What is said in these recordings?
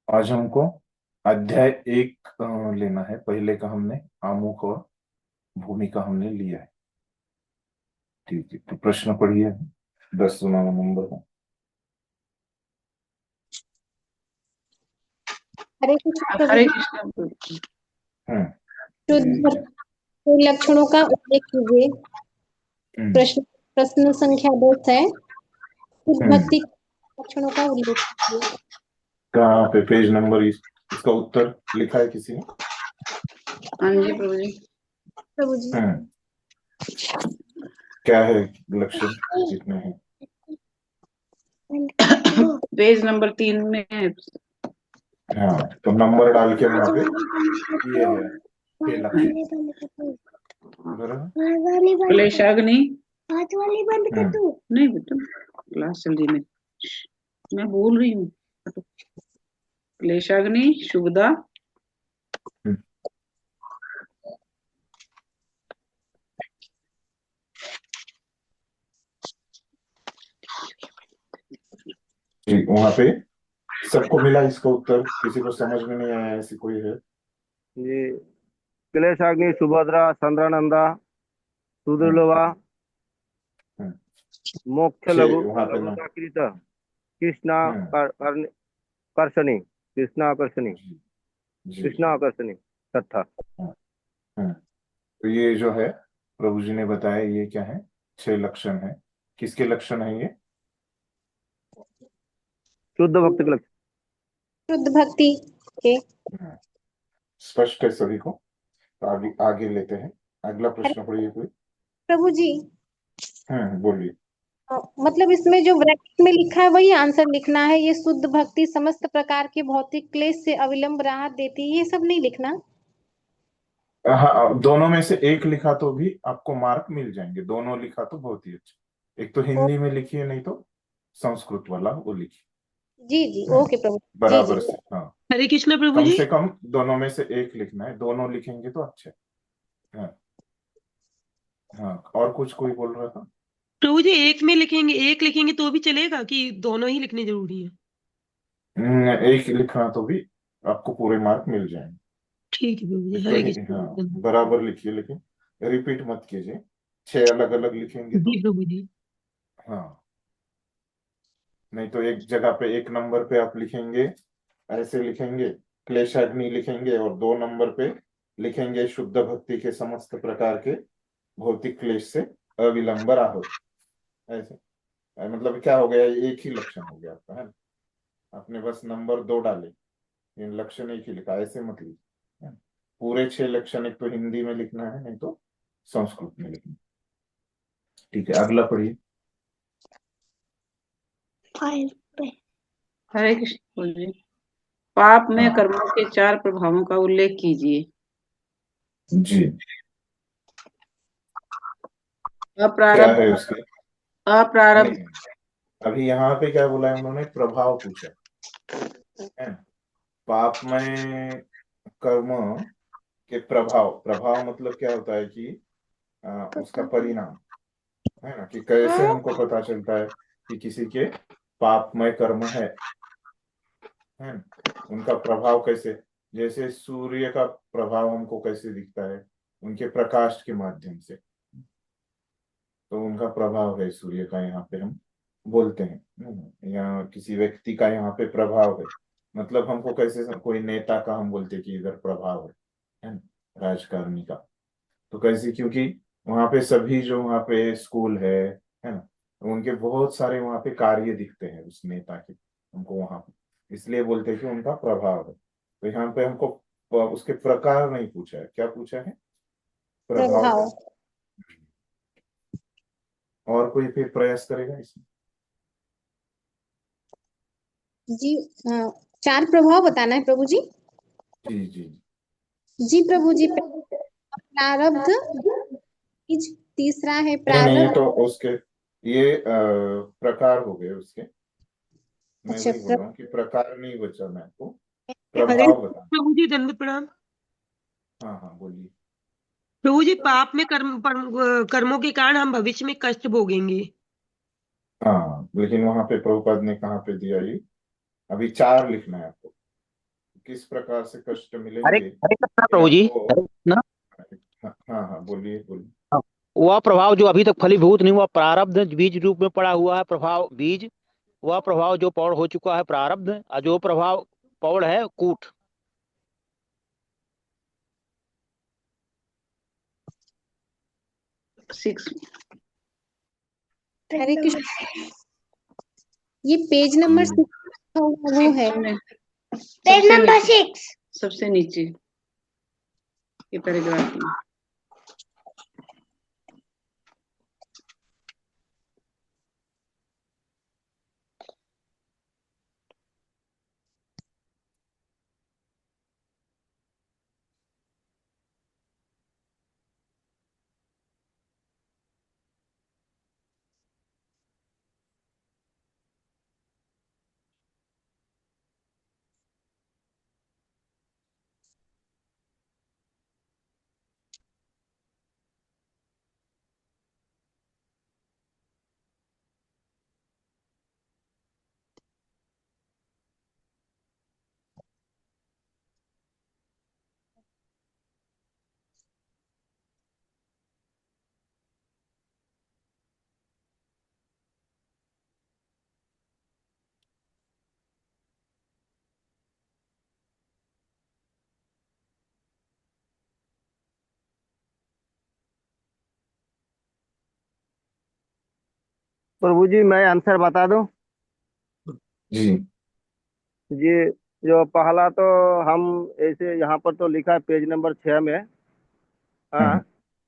आज हमको अध्याय एक लेना है। पहले का हमने आमुख और भूमिका हमने लिया है। ठीक है, तो प्रश्न पढ़िए। 10वां नंबर का। हरे कृष्ण प्रभु हरे जी। कृष्ण प्रभु जी। शुद्ध ठीक है। भक्ति के लक्षणों का उल्लेख कीजिए। हम्म, प्रश्न प्रश्न संख्या 10 है। शुद्ध हम्म, भक्ति के लक्षणों का उल्लेख कीजिए। कहाँ पे पेज नंबर इसका उत्तर लिखा है किसी ने? हाँ जी प्रभु जी। प्रभु जी। हम्म, क्या है लक्षण कितने हैं? पेज नंबर 3 में है। हाँ, तो नंबर डाल के वहां पे ये है 6 लक्षण। बराबर। क्लेशाग्नि। हम्म, नहीं बेटा, क्लास चल रही है मैं बोल रही हूँ। क्लेशाग्नि, शुभदा, हम्म, ठीक, वहां पे सबको मिला इसका उत्तर? किसी को समझ में नहीं आया ऐसी कोई है? जी। क्लेशाग्नि, सुभद्रा, चंद्रानंदा, हम्म, सुदुर्लभा, हम्म, मोक्ष लघु 6 वहां पे ना। लघुताकृत, कृष्णा हम्म, कर्षणी, कृष्णाकर्षणी, जी, जी, जी। कृष्णाकर्षणी तथा हाँ, हाँ। तो ये जो है प्रभु जी ने बताया, ये क्या है? 6 लक्षण है। किसके लक्षण है ये? शुद्ध भक्ति के लक्षण। शुद्ध भक्ति के। हाँ, स्पष्ट है सभी को? तो आगे आगे लेते हैं। अगला हरे प्रश्न पढ़िए कोई। प्रभु जी। बोलिए। मतलब इसमें जो ब्रैकेट में लिखा है वही आंसर लिखना है। ये शुद्ध भक्ति समस्त प्रकार के भौतिक क्लेश से अविलंब राहत देती है, ये सब नहीं लिखना। हाँ, दोनों में से एक लिखा तो भी आपको मार्क मिल जाएंगे। दोनों लिखा तो बहुत ही अच्छा। एक तो ओ, हिंदी में लिखिए, नहीं तो संस्कृत वाला वो लिखिए। जी जी, हम्म, ओके प्रभु जी जी। बराबर से। हाँ, हरे कृष्ण प्रभु कम जी। से कम दोनों में से एक लिखना है। दोनों लिखेंगे तो अच्छा है। हाँ, हाँ, और कुछ कोई बोल रहा था? प्रभु जी एक लिखेंगे तो भी चलेगा कि दोनों ही लिखने जरूरी है? एक लिखना तो भी आपको पूरे मार्क मिल जाएंगे। ठीक है प्रभु जी, एक तो हरे ही, हाँ, कृष्ण। बराबर लिखिए, लेकिन रिपीट मत कीजिए। 6 अलग अलग लिखेंगे जी तो। प्रभु जी। हाँ, नहीं तो एक जगह पे एक नंबर पे आप लिखेंगे, ऐसे लिखेंगे क्लेशाग्नि लिखेंगे, और 2 नंबर पे लिखेंगे शुद्ध भक्ति के समस्त प्रकार के भौतिक क्लेश से अविलंब राहुल। ऐसे मतलब क्या हो गया? एक ही लक्षण हो गया आपका, है ना? आपने बस नंबर 2 डाले, इन लक्षण एक ही लिखा। ऐसे मत लिखिए, है ना? पूरे 6 लक्षण एक तो हिंदी में लिखना है, नहीं तो संस्कृत में लिखना है। ठीक है, अगला पढ़िए। हरे कृष्ण प्रभु जी। पाप में हाँ, कर्मों के 4 प्रभावों का उल्लेख कीजिए। जी। क्या अप्रारब्ध, है उसके? अप्रारब्ध, नहीं, अभी यहाँ पे क्या बोला है उन्होंने? प्रभाव पूछा है ना? पाप में कर्म के प्रभाव। प्रभाव मतलब क्या होता है कि उसका परिणाम, है ना? कि कैसे हमको पता चलता है कि किसी के पापमय कर्म है ना? उनका प्रभाव कैसे? जैसे सूर्य का प्रभाव हमको कैसे दिखता है? उनके प्रकाश के माध्यम से। तो उनका प्रभाव है सूर्य का, यहाँ पे हम बोलते हैं। या किसी व्यक्ति का यहाँ पे प्रभाव है, मतलब हमको कैसे कोई नेता का हम बोलते हैं कि इधर प्रभाव है ना? राजकारणी का। तो कैसे? क्योंकि वहां पे सभी जो वहां पे स्कूल है ना? उनके बहुत सारे वहां पे कार्य दिखते हैं उस नेता के हमको वहां पे, इसलिए बोलते हैं कि उनका प्रभाव है। तो यहाँ पे हमको उसके प्रकार नहीं पूछा है, क्या पूछा है? प्रभाव प्रभाव। का। और कोई फिर प्रयास करेगा इसमें? जी। हाँ, 4 प्रभाव बताना है प्रभु जी। जी, जी। जी प्रभु जी। प्रारब्ध बीज, तीसरा है नहीं, नहीं, ये प्रारब्ध। तो उसके ये प्रकार हो गए उसके। मैं अच्छा वही बोल रहा हूँ कि प्रकार नहीं बचा, मैं आपको हरे प्रभाव बता। प्रभु जी, दंड प्रणाम। हाँ, हाँ, बोलिए। प्रभु जी, पाप में कर्मों के कारण हम भविष्य में कष्ट भोगेंगे। हाँ, लेकिन वहां पे प्रभुपाद ने कहाँ पे दिया ये? अभी 4 लिखना है आपको। किस प्रकार से कष्ट हरे मिलेंगे हरे कृष्णा प्रभु जी, आपको। हरे कृष्णा। हाँ हाँ बोलिए बोलिए। वह प्रभाव जो अभी तक फलीभूत नहीं हुआ, प्रारब्ध बीज रूप में पड़ा हुआ है प्रभाव, बीज वह प्रभाव जो पौड़ हो चुका है प्रारब्ध, और जो प्रभाव पौड़ है कूट। सिक्स। हरे कृष्ण। ये पेज नंबर 6 वो है। पेज नंबर 6 सबसे नीचे के पैराग्राफ में। प्रभु जी मैं आंसर बता दूं जी। जी। जो पहला तो हम ऐसे यहाँ पर तो लिखा है पेज नंबर 6 में। हाँ,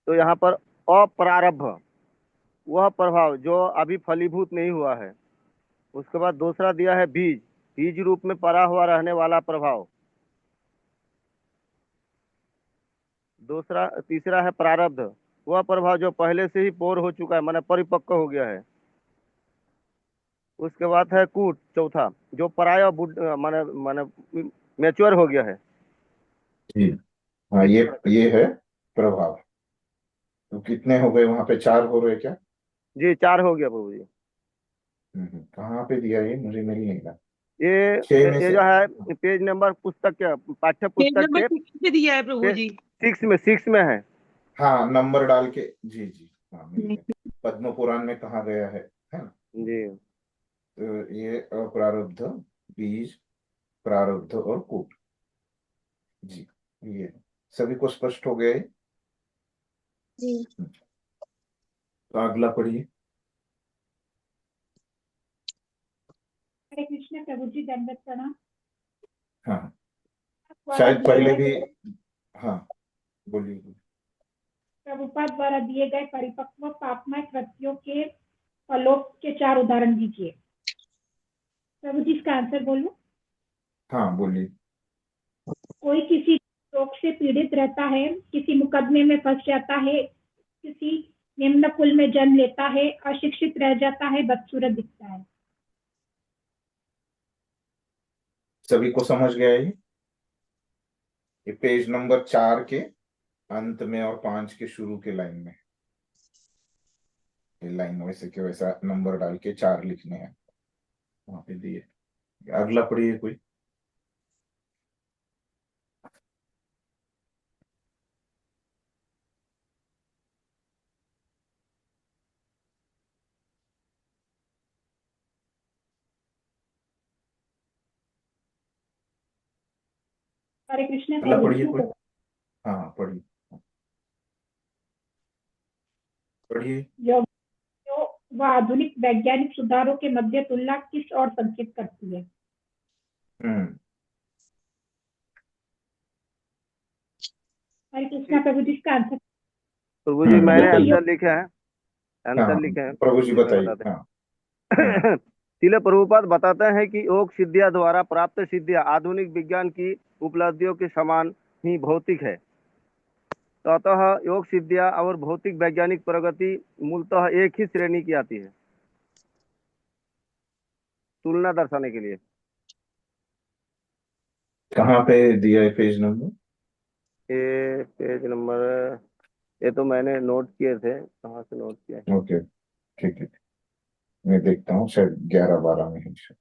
तो यहाँ पर अप्रारब्ध वह प्रभाव जो अभी फलीभूत नहीं हुआ है। उसके बाद दूसरा दिया है बीज, बीज रूप में पड़ा हुआ रहने वाला प्रभाव। तीसरा है प्रारब्ध, वह प्रभाव जो पहले से ही पौर हो चुका है, माने परिपक्व हो गया है। उसके बाद है कूट, चौथा जो पराया माने माने मैच्योर हो गया है। जी हाँ, ये है प्रभाव। तो कितने हो गए वहां पे, 4 हो रहे क्या? जी 4 हो गया प्रभु जी। कहाँ पे दिया ये, मुझे नहीं लगा। ये 6 में ये से जो है पेज नंबर पुस्तक के पाठ्य पेज पुस्तक नंबर के 6 पे दिया है प्रभु जी। 6 में है। हाँ नंबर डाल के, जी जी हाँ मिल गया। पद्म पुराण में कहा गया है ना। जी तो ये अप्रारब्ध, बीज, प्रारब्ध और कूट। जी ये सभी को स्पष्ट हो गया है। जी। तो अगला पढ़िए। हरे कृष्ण प्रभु जी, दंडवत प्रणाम। हाँ द्वारा शायद दिए पहले गए भी, हाँ बोलिए। प्रभुपाद द्वारा दिए गए परिपक्व पापमय कृत्यों के फलों के 4 उदाहरण दीजिए। प्रभु जी इसका आंसर बोलूं? हाँ बोलिए। कोई किसी रोग से पीड़ित रहता है, किसी मुकदमे में फंस जाता है, किसी निम्न कुल में जन्म लेता है, अशिक्षित रह जाता है, बदसूरत दिखता है। सभी को समझ गया ये पेज नंबर 4 के अंत में और 5 के शुरू के लाइन में। ये लाइन वैसे के वैसा नंबर डाल के 4 लिखने हैं वहां पे दिए। अगला पढ़िए कोई। हरे कृष्ण अगला प्रभु पढ़िए जी। कोई। हाँ पढ़िए पढ़िए। जो जो वह आधुनिक वैज्ञानिक सुधारों के मध्य तुलना किस ओर संकेत करती है? हरे कृष्ण प्रभु जी इसका आंसर। प्रभु जी मैंने बताइए। आंसर लिखा है, आंसर हाँ लिखे हैं प्रभु जी इसमें बताइए। बताते हाँ हैं। तिले प्रभुपाद बताते हैं कि योग सिद्धियां द्वारा प्राप्त सिद्धियां आधुनिक विज्ञान की उपलब्धियों के समान ही भौतिक है। तो अतः योग सिद्धियां और भौतिक वैज्ञानिक प्रगति मूलतः एक ही श्रेणी की आती है, तुलना दर्शाने के लिए। कहाँ पे दिया है पेज नंबर? ये पेज नंबर, ये तो मैंने नोट किए थे, कहाँ से नोट किया है? ओके ठीक है, मैं देखता हूँ शायद 11-12 में है शायद।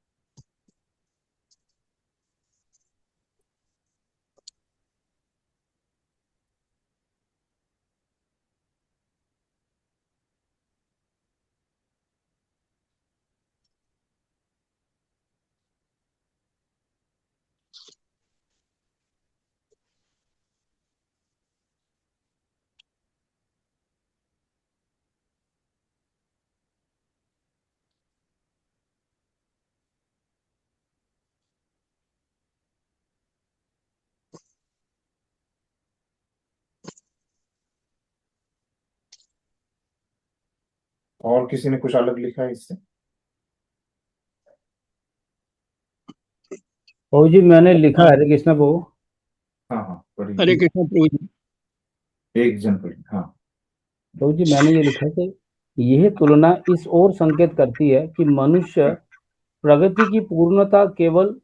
और किसी ने कुछ अलग लिखा है इससे? प्रभु जी मैंने लिखा है, हरे कृष्णा प्रभु। हाँ हाँ पढ़िए। हरे कृष्ण प्रभु जी। एक जन पढ़िए। हाँ प्रभु जी मैंने ये लिखा है कि यह तुलना इस ओर संकेत करती है कि मनुष्य प्रगति की पूर्णता केवल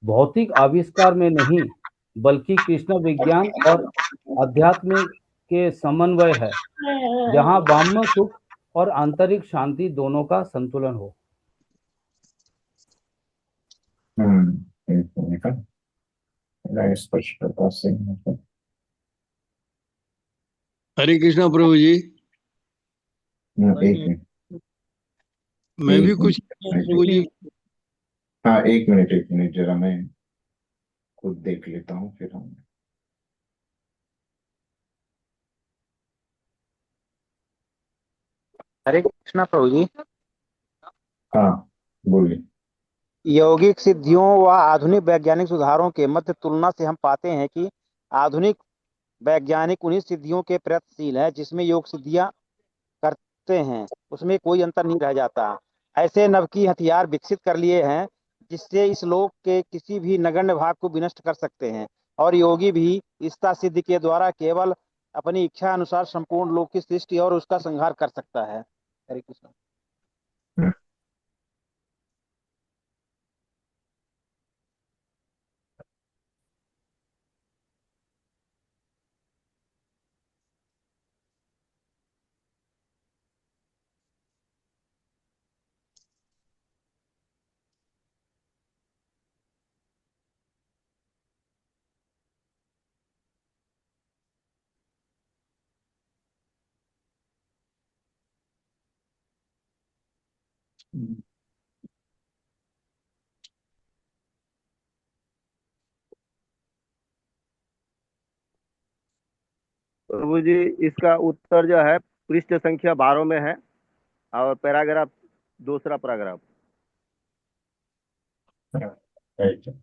भौतिक आविष्कार में नहीं बल्कि कृष्ण विज्ञान और अध्यात्म के समन्वय है, जहां बाह्य सुख और आंतरिक शांति दोनों का संतुलन हो। एक मिनट, मैं स्पष्टता से हरे कृष्णा प्रभु जी। एक मिनट, मैं भी एक कुछ मिनट, प्रभु जी। हाँ एक मिनट जरा मैं खुद देख लेता हूँ फिर हम। हरे कृष्णा प्रभु जी। हाँ बोलिए। यौगिक सिद्धियों व आधुनिक वैज्ञानिक सुधारों के मध्य तुलना से हम पाते हैं कि आधुनिक वैज्ञानिक उन्हीं सिद्धियों के प्रयत्नशील है जिसमें योग सिद्धियां करते हैं, उसमें कोई अंतर नहीं रह जाता। ऐसे नवकी हथियार विकसित कर लिए हैं जिससे इस लोक के किसी भी नगण्य भाग को विनष्ट कर सकते हैं, और योगी भी इच्छा सिद्धि के द्वारा केवल अपनी इच्छा अनुसार संपूर्ण लोक की सृष्टि और उसका संहार कर सकता है। हरे कृष्ण। प्रभु जी इसका उत्तर जो है पृष्ठ संख्या 12 में है और पैराग्राफ, दूसरा पैराग्राफ। राइट।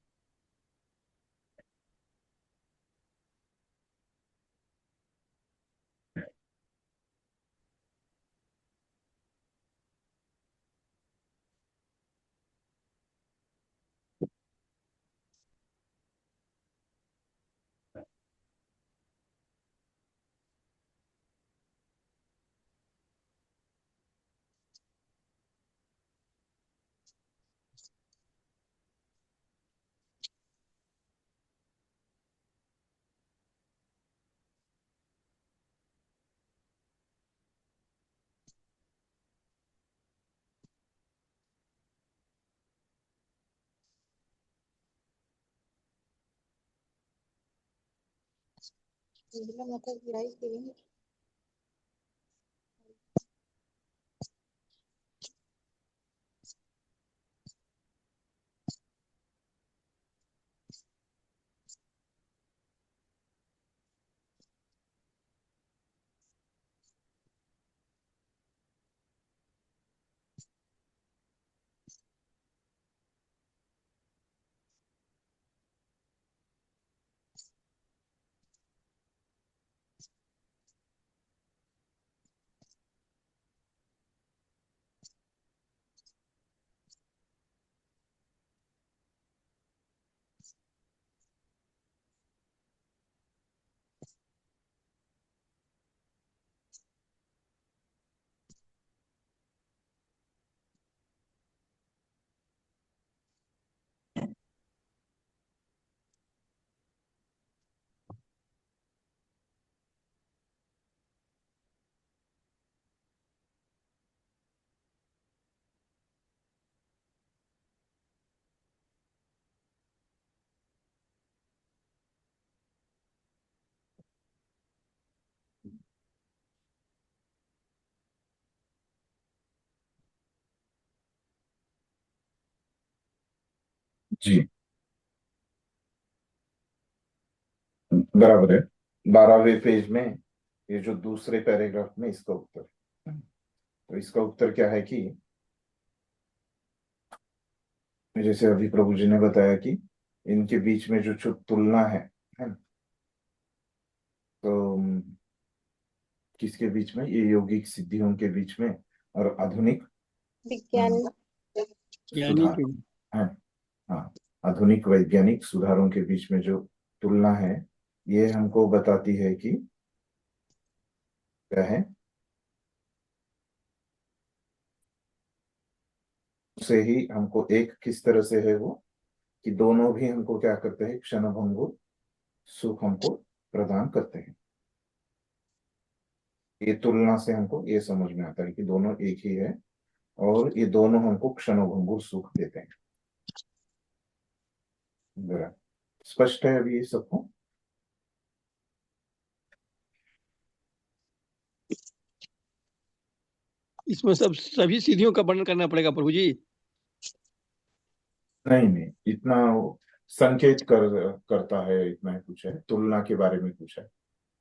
जी बराबर है। 12वें पेज में ये जो दूसरे पैराग्राफ में इसका उत्तर। तो इसका उत्तर क्या है कि जैसे अभी प्रभु जी ने बताया कि इनके बीच में जो तुलना है ना? तो किसके बीच में? ये यौगिक सिद्धियों के बीच में और आधुनिक विज्ञान ज्ञानी सुधार के है। हाँ, आधुनिक वैज्ञानिक सुधारों के बीच में जो तुलना है ये हमको बताती है कि क्या है, से ही हमको एक किस तरह से है वो कि दोनों भी हमको क्या करते हैं, क्षणभंगुर सुख हमको प्रदान करते हैं। ये तुलना से हमको ये समझ में आता है कि दोनों एक ही है और ये दोनों हमको क्षणभंगुर सुख देते हैं। जरा स्पष्ट है अभी ये सबको? इसमें सब सभी सिद्धियों का वर्णन करना पड़ेगा प्रभु जी। नहीं, इतना वो संकेत करता है, इतना ही कुछ है, तुलना के बारे में कुछ है।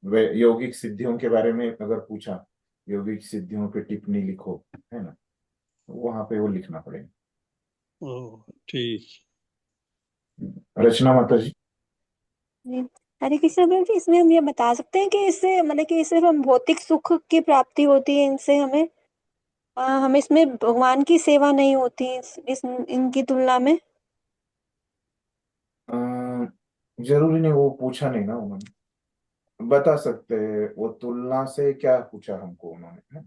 वे यौगिक सिद्धियों के बारे में अगर पूछा, यौगिक सिद्धियों पे टिप्पणी लिखो, है ना, वहां पे वो लिखना पड़ेगा। ओह ठीक। रचना माता जी। जी। हरे कृष्ण प्रभु जी, इसमें हम ये बता सकते हैं कि इससे मतलब कि इससे हम भौतिक सुख की प्राप्ति होती है, इनसे हमें हमें इसमें भगवान की सेवा नहीं होती इनकी तुलना में। जरूरी नहीं, वो पूछा नहीं ना उन्होंने, बता सकते हैं वो तुलना से क्या पूछा हमको उन्होंने, है?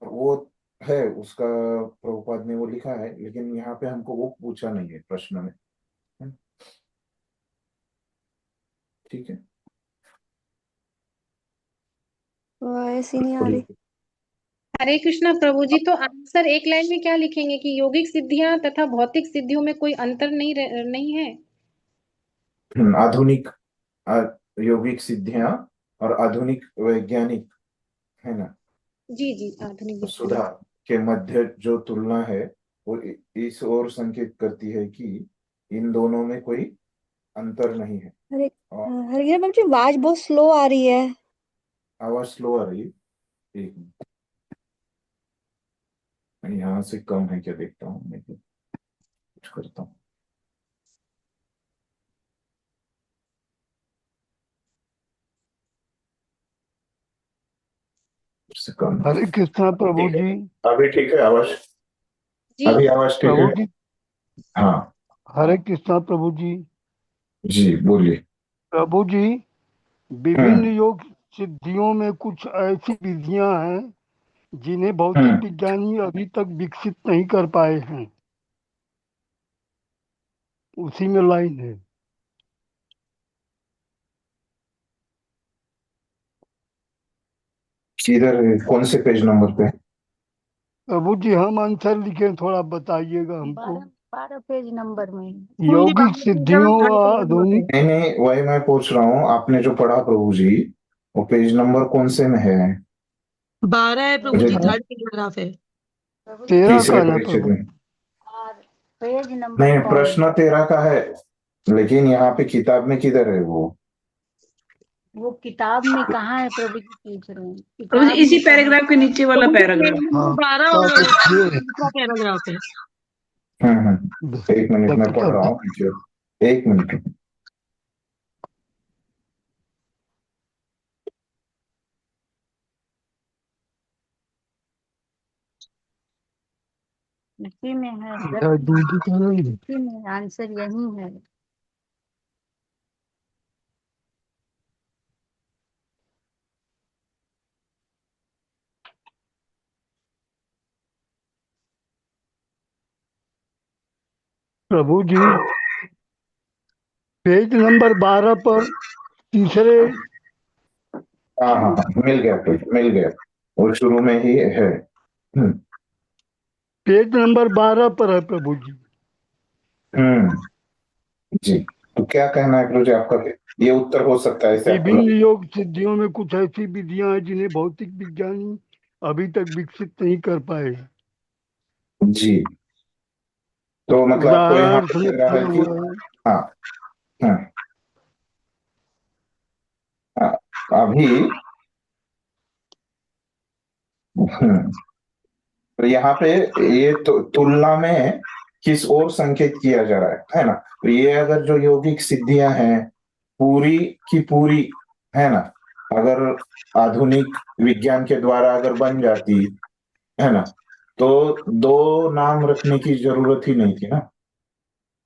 वो है उसका, प्रभुपाद ने वो लिखा है, लेकिन यहाँ पे हमको वो पूछा नहीं है प्रश्न में, है? ठीक है, ऐसी नहीं आ रही। हरे कृष्णा प्रभु जी, तो आंसर एक लाइन में क्या लिखेंगे कि यौगिक सिद्धियां तथा भौतिक सिद्धियों में कोई अंतर नहीं है? आधुनिक यौगिक सिद्धियां और आधुनिक वैज्ञानिक, है ना, जी जी, आधुनिक सुधार के मध्य जो तुलना है वो इस ओर संकेत करती है कि इन दोनों में कोई अंतर नहीं है। हरे और हरे कृष्ण प्रभु जी, आवाज बहुत स्लो आ रही है। आवाज स्लो आ रही है, एक मिनट, यहाँ से कम है क्या देखता हूँ, मैं कुछ करता हूँ। से कम है। हरे कृष्णा प्रभु जी। अभी ठीक है आवाज? अभी आवाज ठीक प्रभु है? जी। हाँ हरे कृष्णा प्रभु जी। जी बोलिए। प्रभु जी, विभिन्न योग सिद्धियों में कुछ ऐसी विधियां हैं जिन्हें भौतिक विज्ञानी अभी तक विकसित नहीं कर पाए हैं। उसी में लाइन है। किधर, कौन से पेज नंबर पे? प्रभु जी हम आंसर लिखे, थोड़ा बताइएगा हमको। 12 पेज नंबर में। यौगिक सिद्धियों व आधुनिक। नहीं, वही मैं पूछ रहा हूँ, आपने जो पढ़ा प्रभु जी वो पेज नंबर कौन से में है? 12 है प्रभु जी, 3rd पैराग्राफ है। 13 का ना परिच्छेद प्रभु? और पेज नंबर नहीं, कौन? प्रश्न 13 का है, लेकिन यहाँ पे किताब में किधर है वो किताब में कहाँ है प्रभु जी, पूछ रहे हैं। प्रभु जी इसी पैराग्राफ के नीचे वाला पैराग्राफ। 12 और 13 पैराग्राफ है। एक मिनट में पढ़ रहा हूँ, एक मिनट। इसी में है, इसी में आंसर यही है। प्रभु जी पेज नंबर 12 पर तीसरे। हाँ, मिल गया पेज, मिल गया, और शुरू में ही है। पेज नंबर 12 पर है प्रभु जी। जी, तो क्या कहना है प्रभु जी आपका? ये उत्तर हो सकता है ऐसे आपको विभिन्न योग सिद्धियों में कुछ ऐसी विधियां हैं जिन्हें भौतिक विज्ञानी अभी तक विकसित नहीं कर पाए। जी, तो मतलब आपको यहाँ पे लग रहा है कि अभी तो यहाँ पे ये तुलना में किस ओर संकेत किया जा रहा है ना? तो ये अगर जो यौगिक सिद्धियां हैं पूरी की पूरी, है ना, अगर आधुनिक विज्ञान के द्वारा अगर बन जाती है ना, तो दो नाम रखने की जरूरत ही नहीं थी ना।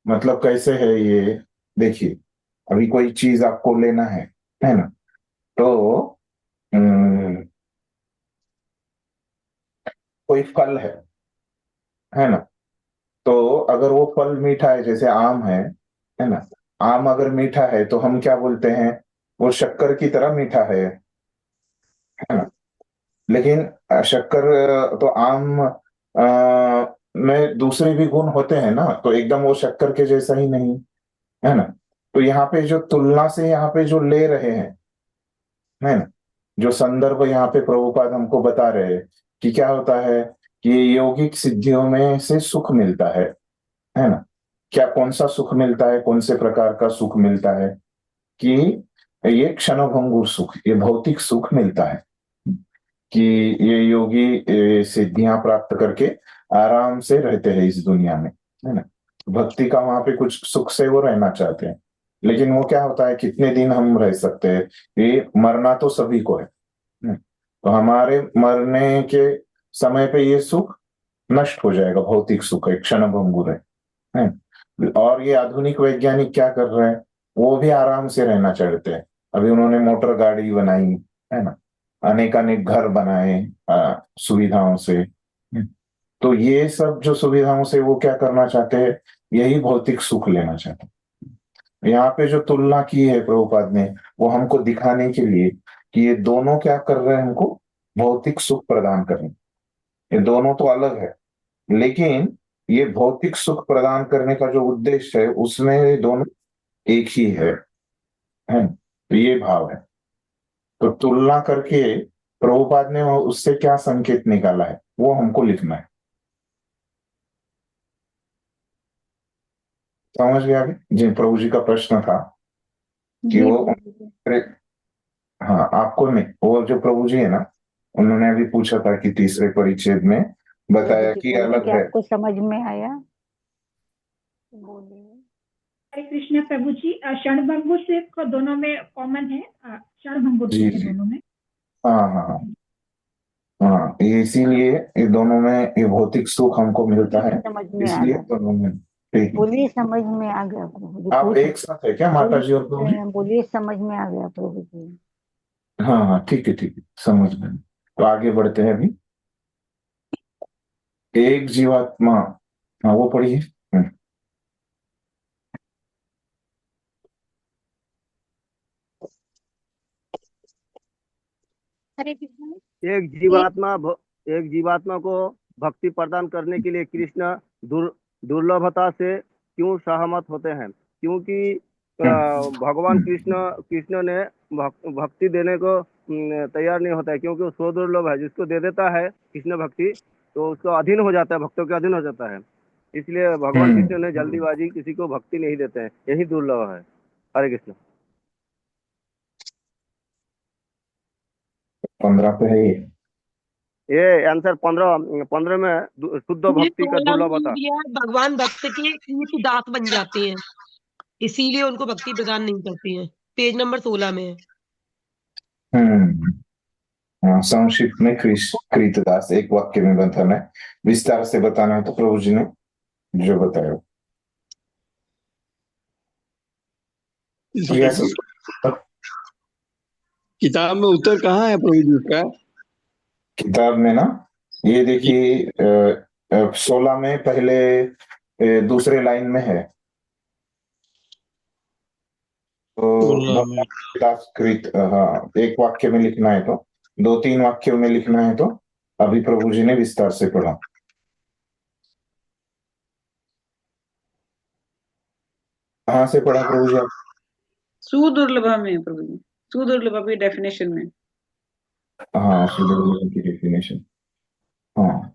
मतलब कैसे है ये, देखिए, अभी कोई चीज आपको लेना है ना, तो अम, कोई फल है ना, तो अगर वो फल मीठा है, जैसे आम है ना, आम अगर मीठा है तो हम क्या बोलते हैं, वो शक्कर की तरह मीठा है ना। लेकिन शक्कर, तो आम में दूसरे भी गुण होते हैं ना, तो एकदम वो शक्कर के जैसा ही नहीं है ना। तो यहाँ पे जो तुलना से यहाँ पे जो ले रहे हैं, है ना, जो संदर्भ यहाँ पे प्रभुपाद हमको बता रहे हैं कि क्या होता है कि यौगिक सिद्धियों में से सुख मिलता है ना। क्या, कौन सा सुख मिलता है, कौन से प्रकार का सुख मिलता है, कि ये क्षणभंगुर सुख, ये भौतिक सुख मिलता है, कि ये योगी सिद्धियां प्राप्त करके आराम से रहते हैं इस दुनिया में, है ना। भक्ति का वहां पे कुछ सुख से वो रहना चाहते हैं, लेकिन वो क्या होता है, कितने दिन हम रह सकते हैं, ये मरना तो सभी को है। तो हमारे मरने के समय पे ये सुख नष्ट हो जाएगा, भौतिक सुख है, क्षणभंगुर है। और ये आधुनिक वैज्ञानिक क्या कर रहे हैं, वो भी आराम से रहना चाहते हैं। अभी उन्होंने मोटर गाड़ी बनाई, है ना, अनेक अनेक घर बनाए सुविधाओं से। तो ये सब जो सुविधाओं से वो क्या करना चाहते हैं, यही भौतिक सुख लेना चाहते हैं। यहाँ पे जो तुलना की है प्रभुपाद ने, वो हमको दिखाने के लिए कि ये दोनों क्या कर रहे हैं, हमको भौतिक सुख प्रदान कर रहे हैं। ये दोनों तो अलग है, लेकिन ये भौतिक सुख प्रदान करने का जो उद्देश्य है, उसमें ये दोनों एक ही है। तो ये भाव है। तो तुलना करके प्रभुपाद ने उससे क्या संकेत निकाला है, वो हमको लिखना है। समझ गया अभी जी? प्रभु जी का प्रश्न था कि जी वो, प्रभु जी। अरे हाँ, आपको नहीं, वो जो प्रभु जी है ना, उन्होंने अभी पूछा था कि तीसरे परिच्छेद में प्रभु बताया जी कि बोलिए अलग कि है। आपको समझ में आया, बोलिए। हरे कृष्ण प्रभु जी, क्षणभंगुर सुख दोनों में कॉमन है, क्षणभंगुर जी सुख है जी, दोनों में। हाँ हाँ हाँ हाँ, ये इसीलिए ये दोनों में ये भौतिक सुख हमको मिलता बोलिए है, समझ में आ इसलिए गया, दोनों में। ठीक है। बोलिए समझ में आ गया प्रभु जी, आप पूछ एक साथ है क्या, माता जी और प्रभु जी? बोलिए समझ में आ गया प्रभु जी। हाँ हाँ, ठीक है ठीक है, समझ गए। तो आगे बढ़ते हैं अभी। एक जीवात्मा, हाँ वो पढ़िए। हरे कृष्ण। एक जीवात्मा को भक्ति प्रदान करने के लिए कृष्ण दुर्लभता से क्यों सहमत होते हैं? क्योंकि भगवान कृष्ण कृष्ण ने भक्ति देने को तैयार नहीं होता है, क्योंकि वो सो दुर्लभ है। जिसको दे देता है कृष्ण भक्ति, तो उसको अधीन हो जाता है, भक्तों के अधीन हो जाता है। इसलिए भगवान कृष्ण ने जल्दीबाजी किसी को भक्ति नहीं देते हैं, यही दुर्लभ है। हरे कृष्ण। 15 पे है ये आंसर 15 में शुद्ध मुझे भक्ति का 16 में लिख दुर्लभता। दिया है, भगवान भक्त के ईट दास बन जाते हैं, इसीलिए उनको भक्ति प्रदान नहीं करती है। पेज नंबर 16 में है। हाँ, संक्षिप्त में कृतदास एक वाक्य में बताना है, विस्तार से बताना है तो प्रभु जी ने जो बताया। किताब में उत्तर कहाँ है प्रभु जी का? किताब में ना, ये देखिए 16 में पहले दूसरे लाइन में है। तो कृत, हाँ, एक वाक्य में लिखना है तो, 2-3 वाक्यों में लिखना है तो अभी प्रभु जी ने विस्तार से पढ़ा। कहाँ से पढ़ा प्रभु जी आप? सुदुर्लभ में है प्रभु जी, सुदुर्लभ की डेफिनेशन में। हाँ, सुदर्शन की डेफिनेशन। हाँ,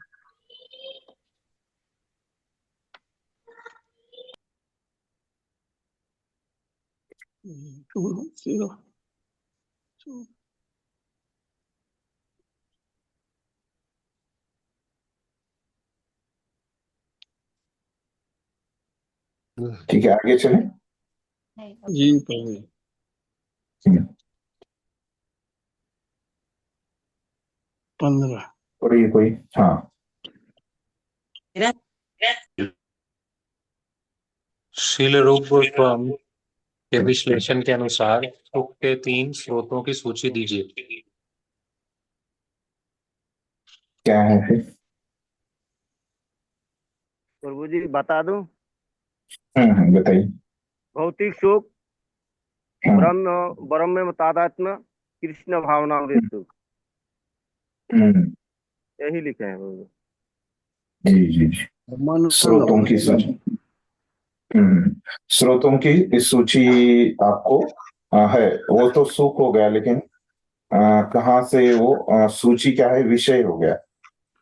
ठीक है, आगे चले। जी प्रभु जी। 15। पढ़िए कोई। हाँ, शील रूप गोस्वामी के विश्लेषण के अनुसार सुख के 3 स्रोतों की सूची दीजिए। क्या है फिर? प्रभु जी बता दूं? बताइए। भौतिक सुख, हाँ, ब्रह्म में तादात्म्य, कृष्ण भावना वे सुख, हम्म, यही लिखे हैं प्रभु जी। जी जी जी। ब्रह्मानंद स्रोतों की सूची। स्रोतों की इस सूची आपको है। वो तो सुख हो गया, लेकिन कहाँ से वो सूची क्या है? विषय हो गया।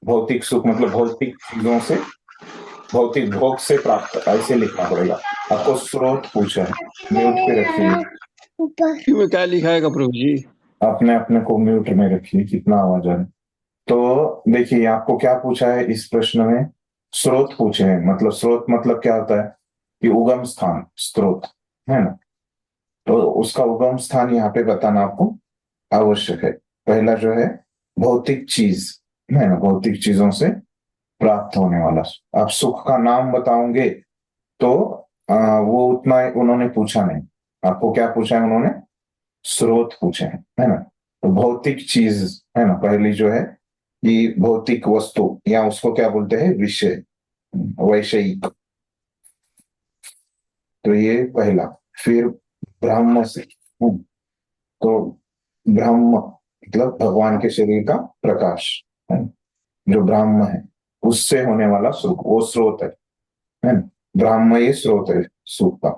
भौतिक सुख मतलब भौतिक चीजों से, भौतिक भोग से प्राप्त, ऐसे लिखना पड़ेगा आपको। स्रोत पूछा है, म्यूट पे रखिए। में क्या लिखा है प्रभु जी? अपने अपने को म्यूट में रखिए, कितना आवाज आ रहा है। तो देखिए, आपको क्या पूछा है इस प्रश्न में? स्रोत पूछे हैं। मतलब स्रोत मतलब क्या होता है कि उगम स्थान, स्रोत, है ना। तो उसका उगम स्थान यहाँ पे बताना आपको आवश्यक है। पहला जो है भौतिक चीज, है ना, भौतिक चीजों से प्राप्त होने वाला। आप सुख का नाम बताओगे तो वो उतना उन्होंने पूछा नहीं। आपको क्या पूछा है उन्होंने? स्रोत पूछे हैं, है ना। तो भौतिक चीज, है ना, पहली जो है कि भौतिक वस्तु, या उसको क्या बोलते हैं? विषय, वैषयिक। तो ये पहला। फिर ब्रह्म से, तो ब्रह्म मतलब भगवान के शरीर का प्रकाश, है ना? जो ब्रह्म है उससे होने वाला सुख, वो स्रोत है ना। ब्रह्म ये स्रोत है सुख का।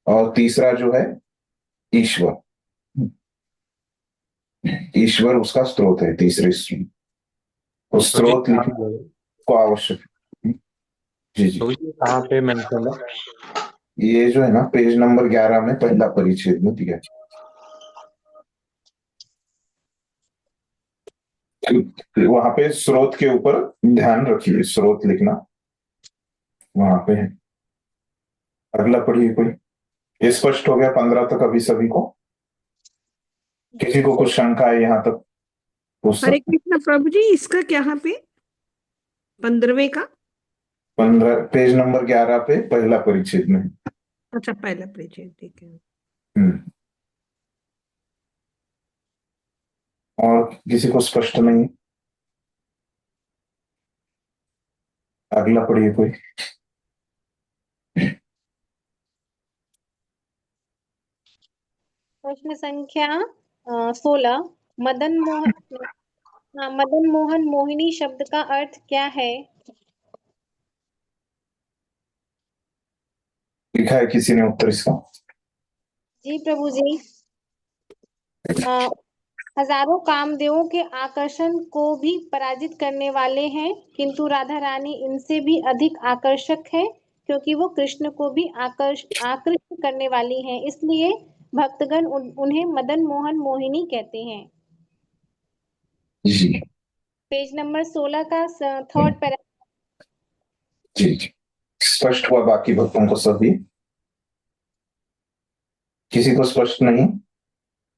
और तीसरा जो है ईश्वर, ईश्वर उसका स्रोत है, तीसरे स्रोत। उस स्रोत लिखने को आवश्यक है। जी जी। कहाँ पे मेंशन है? ये जो है ना, पेज नंबर 11 में पहला परिच्छेद में दिया। वहां पे स्रोत के ऊपर ध्यान रखिए, स्रोत लिखना वहां पे है। अगला पढ़िए कोई। ये स्पष्ट हो गया 15 तक अभी सभी को? किसी को कुछ शंका है यहाँ तक? पूछ हरे सकते। कृष्ण प्रभु जी, इसका क्या यहाँ पे 15वें का? 15 पेज नंबर 11 पे पहला परिच्छेद में। अच्छा, पहला परिचय, ठीक है। हम्म। और किसी को स्पष्ट नहीं? अगला पढ़िए कोई। प्रश्न संख्या 16। मदन मोहन मोहिनी शब्द का अर्थ क्या है? लिखा है किसी ने उत्तर इसका? जी प्रभु जी। हजारों कामदेवों के आकर्षण को भी पराजित करने वाले हैं, किंतु राधा रानी इनसे भी अधिक आकर्षक है, क्योंकि वो कृष्ण को भी आकृष्ट करने वाली हैं। इसलिए भक्तगण उन्हें मदन मोहन मोहिनी कहते हैं। जी पेज नंबर 16 का थर्ड पैराग्राफ। जी जी। स्पष्ट हुआ बाकी भक्तों को सभी? किसी को स्पष्ट नहीं?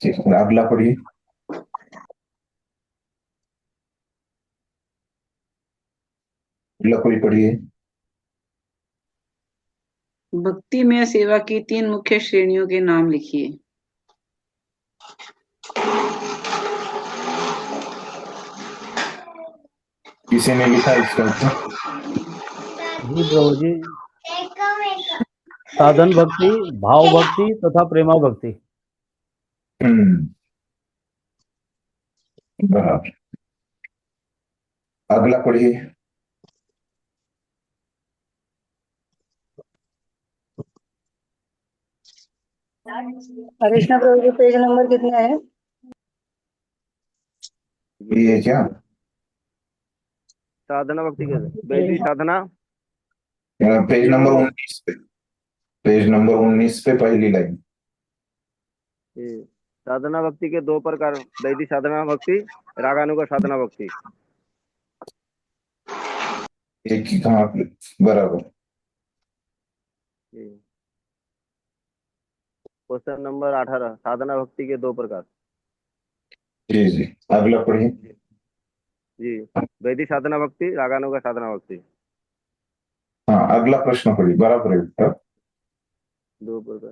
ठीक है, अगला पढ़िए। अगला कोई पढ़िए। भक्ति में सेवा की 3 मुख्य श्रेणियों के नाम लिखिए। किसी ने लिखा इसका उत्तर? जी प्रभु जी, साधन भक्ति, भाव भक्ति तथा प्रेमा भक्ति। बराबर। अगला पढ़िए। कृष्णा प्रभु जी, पेज नंबर कितना है? ये क्या? साधना भक्ति कैसे? वैदिक साधना पेज नंबर 19 पे, पेज नंबर 19 पे पहली लाइन। साधना भक्ति के 2 प्रकार, वैदिक साधना भक्ति, रागानुगा साधना भक्ति। एक ही कहाँ पे? बराबर। क्वेश्चन नंबर 18, साधना भक्ति के 2 प्रकार। जी जी। अगला पढ़िए। जी, वैदिक साधना भक्ति, रागानुगा साधना भक्ति। हाँ, अगला प्रश्न पढ़िए, बराबर है उत्तर। 2 प्रकार।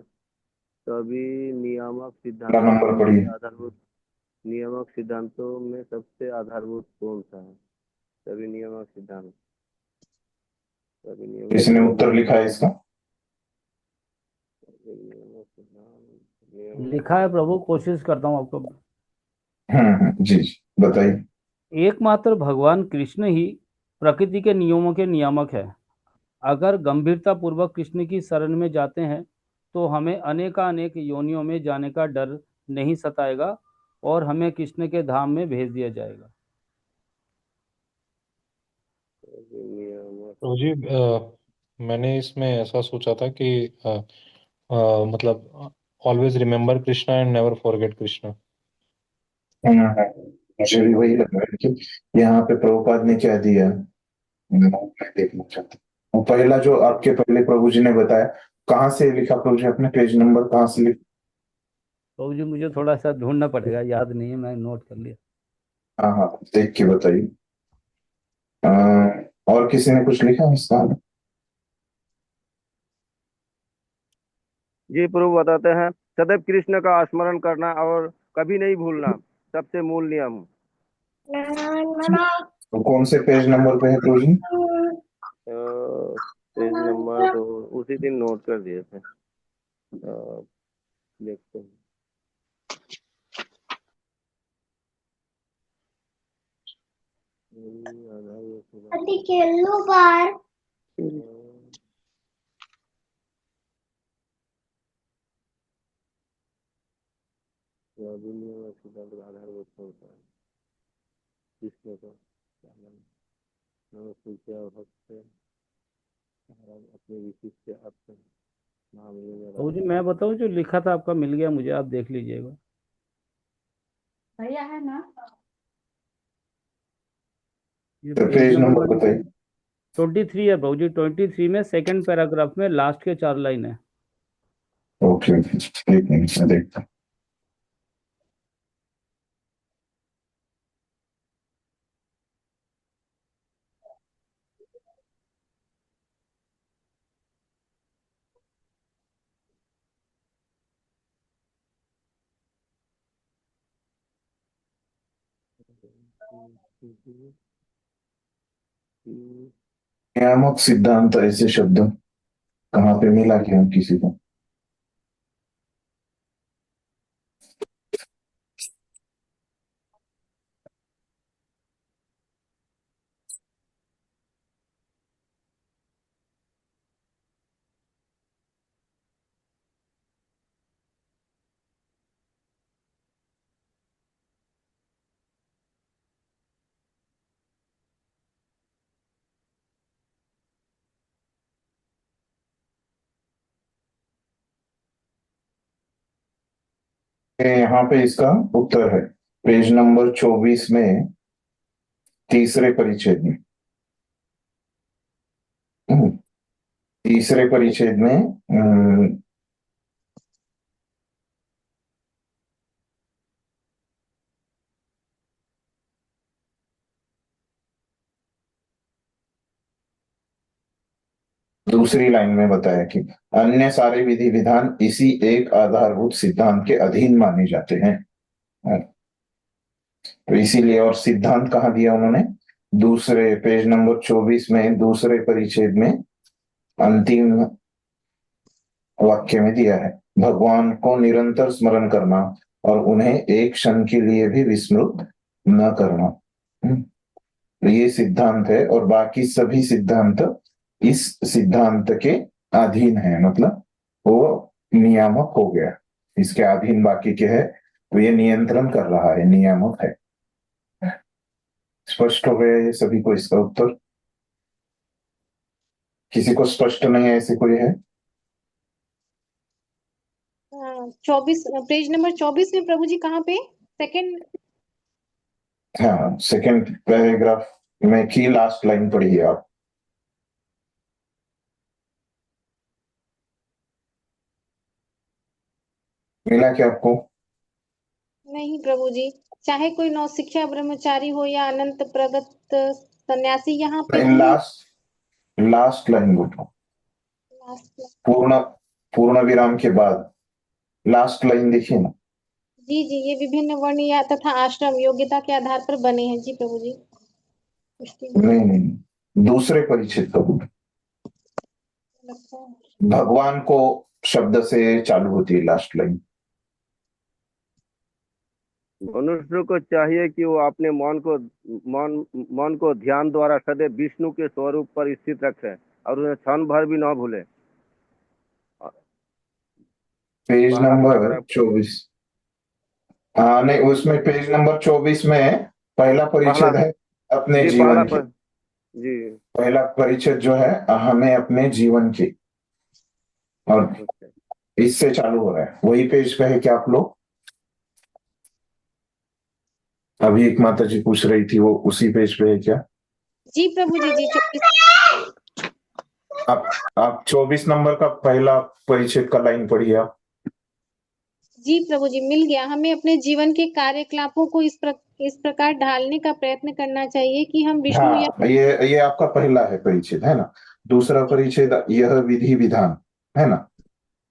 सभी नियामक अगला सिद्धांतों नंबर में पढ़िए। सबसे आधारभूत नियामक सिद्धांतों में सबसे आधारभूत कौन सा है? सभी नियामक सिद्धांत, सभी नियामक इसने उत्तर लिखा है इसका। नियामक सिद्धांत, लिखा है प्रभु, कोशिश करता हूँ आपको। जी जी, बताइए। एकमात्र भगवान कृष्ण ही प्रकृति के नियमों के नियामक है। अगर गंभीरता पूर्वक कृष्ण की शरण में जाते हैं तो हमें अनेकानेक योनियों में जाने का डर नहीं सताएगा और हमें कृष्ण के धाम में भेज दिया जाएगा। तो जी मैंने इसमें ऐसा सोचा था कि मतलब always remember Krishna and never forget Krishna. मुझे भी वही लग रहा है कि यहाँ पे प्रभुपाद ने क्या दिया, मैं देखना चाहता हूँ। और पहला जो आपके पहले प्रभु जी ने बताया, कहाँ से लिखा प्रभु जी, अपने पेज नंबर कहाँ से लिखा? प्रभु जी मुझे थोड़ा सा ढूंढना पड़ेगा, याद नहीं है, मैं नोट कर लिया। हाँ हाँ, देख के बताइए। और किसी ने कुछ लिखा है इसका? जी प्रभु बताते हैं, सदैव कृष्ण का स्मरण करना और कभी नहीं भूलना सबसे मूल नियम। तो कौन से पेज नंबर पे है प्रभु जी? पेज नंबर तो उसी दिन नोट कर दिए थे, देखते हैं। आधारभूत होता है कृष्ण का भक्त अपने विशिष्ट अर्थ प्रभु जी मैं बताऊं, जो लिखा था आपका मिल गया मुझे, आप देख लीजिएगा। भैया है ना? ये तो पेज पेज नंबर नंबर बताइए। 23 है प्रभु जी। 23 में सेकंड पैराग्राफ में लास्ट के 4 लाइन है। ओके, एक मिनट में देखता हूँ। नियामक सिद्धांत ऐसे शब्द कहाँ पे मिला क्या किसी को? यहाँ पे इसका उत्तर है पेज नंबर 24 में, तीसरे परिच्छेद में। तीसरे परिच्छेद में दूसरी लाइन में बताया कि अन्य सारे विधि विधान इसी एक आधारभूत सिद्धांत के अधीन माने जाते हैं। तो इसीलिए, और सिद्धांत कहाँ दिया उन्होंने? दूसरे पेज नंबर 24 में, दूसरे परिच्छेद में अंतिम वाक्य में दिया है, भगवान को निरंतर स्मरण करना और उन्हें एक क्षण के लिए भी विस्मृत न करना। तो ये सिद्धांत है, और बाकी सभी सिद्धांत इस सिद्धांत के अधीन है, मतलब वो नियामक हो गया, इसके अधीन बाकी के है, तो ये नियंत्रण कर रहा है, नियामक है। स्पष्ट हो गया ये सभी को इसका उत्तर? किसी को स्पष्ट नहीं है, ऐसे कोई है? 24 पेज नंबर 24 में प्रभु जी कहाँ पे? सेकंड? हाँ, सेकंड पैराग्राफ में की लास्ट लाइन पढ़िए आप। मिला क्या आपको? नहीं प्रभु जी। चाहे कोई नौसिखिया ब्रह्मचारी हो या अनंत प्रगत सन्यासी। यहाँ पे लास्ट लाइन बोलो, लास्ट। पूर्ण पूर्ण विराम के बाद लास्ट लाइन देखिए ना। जी जी, ये विभिन्न वर्ण या तथा आश्रम योग्यता के आधार पर बने हैं। जी प्रभु जी। नहीं, दूसरे परिच्छेद का बोलो। भगवान को शब्द से चालू होती है लास्ट लाइन। मनुष्य को चाहिए कि वो अपने मन को ध्यान द्वारा सदैव विष्णु के स्वरूप पर स्थित रखे और उन्हें क्षण भर भी न भूले। Page number 24। हाँ नहीं, उसमें पेज नंबर 24 में पहला परिच्छेद है अपने जीवन के। जी, पहला परिच्छेद जो है हमें अपने जीवन की, और इससे चालू हो रहा है। वही पेज पे है क्या आप लोग? अभी एक माता जी पूछ रही थी, वो उसी पेज पे है क्या? जी प्रभु जी। जी 24। आप 24 नंबर का पहला परिच्छेद का लाइन पढ़िए आप। जी प्रभु जी, मिल गया। हमें अपने जीवन के कार्यकलापों को इस प्रकार ढालने का प्रयत्न करना चाहिए कि हम विष्णु या हाँ, ये आपका पहला है परिच्छेद, है ना। दूसरा परिच्छेद यह विधि विधान, है ना।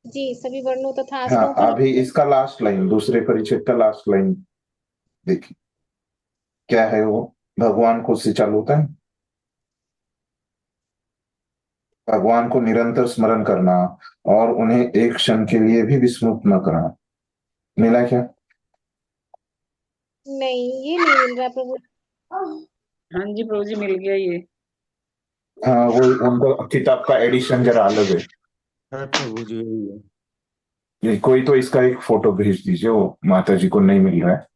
जी सभी वर्णों तथा हाँ, आश्रमों पर। अभी इसका लास्ट लाइन, दूसरे परिच्छेद का लास्ट लाइन देखिए क्या है। वो भगवान को से चालू होता है, भगवान को निरंतर स्मरण करना और उन्हें एक क्षण के लिए भी विस्मृत न करना। मिला क्या? नहीं, ये नहीं मिल रहा प्रभु। हाँ जी प्रभु जी, मिल गया ये। हाँ, वो उनका किताब का एडिशन जरा अलग है। प्रभु जी कोई तो इसका एक फोटो भेज दीजिए, वो माता जी को नहीं मिल रहा है,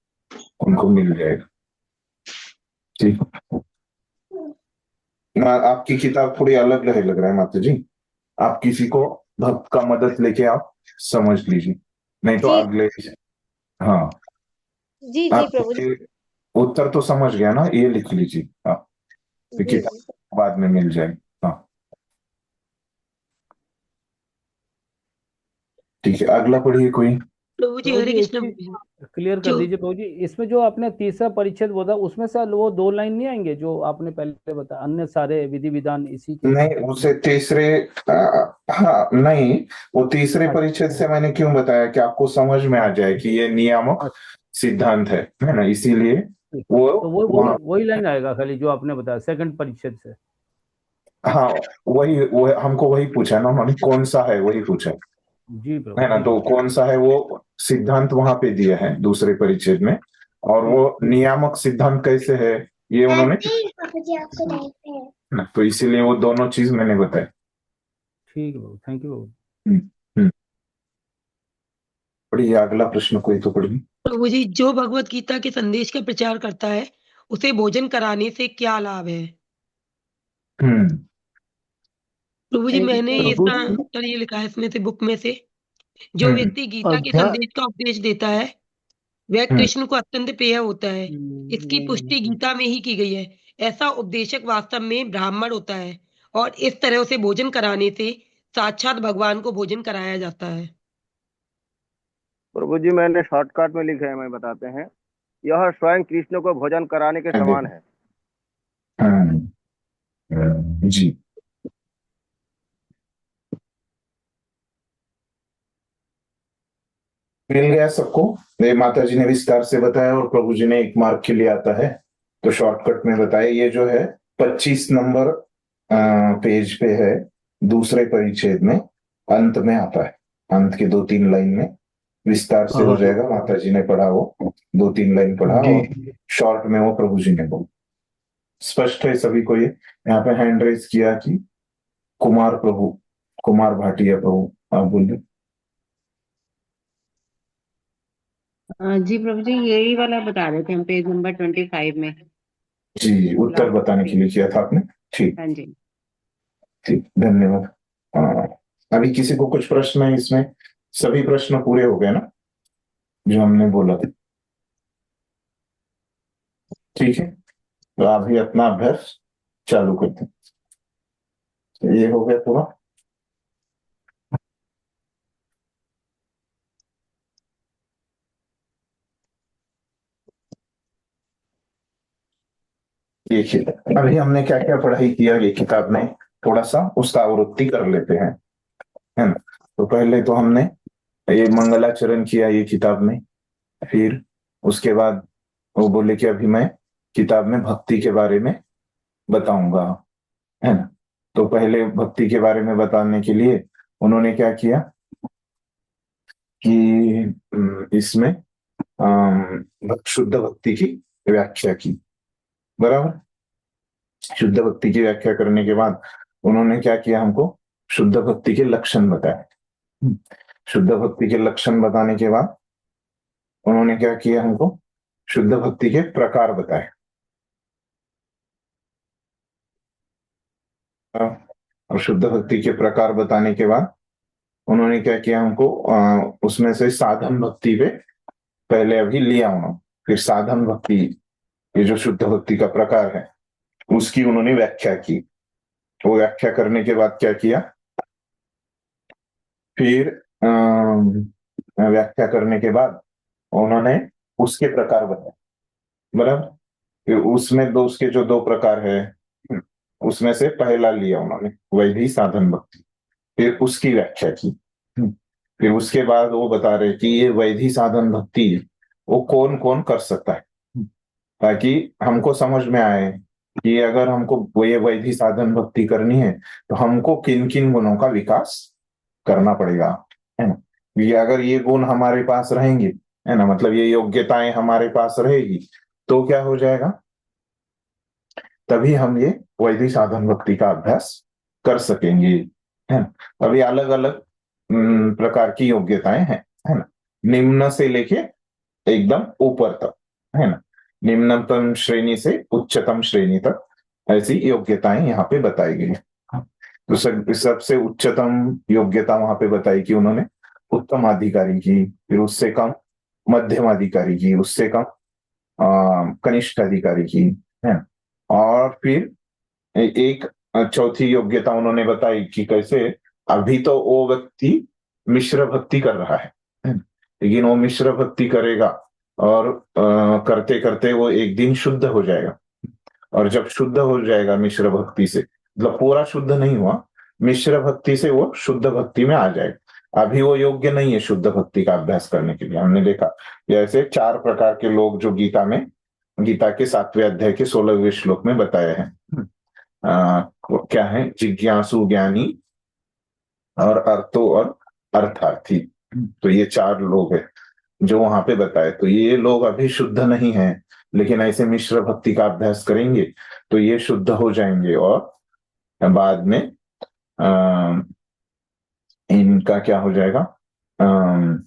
उनको मिल जाएगा। ठीक, आपकी किताब थोड़ी अलग है लग रहा है माता जी। आप किसी को भक्त का मदद लेके आप समझ लीजिए, नहीं तो अगले। हाँ, जी जी आप प्रभु जी। उत्तर तो समझ गया ना, ये लिख लीजिए आप, तो किताब बाद में मिल जाएगी। हाँ ठीक है, अगला पढ़िए कोई। प्रभु जी हरे कृष्ण। क्लियर कर दीजिए प्रभु जी, इसमें जो आपने तीसरा परिच्छेद बोला उसमें से वो 2 लाइन नहीं आएंगे जो आपने पहले बताया, अन्य सारे विधि विधान इसी के? नहीं, उसे तीसरे हाँ नहीं, वो तीसरे परिच्छेद से मैंने क्यों बताया कि आपको समझ में आ जाए कि ये नियामक सिद्धांत है ना, इसीलिए वो तो वही लाइन आएगा खाली जो आपने बताया सेकंड परिच्छेद से। हाँ, वही हमको वही पूछा ना उन्होंने, कौन सा है वही पूछा जी प्रभु, है ना। तो कौन सा है वो सिद्धांत वहां पे दिया है दूसरे परिच्छेद में, और वो नियामक सिद्धांत कैसे है ये उन्होंने ना, तो इसीलिए वो दोनों चीज मैंने बताया। ठीक है बाबू, थैंक यू बाबू। पढ़िए अगला प्रश्न कोई तो पढ़िए। प्रभु जी, जो भगवत गीता के संदेश का प्रचार करता है उसे भोजन कराने से क्या लाभ है? प्रभु जी, मैंने इसका उत्तर ये लिखा है इसमें से, बुक में से। जो व्यक्ति गीता के संदेश का उपदेश देता है वह कृष्ण को अत्यंत प्रिय होता है। इसकी पुष्टि गीता में ही की गई है। ऐसा उपदेशक वास्तव में ब्राह्मण होता है और इस तरह उसे भोजन कराने से साक्षात भगवान को भोजन कराया जाता है। प्रभु जी मैंने शॉर्टकट में लिखा है, मैं बताते हैं। यह स्वयं कृष्ण को भोजन कराने के समान है। जी, मिल गया सबको। ये माता जी ने विस्तार से बताया और प्रभु जी ने एक मार्क के लिए आता है तो शॉर्टकट में बताया। ये जो है 25 नंबर पेज पे है, दूसरे परिच्छेद में अंत में आता है। अंत के 2-3 लाइन में विस्तार से हो जाएगा। माता जी ने पढ़ा, वो 2-3 लाइन पढ़ा और शॉर्ट में वो प्रभु जी ने बोला। स्पष्ट है सभी को ये? यहाँ पे हैंड रेज किया कि कुमार भाटिया प्रभु, आप बोलिए। जी प्रभु जी, यही वाला बता रहे थे हम, पेज नंबर 25 में। जी, उत्तर बताने के लिए किया था आपने। ठीक, हाँ जी, ठीक, धन्यवाद। अभी किसी को कुछ प्रश्न है इसमें? सभी प्रश्न पूरे हो गए ना जो हमने बोला था? ठीक है, तो अभी अपना अभ्यास चालू करते हैं। ये हो गया पूरा। देखिए, अभी हमने क्या क्या पढ़ाई किया ये किताब में, थोड़ा सा उसका आवृत्ति कर लेते हैं, है ना। तो पहले तो हमने ये मंगलाचरण किया ये किताब में, फिर उसके बाद वो बोले कि अभी मैं किताब में भक्ति के बारे में बताऊंगा, है ना। तो पहले भक्ति के बारे में बताने के लिए उन्होंने क्या किया कि इसमें शुद्ध भक्ति की व्याख्या की, बराबर। शुद्ध भक्ति की व्याख्या करने के बाद उन्होंने क्या किया, हमको शुद्ध भक्ति के लक्षण बताए। शुद्ध भक्ति के लक्षण बताने के बाद उन्होंने क्या किया, हमको शुद्ध भक्ति के प्रकार बताए। और शुद्ध भक्ति के प्रकार बताने के बाद उन्होंने क्या किया, हमको उसमें से साधन भक्ति पे पहले अभी लिया उन्होंने, फिर साधन भक्ति, ये जो शुद्ध भक्ति का प्रकार है उसकी उन्होंने व्याख्या की। वो व्याख्या करने के बाद क्या किया, फिर व्याख्या करने के बाद उन्होंने उसके प्रकार बताए, बराबर। फिर उसमें उसके जो दो प्रकार है उसमें से पहला लिया उन्होंने वैधि साधन भक्ति, फिर उसकी व्याख्या की। फिर उसके बाद वो बता रहे कि ये वैधि साधन भक्ति वो कौन कौन कर सकता है, ताकि हमको समझ में आए कि अगर हमको ये वैधि साधन भक्ति करनी है तो हमको किन किन गुणों का विकास करना पड़ेगा, है ना। ये अगर ये गुण हमारे पास रहेंगे, है ना, मतलब ये योग्यताएं हमारे पास रहेगी तो क्या हो जाएगा, तभी हम ये वैधि साधन भक्ति का अभ्यास कर सकेंगे, है ना। अभी अलग अलग प्रकार की योग्यताएं हैं, है ना, निम्न से लेके एकदम ऊपर तक, है ना, निम्नतम श्रेणी से उच्चतम श्रेणी तक ऐसी योग्यताएं यहाँ पे बताई गई है। तो सबसे उच्चतम योग्यता वहां पे बताई कि उन्होंने उत्तम अधिकारी की, फिर उससे कम मध्यम अधिकारी की, उससे कम कनिष्ठ अधिकारी की, है। और फिर एक चौथी योग्यता उन्होंने बताई कि कैसे अभी तो वो व्यक्ति मिश्र भक्ति कर रहा है, लेकिन वो मिश्र भक्ति करेगा और करते करते वो एक दिन शुद्ध हो जाएगा। और जब शुद्ध हो जाएगा मिश्र भक्ति से, मतलब पूरा शुद्ध नहीं हुआ, मिश्र भक्ति से वो शुद्ध भक्ति में आ जाएगा। अभी वो योग्य नहीं है शुद्ध भक्ति का अभ्यास करने के लिए। हमने देखा जैसे 4 प्रकार के लोग जो गीता के 7वें अध्याय के 16वें श्लोक में बताए हैं। क्या है, जिज्ञासु, ज्ञानी और अर्थो और अर्थार्थी। तो ये 4 लोग हैं जो वहां पे बताए। तो ये लोग अभी शुद्ध नहीं है, लेकिन ऐसे मिश्र भक्ति का अभ्यास करेंगे तो ये शुद्ध हो जाएंगे और बाद में इनका क्या हो जाएगा,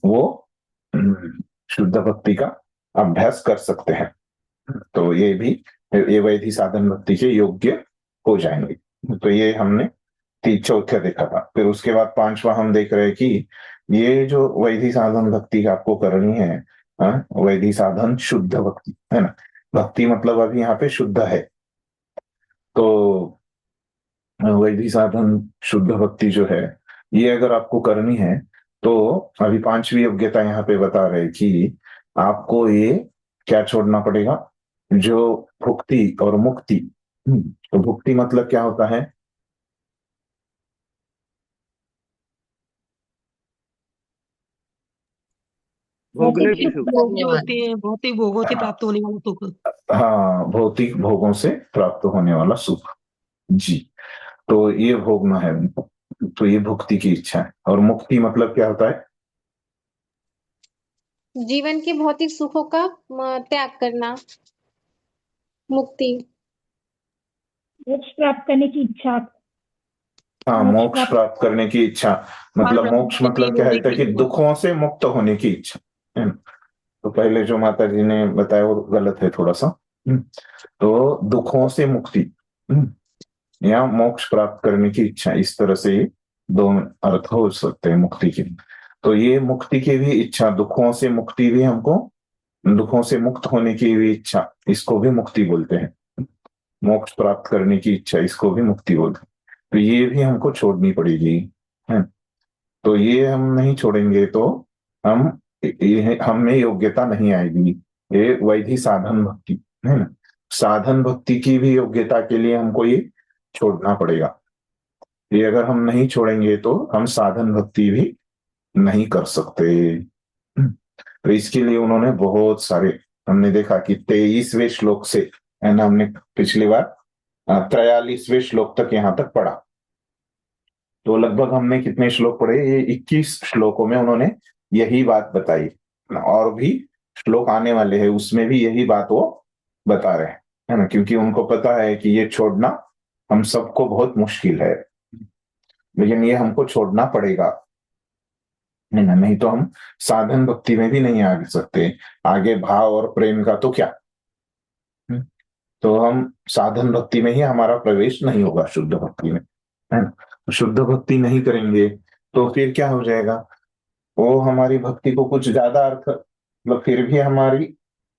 वो शुद्ध भक्ति का अभ्यास कर सकते हैं। तो ये वैधि साधन भक्ति के योग्य हो जाएंगे। तो ये हमने चौथा देखा था। फिर उसके बाद 5वां हम देख रहे हैं कि ये जो वैधि साधन भक्ति आपको करनी है, वैधि साधन शुद्ध भक्ति, है ना। भक्ति मतलब अभी यहाँ पे शुद्ध है। तो वैधि साधन शुद्ध भक्ति जो है ये अगर आपको करनी है तो अभी 5वीं योग्यता यहाँ पे बता रहे कि आपको ये क्या छोड़ना पड़ेगा, जो भुक्ति और मुक्ति। तो भुक्ति मतलब क्या होता है, भोगने की सुख। भोग जो होते हैं भौतिक भोगों से प्राप्त होने वाला सुख। हाँ, भौतिक भोगों से प्राप्त होने वाला सुख जी। तो ये भोगना है, तो ये भुक्ति की इच्छा है। और मुक्ति मतलब क्या होता है, जीवन के भौतिक सुखों का त्याग करना, मुक्ति। मोक्ष प्राप्त करने की इच्छा। हाँ, मोक्ष प्राप्त करने की इच्छा, मतलब मोक्ष मतलब क्या है कि दुखों से मुक्त होने की इच्छा, है ना। तो पहले जो माता जी ने बताया वो गलत है थोड़ा सा। तो दुखों से मुक्ति या मोक्ष प्राप्त करने की इच्छा, इस तरह से 2 अर्थ हो सकते हैं मुक्ति के। तो ये मुक्ति की भी इच्छा, दुखों से मुक्ति भी, हमको दुखों से मुक्त होने की भी इच्छा, इसको भी मुक्ति बोलते हैं। मोक्ष प्राप्त करने की इच्छा, इसको भी मुक्ति बोलते हैं। तो ये भी हमको छोड़नी पड़ेगी, है। तो ये हम नहीं छोड़ेंगे तो हम में योग्यता नहीं आएगी, ये वैधि साधन भक्ति, है ना। साधन भक्ति की भी योग्यता के लिए हमको ये छोड़ना पड़ेगा। ये अगर हम नहीं छोड़ेंगे तो हम साधन भक्ति भी नहीं कर सकते। तो इसके लिए उन्होंने बहुत सारे, हमने देखा कि 23वें श्लोक से, है ना, हमने पिछली बार 43वें श्लोक तक यहां तक पढ़ा। तो लगभग हमने कितने श्लोक पढ़े? ये 21 श्लोकों में उन्होंने यही बात बताई। और भी श्लोक आने वाले हैं, उसमें भी यही बात वो बता रहे हैं, है ना, क्योंकि उनको पता है कि ये छोड़ना हम सबको बहुत मुश्किल है, लेकिन ये हमको छोड़ना पड़ेगा, है ना, नहीं तो हम साधन भक्ति में भी नहीं आ सकते। आगे भाव और प्रेम का तो क्या, तो हम साधन भक्ति में ही हमारा प्रवेश नहीं होगा, शुद्ध भक्ति में, है ना। शुद्ध भक्ति नहीं करेंगे तो फिर क्या हो जाएगा? वो हमारी भक्ति को कुछ ज्यादा अर्थ, मतलब फिर भी हमारी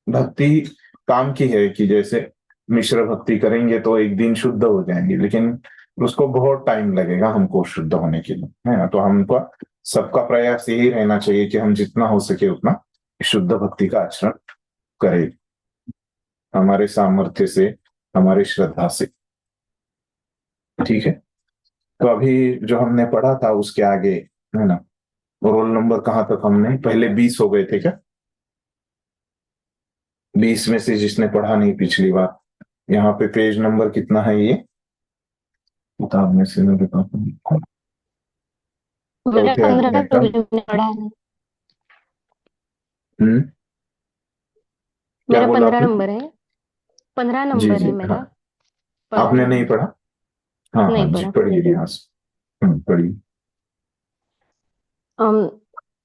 भक्ति काम की है कि जैसे मिश्र भक्ति करेंगे तो एक दिन शुद्ध हो जाएंगे, लेकिन उसको बहुत टाइम लगेगा हमको शुद्ध होने के लिए, है ना। तो हमको सबका प्रयास यही रहना चाहिए कि हम जितना हो सके उतना शुद्ध भक्ति का आचरण करें, हमारे सामर्थ्य से, हमारी श्रद्धा से। ठीक है, तो अभी जो हमने पढ़ा था उसके आगे, है ना, रोल नंबर कहाँ तक हमने, पहले 20 हो गए थे क्या? 20 में से जिसने पढ़ा नहीं पिछली बार, यहाँ पे पेज नंबर कितना है? ये किताब में से मैं बताता हूँ, मेरा चौथे 15 अध्याय का। मैंने पढ़ा है। क्या मेरा बोला 15 आपने? नंबर है, 15 जी नंबर जी, है मेरा। हाँ, 15 आपने नहीं नंबर पढ़ा? हाँ हाँ नहीं जी, पढ़ा। पढ़िए यहाँ से, पढ़िए।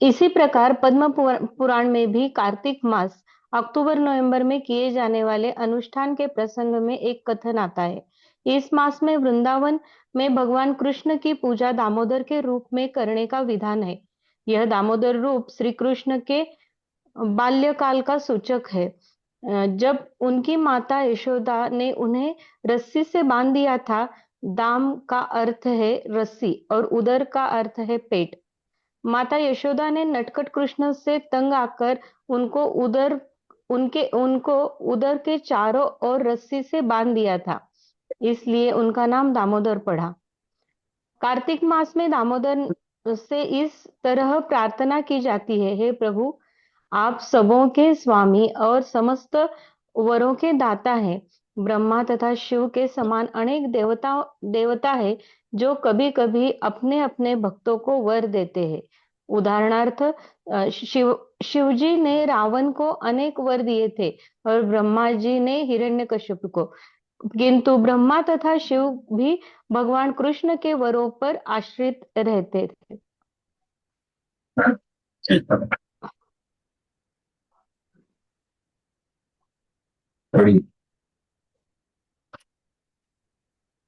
इसी प्रकार पद्म पुराण में भी कार्तिक मास अक्टूबर नवंबर में किए जाने वाले अनुष्ठान के प्रसंग में एक कथन आता है। इस मास में वृंदावन में भगवान कृष्ण की पूजा दामोदर के रूप में करने का विधान है। यह दामोदर रूप श्री कृष्ण के बाल्यकाल का सूचक है। जब उनकी माता यशोदा ने उन्हें रस्सी से बांध दिया था। दाम का अर्थ है रस्सी और उदर का अर्थ है पेट। माता यशोदा ने नटखट कृष्ण से तंग आकर उनको उदर के चारों ओर रस्सी से बांध दिया था, इसलिए उनका नाम दामोदर पड़ा। कार्तिक मास में दामोदर से इस तरह प्रार्थना की जाती है, हे प्रभु, आप सबों के स्वामी और समस्त वरों के दाता हैं। ब्रह्मा तथा शिव के समान अनेक देवता है जो कभी कभी अपने अपने भक्तों को वर देते हैं। उदाहरणार्थ शिवजी ने रावण को अनेक वर दिए थे और ब्रह्मा जी ने हिरण्यकश्यप को, किंतु ब्रह्मा तथा शिव भी भगवान कृष्ण के वरों पर आश्रित रहते थे।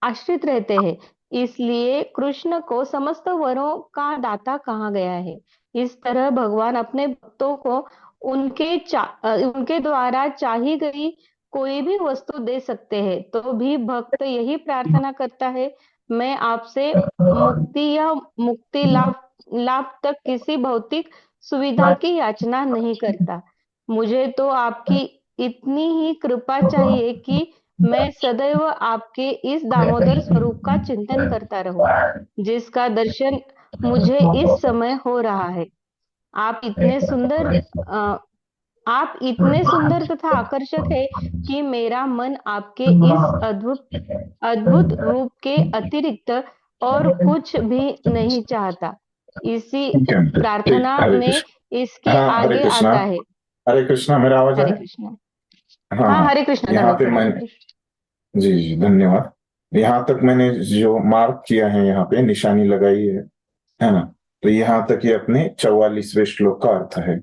आश्रित रहते हैं, इसलिए कृष्ण को समस्त वरों का दाता कहा गया है। इस तरह भगवान अपने भक्तों को उनके द्वारा चाही गई कोई भी वस्तु दे सकते हैं। तो भी भक्त यही प्रार्थना करता है, मैं आपसे मुक्ति या मुक्ति लाभ तक किसी भौतिक सुविधा की याचना नहीं करता। मुझे तो आपकी इतनी ही कृपा चाहिए कि मैं सदैव आपके इस दामोदर स्वरूप का चिंतन करता रहूं, जिसका दर्शन मुझे इस समय हो रहा है। आप इतने सुंदर तथा आकर्षक है कि मेरा मन आपके इस अद्भुत रूप के अतिरिक्त और कुछ भी नहीं चाहता। इसी प्रार्थना में इसके हाँ, हरे आगे कृष्णा, आता है। हरे कृष्णा, मेरा आवाज आ हरे रहा है? कृष्णा। हाँ, हाँ, हरे कृष्णा। यहाँ पे धन्यवाद मैंने, जी जी धन्यवाद, यहाँ तक मैंने जो मार्क किया है, यहाँ पे निशानी लगाई है ना, तो यहाँ तक ये अपने 44वें श्लोक का अर्थ है।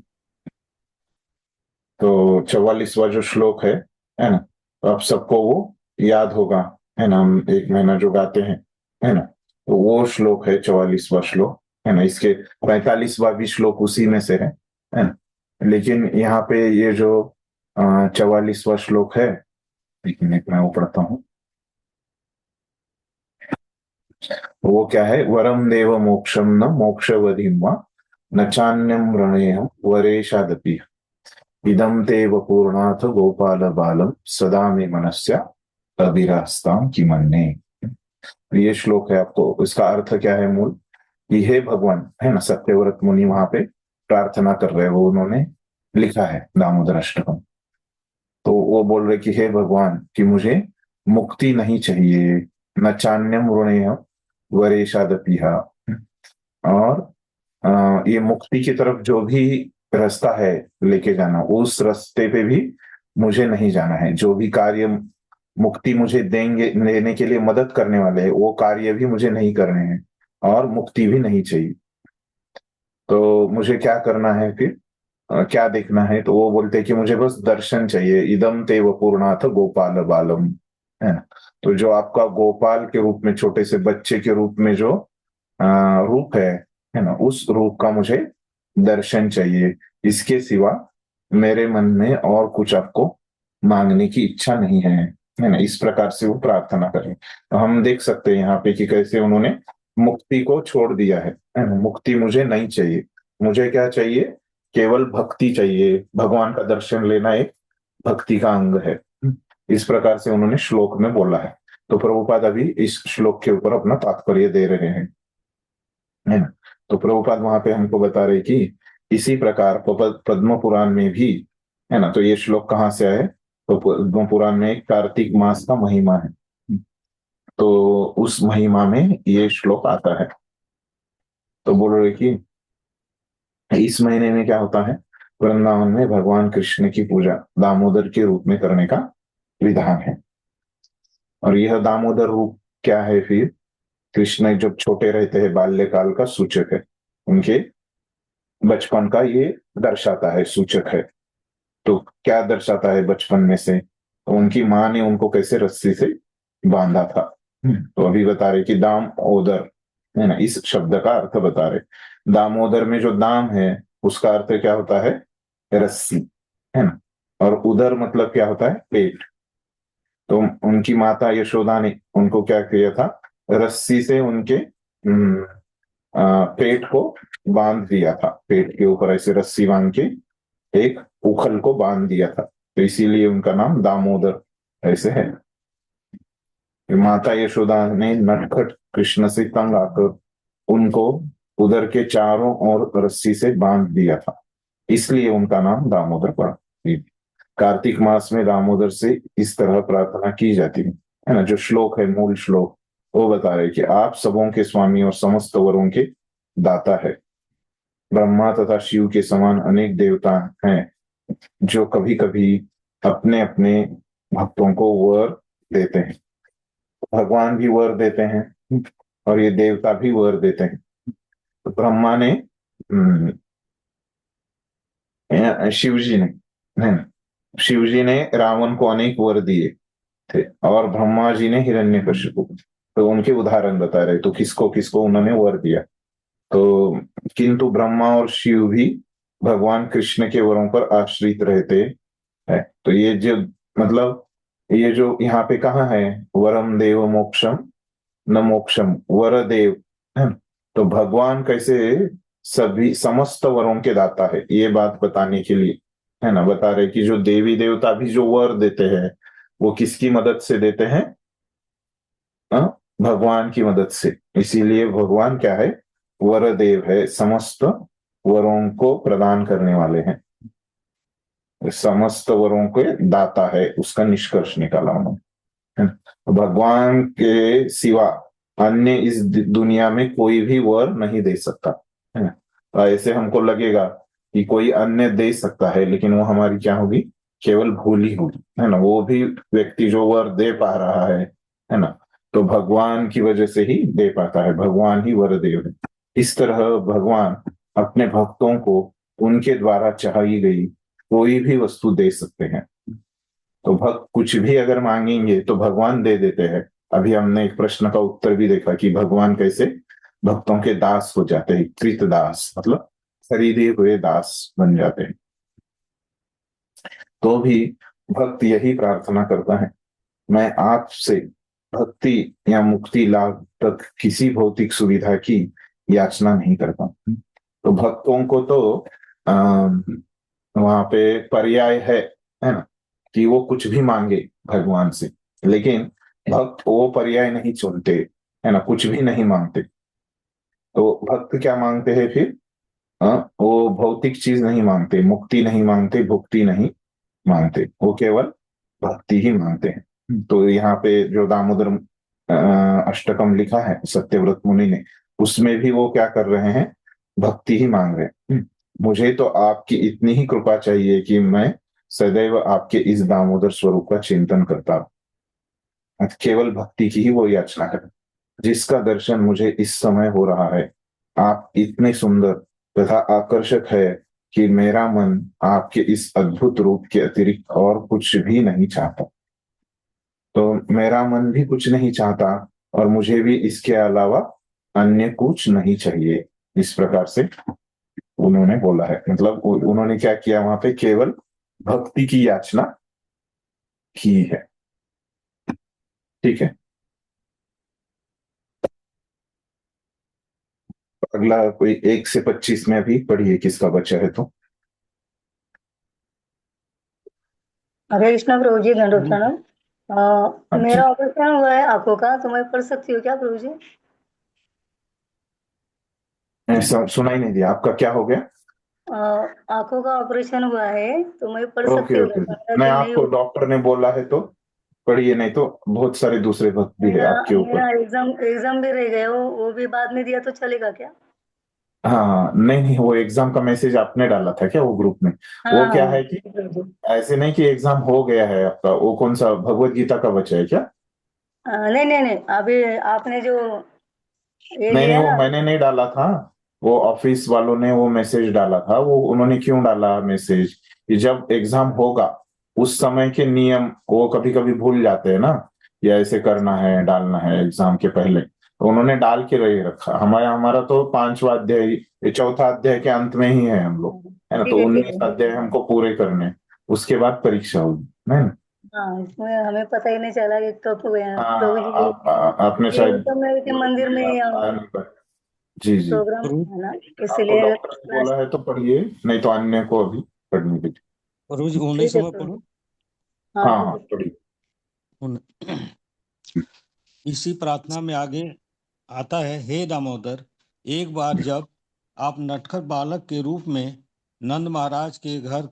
तो 44वां जो श्लोक है ना, तो आप सबको वो याद होगा, है ना, हम एक महीना जो गाते हैं, है ना, तो वो श्लोक है 44वां श्लोक, है ना। इसके 45वां भी श्लोक उसी में से है ना, लेकिन यहाँ पे ये जो 44वां श्लोक है, लेकिन एक मैं वो पढ़ता हूँ, वो क्या है? वरम देव मोक्षम न मोक्षवधिम वा न चान्यम रणेयम वरेशादपि। इदम तेव पूर्णाथ गोपाल बालम सदा में मनस्या अविरहस्ताम की मन्ने। ये श्लोक है, आपको इसका अर्थ क्या है मूल, कि हे भगवान, है ना, सत्यव्रत मुनि वहां पे प्रार्थना कर रहे हैं, वो उन्होंने लिखा है दामोदर अष्टकम। तो वो बोल रहे कि हे भगवान, कि मुझे मुक्ति नहीं चाहिए, न चान्यम ऋणेय वरेशादपिहा। और ये मुक्ति की तरफ जो भी रास्ता है लेके जाना, उस रास्ते पे भी मुझे नहीं जाना है। जो भी कार्य मुक्ति मुझे देंगे, लेने के लिए मदद करने वाले हैं, वो कार्य भी मुझे नहीं करने हैं, और मुक्ति भी नहीं चाहिए। तो मुझे क्या करना है फिर, क्या देखना है? तो वो बोलते हैं कि मुझे बस दर्शन चाहिए। इदम तेव पूर्णाथ गोपाल बालम, है ना। तो जो आपका गोपाल के रूप में, छोटे से बच्चे के रूप में जो रूप है ना, उस रूप का मुझे दर्शन चाहिए। इसके सिवा मेरे मन में और कुछ आपको मांगने की इच्छा नहीं है ना। इस प्रकार से वो प्रार्थना करें। तो हम देख सकते हैं यहाँ पे कि कैसे उन्होंने मुक्ति को छोड़ दिया है ना। मुक्ति मुझे नहीं चाहिए, मुझे क्या चाहिए, केवल भक्ति चाहिए। भगवान का दर्शन लेना एक भक्ति का अंग है। इस प्रकार से उन्होंने श्लोक में बोला है। तो प्रभुपाद अभी इस श्लोक के ऊपर अपना तात्पर्य दे रहे हैं, है ना। तो प्रभुपाद वहां पे हमको बता रहे कि इसी प्रकार पद्म पुराण में भी, है ना। तो ये श्लोक कहाँ से आए? तो पद्म पुराण में कार्तिक मास का महिमा है, तो उस महिमा में ये श्लोक आता है। तो बोल रहे कि इस महीने में क्या होता है, वृंदावन में भगवान कृष्ण की पूजा दामोदर के रूप में करने का विधान है। और यह दामोदर रूप क्या है फिर? कृष्ण जब छोटे रहते हैं, बाल्यकाल का सूचक है, उनके बचपन का ये दर्शाता है, सूचक है। तो क्या दर्शाता है बचपन में से? तो उनकी माँ ने उनको कैसे रस्सी से बांधा था। तो अभी बता रहे कि दामोदर, है ना, इस शब्द का अर्थ बता रहे। दामोदर में जो दाम है उसका अर्थ क्या होता है? रस्सी, है ना। और उदर मतलब क्या होता है? पेट। तो उनकी माता यशोदा ने उनको क्या किया था? रस्सी से उनके पेट को बांध दिया था। पेट के ऊपर ऐसे रस्सी बांध के एक उखल को बांध दिया था, तो इसीलिए उनका नाम दामोदर ऐसे है। माता यशोदा ने नटखट कृष्ण से तंग आकर उनको उदर के चारों ओर रस्सी से बांध दिया था, इसलिए उनका नाम दामोदर पड़ा। कार्तिक मास में दामोदर से इस तरह प्रार्थना की जाती है ना। जो श्लोक है, मूल श्लोक, वो बता रहे कि आप सबों के स्वामी और समस्त वरों के दाता है। ब्रह्मा तथा शिव के समान अनेक देवता हैं जो कभी कभी अपने अपने भक्तों को वर देते हैं। भगवान भी वर देते हैं और ये देवता भी वर देते हैं। तो ब्रह्मा ने शिव जी ने रावण को अनेक वर दिए थे, और ब्रह्मा जी ने हिरण्यकशिपु। तो उनके उदाहरण बता रहे, तो किसको किसको उन्होंने वर दिया। तो किंतु ब्रह्मा और शिव भी भगवान कृष्ण के वरों पर आश्रित रहते हैं। तो ये जो मतलब ये जो यहाँ पे कहा है, वरम देव मोक्षम न मोक्षम वर देव, है। तो भगवान कैसे सभी समस्त वरों के दाता है, ये बात बताने के लिए, है ना, बता रहे कि जो देवी देवता भी जो वर देते हैं वो किसकी मदद से देते हैं? भगवान की मदद से। इसीलिए भगवान क्या है? वर देव है, समस्त वरों को प्रदान करने वाले हैं, समस्त वरों के दाता है, उसका निष्कर्ष निकाला उन्होंने। भगवान के सिवा अन्य इस दुनिया में कोई भी वर नहीं दे सकता, है ना। तो ऐसे हमको लगेगा कि कोई अन्य दे सकता है, लेकिन वो हमारी क्या होगी? केवल भूल ही होगी, है ना। वो भी व्यक्ति जो वर दे पा रहा है ना, तो भगवान की वजह से ही दे पाता है। भगवान ही वर देव है। इस तरह भगवान अपने भक्तों को उनके द्वारा चाही गई कोई भी वस्तु दे सकते हैं। तो भक्त कुछ भी अगर मांगेंगे तो भगवान दे देते हैं। अभी हमने एक प्रश्न का उत्तर भी देखा कि भगवान कैसे भक्तों के दास हो जाते हैं। कृत दास मतलब खरीदे हुए दास बन जाते हैं। तो भी भक्त यही प्रार्थना करता है, मैं आपसे भक्ति या मुक्ति लाभ तक किसी भौतिक सुविधा की याचना नहीं करता। तो भक्तों को तो वहां पे पर्याय है ना, कि वो कुछ भी मांगे भगवान से, लेकिन भक्त वो पर्याय नहीं चुनते, है ना, कुछ भी नहीं मांगते। तो भक्त क्या मांगते हैं फिर? वो भौतिक चीज नहीं मांगते, मुक्ति नहीं मांगते, भुक्ति नहीं मांगते, वो केवल भक्ति ही मांगते हैं। तो यहाँ पे जो दामोदर अष्टकम लिखा है सत्यव्रत मुनि ने, उसमें भी वो क्या कर रहे हैं? भक्ति ही मांग रहे हैं। मुझे तो आपकी इतनी ही कृपा चाहिए कि मैं सदैव आपके इस दामोदर स्वरूप का चिंतन करता हूं। केवल भक्ति की ही वो याचना है, जिसका दर्शन मुझे इस समय हो रहा है। आप इतने सुंदर तथा आकर्षक है कि मेरा मन आपके इस अद्भुत रूप के अतिरिक्त और कुछ भी नहीं चाहता। तो मेरा मन भी कुछ नहीं चाहता और मुझे भी इसके अलावा अन्य कुछ नहीं चाहिए। इस प्रकार से उन्होंने बोला है, मतलब उन्होंने क्या किया वहां पे? केवल भक्ति की याचना की है। ठीक है, अगला कोई 1 से 25 में अभी पढ़िए, किसका बच्चा है तो। हरे कृष्णा प्रभु जी, दंडवत प्रणाम। हाँ जी। मेरा ऑपरेशन हुआ है आंखों का, तो मैं पढ़ सकती हूँ क्या प्रभु जी? ऐसा सुनाई नहीं दिया, आपका क्या हो गया? आंखों का ऑपरेशन हुआ है, तो मैं पढ़ सकती ओके हूँ ओके, क्या? मेरा नहीं तो नहीं आपको डॉक्टर ने बोला है तो पढ़िए, नहीं तो बहुत सारे दूसरे भक्त भी है मेरा आपके मेरा ऊपर। एग्जाम भी रह गए, वो भी बाद में दिया तो चलेगा क्या? हाँ नहीं नहीं, वो एग्जाम का मैसेज आपने डाला था क्या वो ग्रुप में? वो हाँ क्या है कि प्रभु जी। ऐसे नहीं कि एग्जाम हो गया है आपका, वो कौन सा भगवत गीता का बच्चा है क्या? नहीं नहीं नहीं, अभी आपने जो ये नहीं नहीं, लिया वो ना। मैंने नहीं डाला था, वो ऑफिस वालों ने वो मैसेज डाला था। वो उन्होंने क्यों डाला मैसेज कि जब एग्जाम होगा उस समय के नियम वो कभी कभी भूल जाते हैं ना, या ऐसे करना है डालना है एग्जाम के पहले, तो उन्होंने डाल के रही रखा। हमारा हमारा तो 5वां अध्याय, ये 4था अध्याय के अंत में ही है हम लोग, है ना, तो ठीक 19 है। अध्याय हमको पूरे करने हैं, उसके बाद परीक्षा होगी, है ना। हाँ, इसमें हमें पता ही नहीं चला कि कब हुए हैं हाँ, प्रभु जी। आपने ये शायद तो मैं मंदिर में आया नहीं पर। जी जी, प्रोग्राम है ना, आपको इसलिए डॉक्टर ने बोला है तो पढ़िए, नहीं तो अन्य को अभी पढ़ने के लिए। रोज 19 ठीक है में प्रभु। पढ़ो। हाँ हाँ ठीक हाँ है। पढ़िए। इसी प्रार्थना में आगे आता है, हे दामोदर, एक बार जब आप नटखट बालक के रूप में नंद महाराज के घर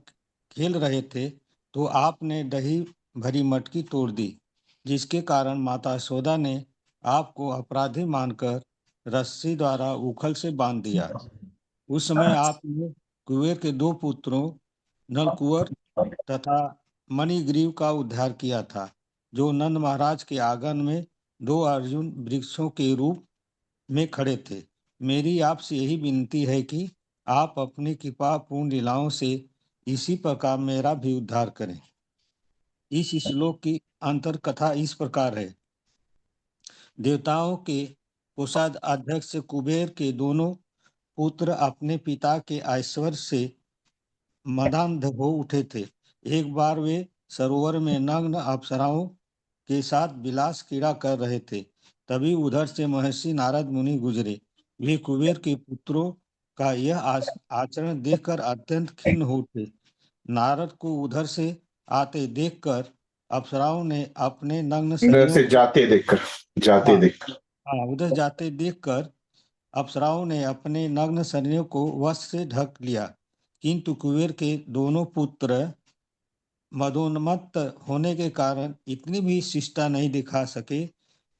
खेल रहे थे, तो आपने दही भरी मटकी तोड़ दी, जिसके कारण माता यशोदा ने आपको अपराधी मानकर रस्सी द्वारा उखल से बांध दिया। उस समय आपने कुबेर के 2 पुत्रों नलकुवर तथा मणिग्रीव का उद्धार किया था, जो नंद महाराज के आंगन में 2 अर्जुन वृक्षों के रूप में खड़े थे। मेरी आपसे यही विनती है कि आप अपनी कृपा पूर्ण लीलाओं से इसी प्रकार मेरा भी उद्धार करें। इस श्लोक की अंतर कथा इस प्रकार है। देवताओं के कोषाध्यक्ष कुबेर के दोनों पुत्र अपने पिता के ऐश्वर्य से मदान्ध हो उठे थे। एक बार वे सरोवर में नग्न अप्सराओं के साथ विलास क्रीड़ा कर रहे थे। तभी उधर से महर्षि नारद मुनि गुजरे। वे कुबेर के पुत्रों का यह आचरण देखकर अत्यंत खिन्न हो उठे। नारद को उधर से आते देखकर अप्सराओं ने अपने नग्न इधर शरीरों से को जाते देखकर उधर जाते देखकर अप्सराओं ने अपने नग्न शरीरों को वस्त्र से ढक लिया, किंतु कुबेर के दोनों पुत्र मदोन्मत्त होने के कारण इतनी भी शिष्टता नहीं दिखा सके।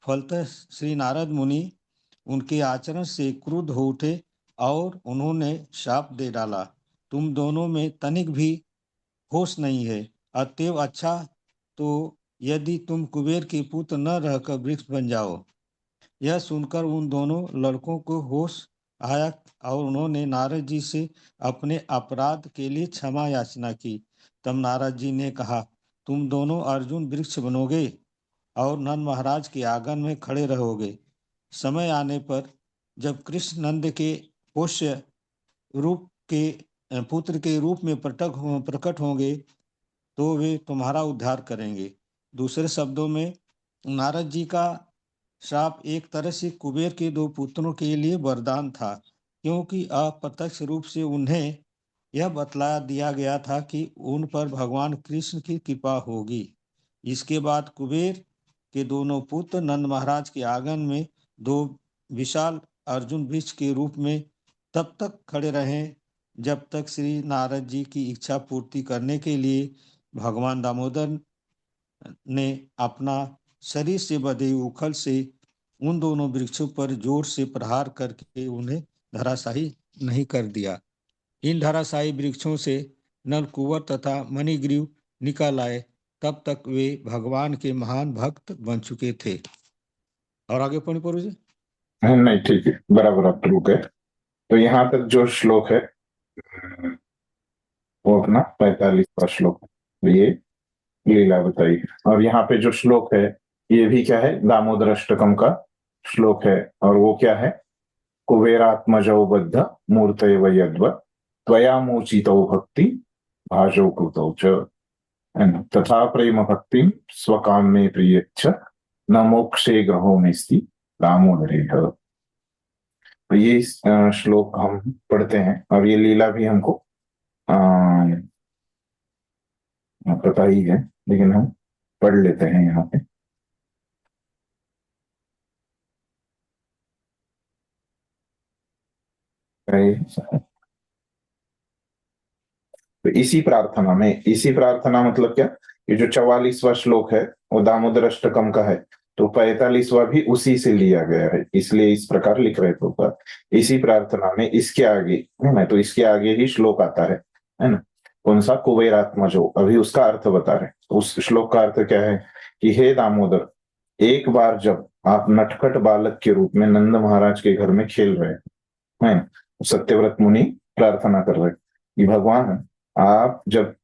फलतः श्री नारद मुनि उनके आचरण से क्रुद्ध हो उठे और उन्होंने शाप दे डाला, तुम दोनों में तनिक भी होश नहीं है। अतएव अच्छा तो यदि तुम कुबेर के पुत्र न रहकर वृक्ष बन जाओ। यह सुनकर उन दोनों लड़कों को होश आया और उन्होंने नारद जी से अपने अपराध के लिए क्षमा याचना की। तब नारद जी ने कहा, तुम दोनों अर्जुन वृक्ष बनोगे और नंद महाराज के आंगन में खड़े रहोगे। समय आने पर जब कृष्ण नंद के पोष्य रूप के पुत्र के रूप में प्रकट होंगे, तो वे तुम्हारा उद्धार करेंगे। दूसरे शब्दों में नारद जी का श्राप एक तरह से कुबेर के 2 पुत्रों के लिए वरदान था, क्योंकि अप्रत्यक्ष रूप से उन्हें यह बतला दिया गया था कि उन पर भगवान कृष्ण की कृपा होगी। इसके बाद कुबेर के दोनों पुत्र नंद महाराज के आंगन में दो विशाल अर्जुन वृक्ष के रूप में तब तक खड़े रहे जब तक श्री नारद जी की इच्छा पूर्ति करने के लिए भगवान दामोदर ने अपना शरीर से बधे उखल से उन दोनों वृक्षों पर जोर से प्रहार करके उन्हें धराशायी नहीं कर दिया। इन धराशायी वृक्षों से नलकुवर तथा मणिग्रीव निकल आए। तब तक वे भगवान के महान भक्त बन चुके थे। और आगे पढ़िए प्रभु जी। नहीं, ठीक है, बराबर आप रुक गए। तो यहाँ तक जो श्लोक है वो अपना 45वां श्लोक है, ये लीला बताई। और यहाँ पे जो श्लोक है ये भी क्या है, दामोदर अष्टकम का श्लोक है। और वो क्या है, कुबेरात्मजौ बद्ध मूर्तैव यद्व त्वया मूर्छितौ भक्ति भाजौ कृतौ च तथा प्रेम भक्तिं स्वकाम्ये प्रियच्छ न मोक्षे ग्रहो मेस्ति दामोदरेह। तो ये श्लोक हम पढ़ते हैं और ये लीला भी हमको पता ही है, लेकिन हम पढ़ लेते हैं यहाँ पे। तो इसी प्रार्थना मतलब क्या, ये जो 44वां श्लोक है वो दामोदर अष्टकम का है, तो 45वां भी उसी से लिया गया है, इसलिए इस प्रकार लिख रहे थे ऊपर। इसी प्रार्थना में इसके आगे है ना, तो इसके आगे ही श्लोक आता है ना, कौन सा, कुबेरात्मजो। अभी उसका अर्थ बता रहे। उस श्लोक का अर्थ क्या है कि हे दामोदर, एक बार जब आप नटखट बालक के रूप में नंद महाराज के घर में खेल रहे हैं, सत्यव्रत मुनि प्रार्थना कर रहे कि भगवान आप जब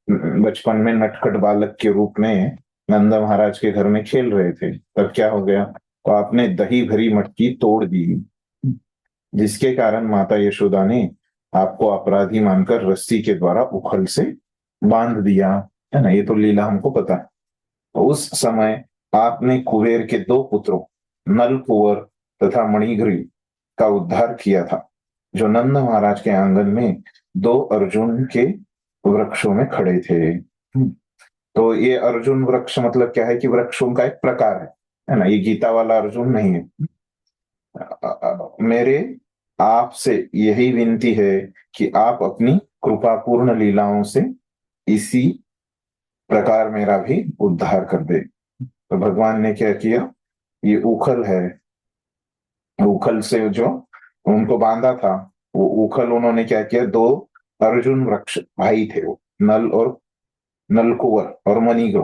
बचपन में नटखट बालक के रूप में नंद महाराज के घर में खेल रहे थे तब क्या हो गया, तो आपने दही भरी मटकी तोड़ दी, जिसके कारण माता यशोदा ने आपको अपराधी मानकर रस्सी के द्वारा उखल से बांध दिया, है ना। ये तो लीला हमको पता है। तो उस समय आपने कुबेर के दो पुत्रों नल कुंवर तथा मणिग्रीव का उद्धार किया था, जो नंद महाराज के आंगन में दो अर्जुन के वृक्षों में खड़े थे। तो ये अर्जुन वृक्ष मतलब क्या है कि वृक्षों का एक प्रकार है ना, ये गीता वाला अर्जुन नहीं है। मेरे आपसे यही विनती है कि आप अपनी कृपापूर्ण लीलाओं से इसी प्रकार मेरा भी उद्धार कर दे। तो भगवान ने क्या किया, ये उखल है, उखल से जो उनको बांधा था वो उखल उन्होंने क्या किया, दो अर्जुन वृक्ष भाई थे वो, नलकुवर और मणिग्रीव,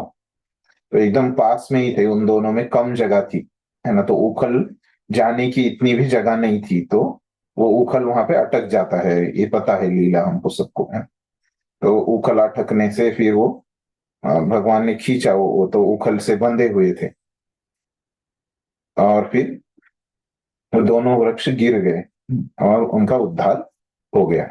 तो एकदम पास में ही थे, उन दोनों में कम जगह थी, है ना। तो उखल जाने की इतनी भी जगह नहीं थी, तो वो उखल वहां पे अटक जाता है, ये पता है लीला हमको सबको है। तो उखल अटकने से फिर वो भगवान ने खींचा, वो तो उखल से बंधे हुए थे, और फिर वो दोनों वृक्ष गिर गए और उनका उद्धार हो गया।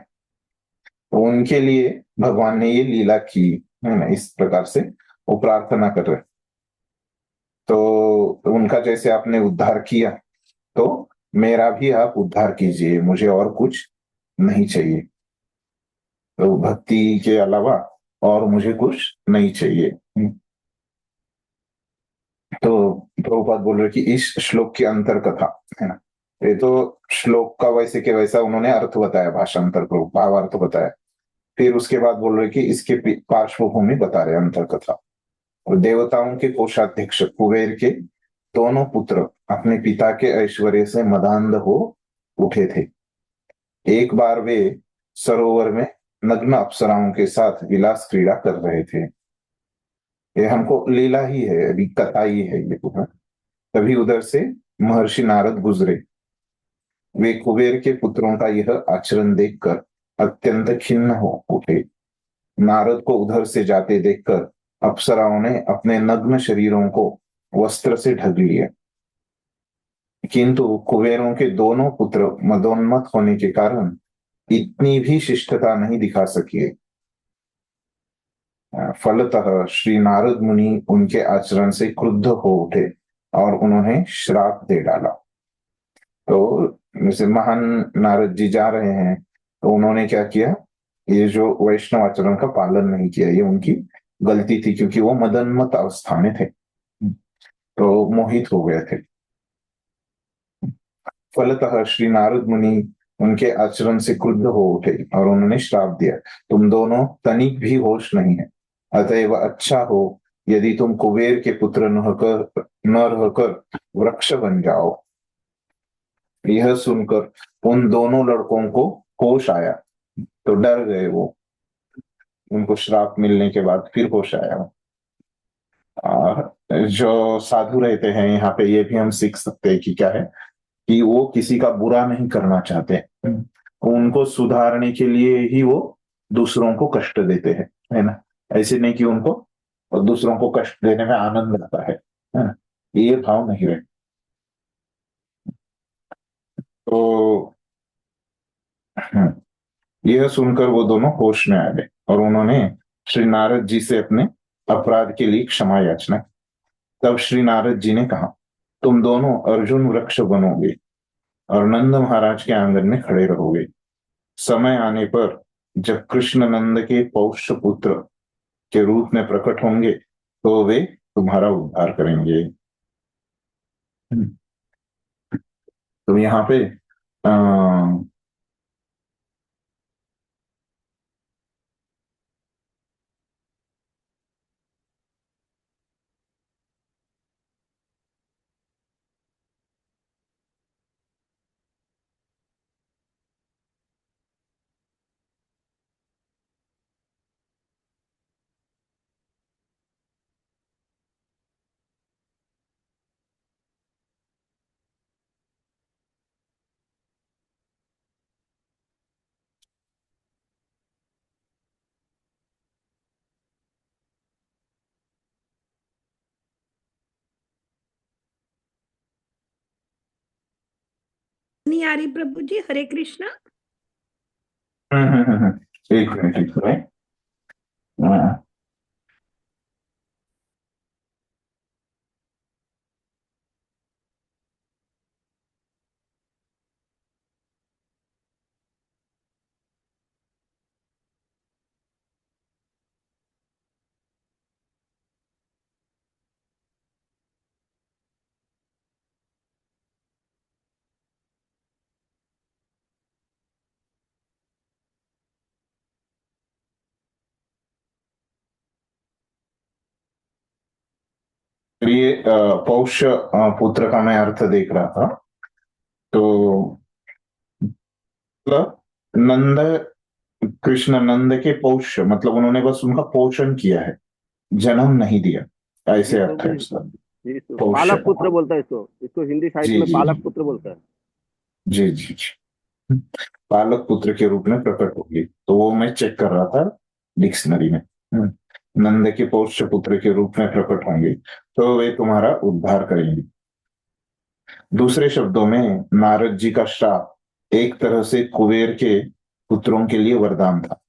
तो उनके लिए भगवान ने ये लीला की, है ना। इस प्रकार से वो प्रार्थना कर रहे, तो उनका जैसे आपने उद्धार किया तो मेरा भी आप उद्धार कीजिए, मुझे और कुछ नहीं चाहिए। तो भक्ति के अलावा और मुझे कुछ नहीं चाहिए। तो प्रभुपाद बोल रहे कि इस श्लोक की अंतर कथा, है ना। ये तो श्लोक का वैसे के वैसा उन्होंने अर्थ बताया, भाषांतर भावार्थ बताया, फिर उसके बाद बोल रहे कि इसके पार्श्वभूमि बता रहे अंतर कथा। और देवताओं के कोषाध्यक्ष कुबेर के दोनों पुत्र अपने पिता के ऐश्वर्य से मदान्ध हो उठे थे। एक बार वे सरोवर में नग्न अप्सराओं के साथ विलास क्रीड़ा कर रहे थे। ये हमको लीला ही है, अभी कथा ही है ये पूरा। तभी उधर से महर्षि नारद गुजरे। वे कुबेर के पुत्रों का यह आचरण देखकर अत्यंत खिन्न हो उठे। नारद को उधर से जाते देखकर अप्सराओं ने अपने नग्न शरीरों को वस्त्र से ढक लिया, किंतु कुबेरों के दोनों पुत्र मदोन्मत्त होने के कारण इतनी भी शिष्टता नहीं दिखा सके। फलतः श्री नारद मुनि उनके आचरण से क्रुद्ध हो उठे और उन्होंने श्राप दे डाला। तो जैसे महान नारद जी जा रहे हैं, तो उन्होंने क्या किया, ये जो वैष्णव आचरण का पालन नहीं किया, ये उनकी गलती थी, क्योंकि वो मदन्मत अवस्था में थे, तो मोहित हो गए थे। फलतः श्री नारद मुनि उनके आचरण से क्रुद्ध हो उठे और उन्होंने श्राप दिया, तुम दोनों तनिक भी होश नहीं है, अतएव अच्छा हो यदि तुम कुबेर के पुत्र न रहकर वृक्ष बन जाओ। यह सुनकर उन दोनों लड़कों को होश आया, तो डर गए वो, उनको श्राप मिलने के बाद फिर होश आया। जो साधु रहते हैं यहाँ पे, ये भी हम सीख सकते हैं कि क्या है कि वो किसी का बुरा नहीं करना चाहते, उनको सुधारने के लिए ही वो दूसरों को कष्ट देते हैं, है ना। ऐसे नहीं कि उनको और दूसरों को कष्ट देने में आनंद आता है ना, ये भाव नहीं रहे। तो यह सुनकर वो दोनों होश में आ गए और उन्होंने श्री नारद जी से अपने अपराध के लिए क्षमा याचना की। तब श्री नारद जी ने कहा, तुम दोनों अर्जुन वृक्ष बनोगे और नंद महाराज के आंगन में खड़े रहोगे। समय आने पर जब कृष्ण नंद के पौष्य पुत्र के रूप में प्रकट होंगे तो वे तुम्हारा उद्धार करेंगे। तो यहाँ पे नहीं आ रही प्रभु जी, हरे कृष्णा। एक मिनट। ये पौष्य पुत्र का मैं अर्थ देख रहा था, तो नंद, कृष्ण नंद के पौष्य मतलब उन्होंने बस उनका पोषण किया है, जन्म नहीं दिया, ऐसे अर्थ है उसका। पालक पुत्र बोलता है इसको हिंदी साहित्य में पालक पुत्र बोलता है। जी जी जी, पालक पुत्र के रूप में प्रकट होगी, तो वो मैं चेक कर रहा था डिक्शनरी में। नंद के पौष्य पुत्र के रूप में प्रकट होंगे तो वे तुम्हारा उद्धार करेंगे। दूसरे शब्दों में नारद जी का श्राप एक तरह से कुबेर के पुत्रों के लिए वरदान था,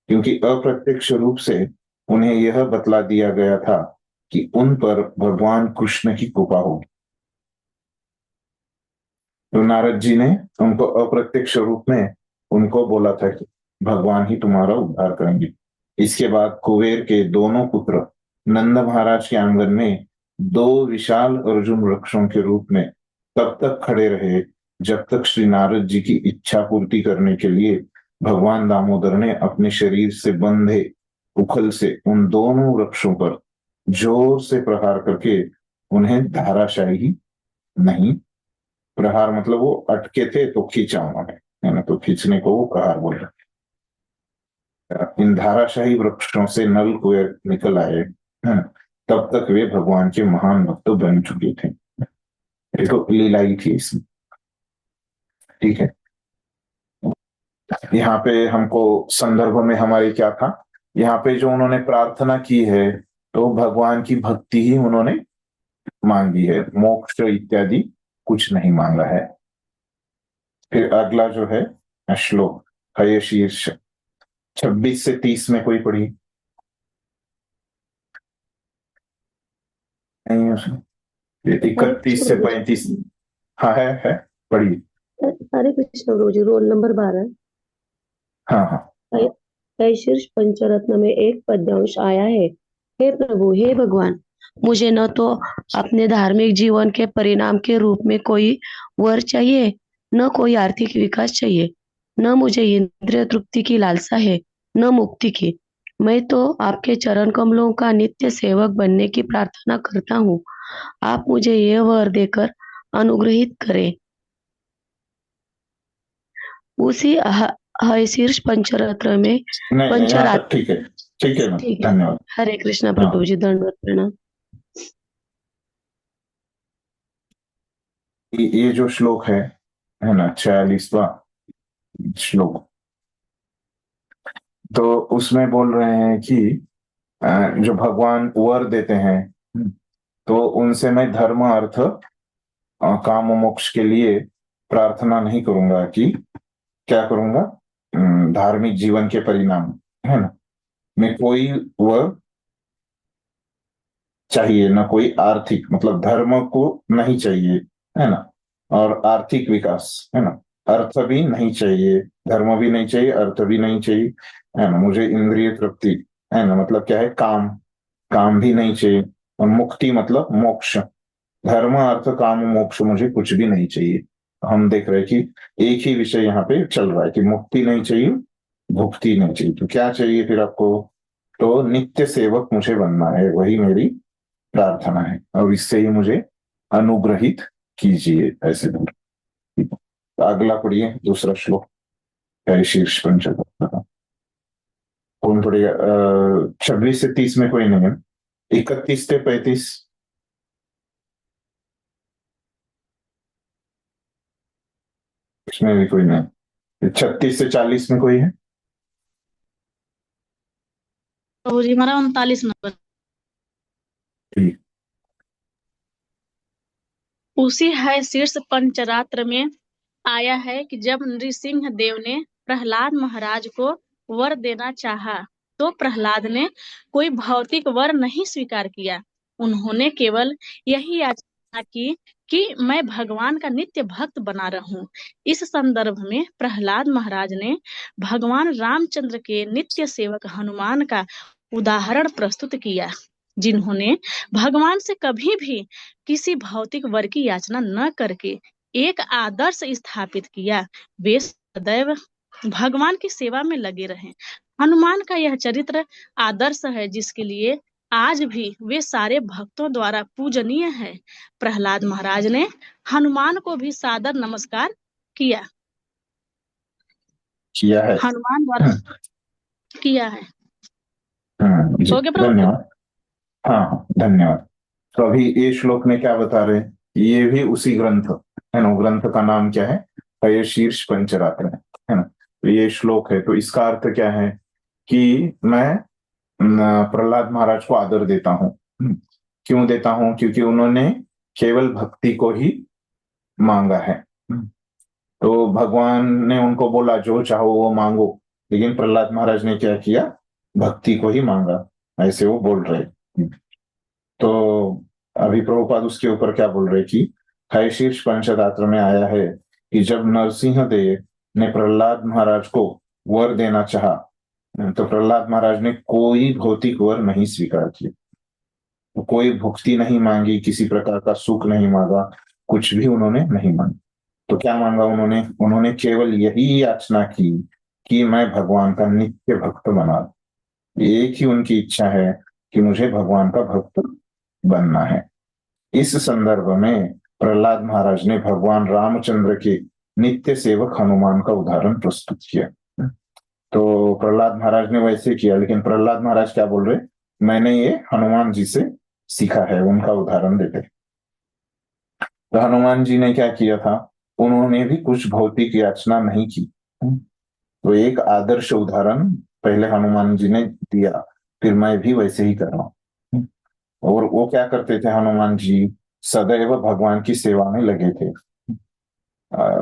क्योंकि अप्रत्यक्ष रूप से उन्हें यह बतला दिया गया था कि उन पर भगवान कृष्ण की कृपा होगी। तो नारद जी ने उनको अप्रत्यक्ष रूप में उनको बोला था कि भगवान ही तुम्हारा उद्धार करेंगे। इसके बाद कुबेर के दोनों पुत्र नंद महाराज के आंगन में दो विशाल अर्जुन वृक्षों के रूप में तब तक खड़े रहे जब तक श्री नारद जी की इच्छा पूर्ति करने के लिए भगवान दामोदर ने अपने शरीर से बंधे उखल से उन दोनों वृक्षों पर जोर से प्रहार करके उन्हें धाराशाही नहीं, प्रहार मतलब वो अटके थे तो खींचा उन्होंने, है ना, तो खींचने को वो प्रहार बोल रहे। इन धाराशाही वृक्षों से नल कुएं निकल आए, है ना, तब तक वे भगवान के महान भक्त बन चुके थे। ये तो लीला ही थी इसमें, ठीक है। यहाँ पे हमको संदर्भ में हमारे क्या था, यहाँ पे जो उन्होंने प्रार्थना की है तो भगवान की भक्ति ही उन्होंने मांगी है, मोक्ष इत्यादि कुछ नहीं मांगा है। फिर अगला जो है श्लोक है शीर्ष 26 से 30 में कोई पढ़ी? 31 से 35। हाँ है पढ़िए। हरे कृष्ण रोज रोल नंबर 12। हाँ हाँ शीर्ष पंचरत्न में एक पद्यांश आया है, हे प्रभु, हे भगवान, मुझे न तो अपने धार्मिक जीवन के परिणाम के रूप में कोई वर चाहिए, न कोई आर्थिक विकास चाहिए, न मुझे इंद्रिय तृप्ति की लालसा है, न मुक्ति की। मैं तो आपके चरण कमलों का नित्य सेवक बनने की प्रार्थना करता हूँ। आप मुझे यह वर देकर अनुग्रहित करें। उसी शीर्ष पंचरत्न में नहीं यहाँ पंचरात्र तक ठीक है मैम, ठीक है। धन्यवाद। हरे कृष्णा हाँ प्रभु जी, दंडवत प्रणाम। ये जो श्लोक है ना, 46वां श्लोक, तो उसमें बोल रहे हैं कि जो भगवान वर देते हैं तो उनसे मैं धर्म अर्थ काम मोक्ष के लिए प्रार्थना नहीं करूंगा कि क्या करूंगा, धार्मिक जीवन के परिणाम, है ना, मैं कोई वर चाहिए, ना कोई आर्थिक, मतलब धर्म को नहीं चाहिए, है ना, और आर्थिक विकास, है ना, अर्थ भी नहीं चाहिए, धर्म भी नहीं चाहिए, अर्थ भी नहीं चाहिए, है ना, मुझे इंद्रिय तृप्ति, है ना, मतलब क्या है, काम भी नहीं चाहिए, और मुक्ति मतलब मोक्ष, धर्म अर्थ काम मोक्ष मुझे कुछ भी नहीं चाहिए। हम देख रहे हैं कि एक ही विषय यहाँ पे चल रहा है कि मुक्ति नहीं चाहिए, भुक्ति नहीं चाहिए, तो क्या चाहिए फिर आपको, तो नित्य सेवक मुझे बनना है, वही मेरी प्रार्थना है, और इससे ही मुझे अनुग्रहित कीजिए, ऐसे बोल। तो अगला पढ़िए, दूसरा श्लोक है शीर्ष पंचरत्न। कौन पढ़ेगा? 26 से 30 में कोई नहीं है, 31 से 35 इसमें भी कोई नहीं, 36 से 40 में कोई है? प्रभु जी, हमारा 39 नंबर। ठीक। उसी है शीर्ष पंचरात्र में आया है कि जब नृसिंह देव ने प्रहलाद महाराज को वर देना चाहा, तो प्रहलाद ने कोई भौतिक वर नहीं स्वीकार किया। उन्होंने केवल यही याचना की कि मैं भगवान का नित्य भक्त बना रहूं। इस संदर्भ में प्रहलाद महाराज ने भगवान रामचंद्र के नित्य सेवक हनुमान का उदाहरण प्रस्तुत किया, जिन्होंने भगवान से कभी भी किसी भौतिक वर की याचना न करके एक आदर्श स्थापित किया। वे सदैव भगवान की सेवा में लगे रहे। हनुमान का यह चरित्र आदर्श है, जिसके लिए आज भी वे सारे भक्तों द्वारा पूजनीय है। प्रहलाद महाराज ने हनुमान को भी सादर नमस्कार किया है, हनुमान द्वारा किया है। जी, हो गया प्रभु? धन्यवाद। हाँ धन्यवाद। तो अभी ये श्लोक में क्या बता रहे हैं, ये भी उसी ग्रंथ है ना, ग्रंथ का नाम क्या है, ये शीर्ष पंचरात्र है ना, तो ये श्लोक है, तो इसका अर्थ क्या है कि मैं प्रहलाद महाराज को आदर देता हूँ। क्यों देता हूँ? क्योंकि उन्होंने केवल भक्ति को ही मांगा है। तो भगवान ने उनको बोला जो चाहो वो मांगो, लेकिन प्रहलाद महाराज ने क्या किया, भक्ति को ही मांगा, ऐसे वो बोल रहे। तो अभी प्रभुपाद उसके ऊपर क्या बोल रहे कि है शीर्ष पंचरात्र में आया है कि जब नरसिंह देव ने प्रहलाद महाराज को वर देना चाहा, तो प्रहलाद महाराज ने कोई भौतिक वर नहीं स्वीकार किया, कोई भुक्ति नहीं मांगी, किसी प्रकार का सुख नहीं मांगा, कुछ भी उन्होंने नहीं मांगा। तो क्या मांगा उन्होंने केवल यही याचना की कि मैं भगवान का नित्य भक्त बना। एक ही उनकी इच्छा है कि मुझे भगवान का भक्त बनना है। इस संदर्भ में प्रहलाद महाराज ने भगवान रामचंद्र के नित्य सेवक हनुमान का उदाहरण प्रस्तुत किया। तो प्रहलाद महाराज ने वैसे किया, लेकिन प्रहलाद महाराज क्या बोल रहे, मैंने ये हनुमान जी से सीखा है, उनका उदाहरण देते। तो हनुमान जी ने क्या किया था, उन्होंने भी कुछ भौतिक याचना नहीं की। तो एक आदर्श उदाहरण पहले हनुमान जी ने दिया, फिर मैं भी वैसे ही कर रहा हूँ। और वो क्या करते थे, हनुमान जी सदैव भगवान की सेवा में लगे थे।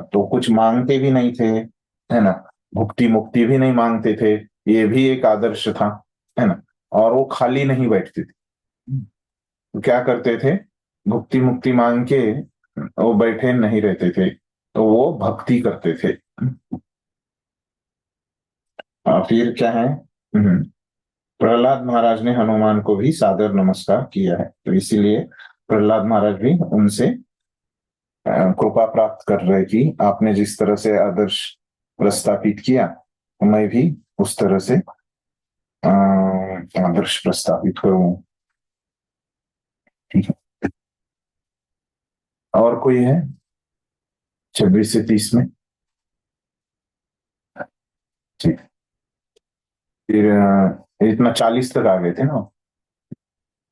तो कुछ मांगते भी नहीं थे, है ना, भुक्ति मुक्ति भी नहीं मांगते थे, ये भी एक आदर्श था, है ना। और वो खाली नहीं बैठते थे, तो क्या करते थे, भुक्ति मुक्ति मांग के वो बैठे नहीं रहते थे, तो वो भक्ति करते थे। फिर क्या है, प्रहलाद महाराज ने हनुमान को भी सादर नमस्कार किया है, तो इसीलिए प्रहलाद महाराज भी उनसे कृपा प्राप्त कर रहे कि आपने जिस तरह से आदर्श प्रस्तापित किया, मैं भी उस तरह से आदर्श प्रस्तापित करूं। ठीक है, और कोई है 26 से 30 में? ठीक, फिर इतना 40 तक आ गए थे ना,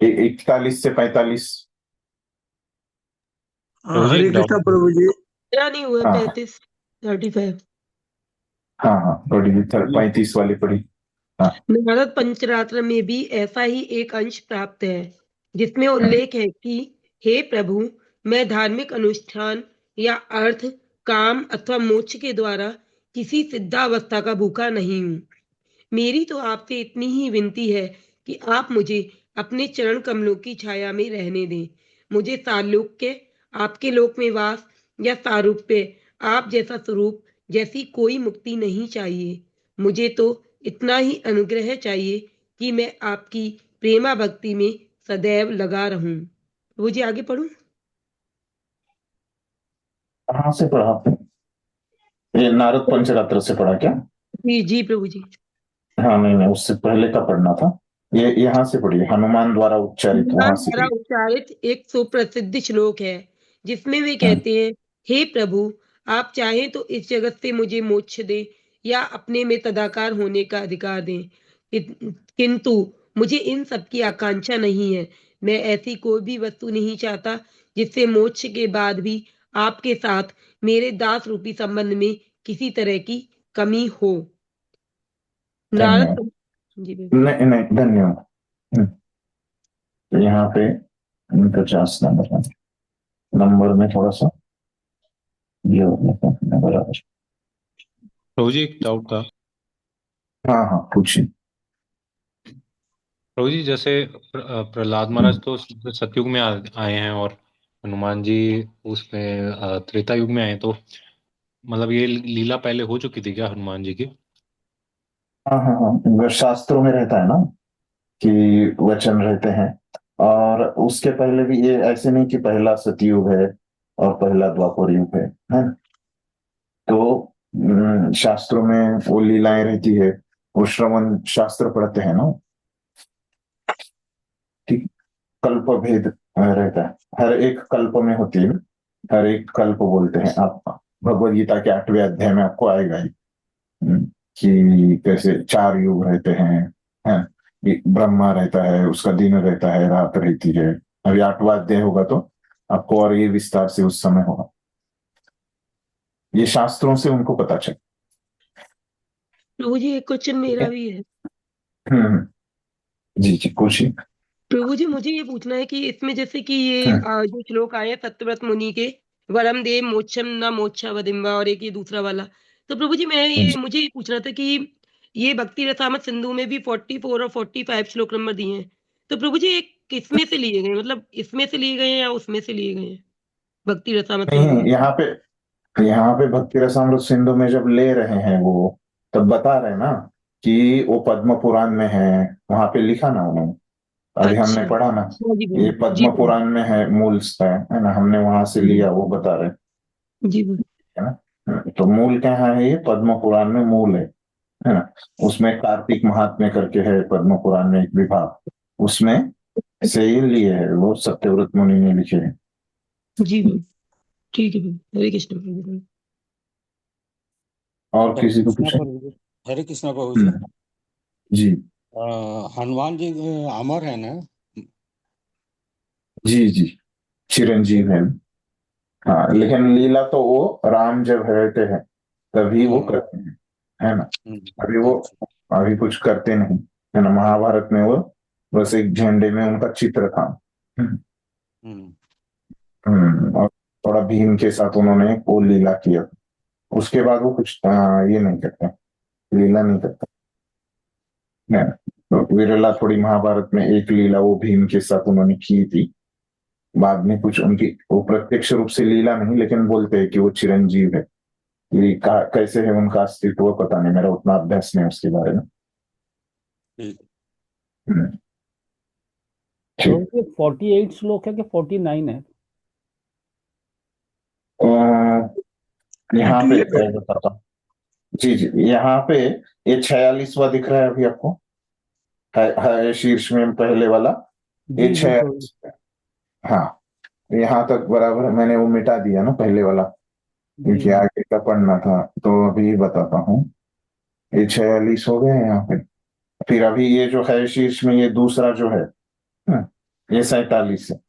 41 से 45। हरे कृष्णा प्रभु जी। क्या नहीं हुआ? हाँ 35 35। हाँ, थोड़ी 35 वाली पढ़ी। हाँ, नारद पंचरात्र में भी ऐसा ही एक अंश प्राप्त है, जिसमें उल्लेख है कि हे प्रभु, मैं धार्मिक अनुष्ठान या अर्थ, काम अथवा मोक्ष के द्वारा किसी सिद्धावस्था का भूखा नहीं हूँ। मेरी तो आपसे इतनी ही विनती है कि आप मुझे अपने चरण कमलों की छाया में रहने दें। मुझे सालोक्य, आपके लोक में वास या सारूप्य, आप जैसा स्वरूप, जैसी कोई मुक्ति नहीं चाहिए। मुझे तो इतना ही अनुग्रह चाहिए कि मैं आपकी प्रेमा भक्ति में सदैव लगा रहूं। वो जी आगे पढ़ूं? कहाँ से पढ़ा आपने? ये नारद पंचरात्र से पढ़ा क्या? जी जी प्रभु जी। हाँ नहीं नहीं, उससे पहले का पढ़ना था। ये यहाँ से पढ़िए, हनुमान द्वारा उच्चारित, वहां हनुमान से द्वारा पढ़िए। उच्चारित एक सुप्रसिद्ध श्लोक है, जिसमें वे कहते हैं, हे प्रभु, आप चाहें तो इस जगत से मुझे मोक्ष दें या अपने में तदाकार होने का अधिकार दें, किंतु मुझे इन सब की आकांक्षा नहीं है। मैं ऐसी कोई भी वस्तु नहीं चाहता जिससे मोक्ष के बाद भी आपके साथ मेरे दास रूपी संबंध में किसी तरह की कमी हो। नारद जी नहीं नहीं, धन्यवाद। तो यहाँ पे 50 नंबर में थोड़ा सा ये बराबर। प्रभु जी एक डाउट था। हाँ हाँ, पूछिए। प्रभु जी, जैसे प्रहलाद महाराज तो सतयुग में आए हैं और हनुमान जी उसमें त्रेता युग में आए, तो मतलब ये लीला पहले हो चुकी थी क्या हनुमान जी की? हाँ हाँ हाँ, शास्त्रों में रहता है ना कि वचन रहते हैं, और उसके पहले भी ये ऐसे नहीं कि पहला सतयुग है और पहला द्वापर युग है ना? तो शास्त्रों में वो लीलाएं रहती है, वो श्रवण शास्त्र पढ़ते हैं ना। ठीक, कल्प भेद रहता है, हर एक कल्प में होती है, हर एक कल्प बोलते हैं। आप भगवद गीता के 8वें अध्याय में आपको आएगा ही कि कैसे 4 युग रहते हैं। ब्रह्मा रहता है, उसका दिन रहता है, रात रहती है। अभी 8वां अध्याय होगा तो आपको और ये विस्तार से उस समय होगा। ये शास्त्रों से उनको पता चले। प्रभु जी एक क्वेश्चन मेरा भी है। जी जी, पूछिए। प्रभु जी मुझे ये पूछना है कि इसमें जैसे कि ये जो श्लोक आए सत्यव्रत मुनि के, वरम देव मोक्षम न मोक्षा वदिम्बा, और एक ये दूसरा वाला, तो प्रभु जी मुझे ये पूछना था कि ये भक्ति रसामत सिंधु में भी 44 और 45 श्लोक नंबर दिए हैं, तो प्रभु जी एक किसमें से लिए गए, मतलब इसमें से लिए गए हैं या उसमें से लिए गए हैं भक्ति रसामत सिंधु में? यहाँ पे भक्ति रसामृत सिंधु में जब ले रहे हैं वो, तब बता रहे ना कि वो पद्म पुराण में है, वहां पे लिखा ना उन्होंने। अभी हमने पढ़ा ना, ये पद्म पुराण में है, मूल है ना, हमने वहां से लिया, वो बता रहे जी है ना। तो मूल कहाँ है? ये पद्म पुराण में मूल है ना। उसमें कार्तिक महात्म्य करके है पद्म पुराण में एक विभाग, उसमें से ही लिए है, वो सत्यव्रत मुनि ने लिखे हैं। जी ठीक है, हरे कृष्ण प्रभु। और किसी को पूछे? हरे कृष्णा प्रभु जी। जी हनुमान जी अमर है ना? जी जी, चिरंजीव है। हाँ, लेकिन लीला तो वो राम जब रहते हैं तभी वो करते हैं, है ना। अभी कुछ करते नहीं, है ना। महाभारत में वो बस एक झंडे में उनका चित्र था। और थोड़ा भीम के साथ उन्होंने वो लीला किया, उसके बाद वो कुछ ये नहीं करते, लीला नहीं करते। तो विरला थोड़ी महाभारत में एक लीला वो भीम के साथ उन्होंने की थी, बाद में कुछ उनकी वो प्रत्यक्ष रूप से लीला नहीं, लेकिन बोलते हैं कि वो चिरंजीव है। कि कैसे है उनका अस्तित्व, पता नहीं, मेरा उतना अभ्यास नहीं उसके बारे में। तो ये 48 श्लोक है कि 49 है? यहाँ पे बताता हूँ। जी जी, यहाँ पे ये 46वां दिख रहा है अभी आपको, है शीर्ष में पहले वाला, ये जी जी 46। हाँ, यहाँ तक बराबर है। मैंने वो मिटा दिया ना पहले वाला, क्योंकि आगे का पढ़ना था, तो अभी बताता हूँ। ये 46 हो गए यहाँ पे। फिर अभी ये जो है शीर्ष में, ये दूसरा जो है ये 47 है।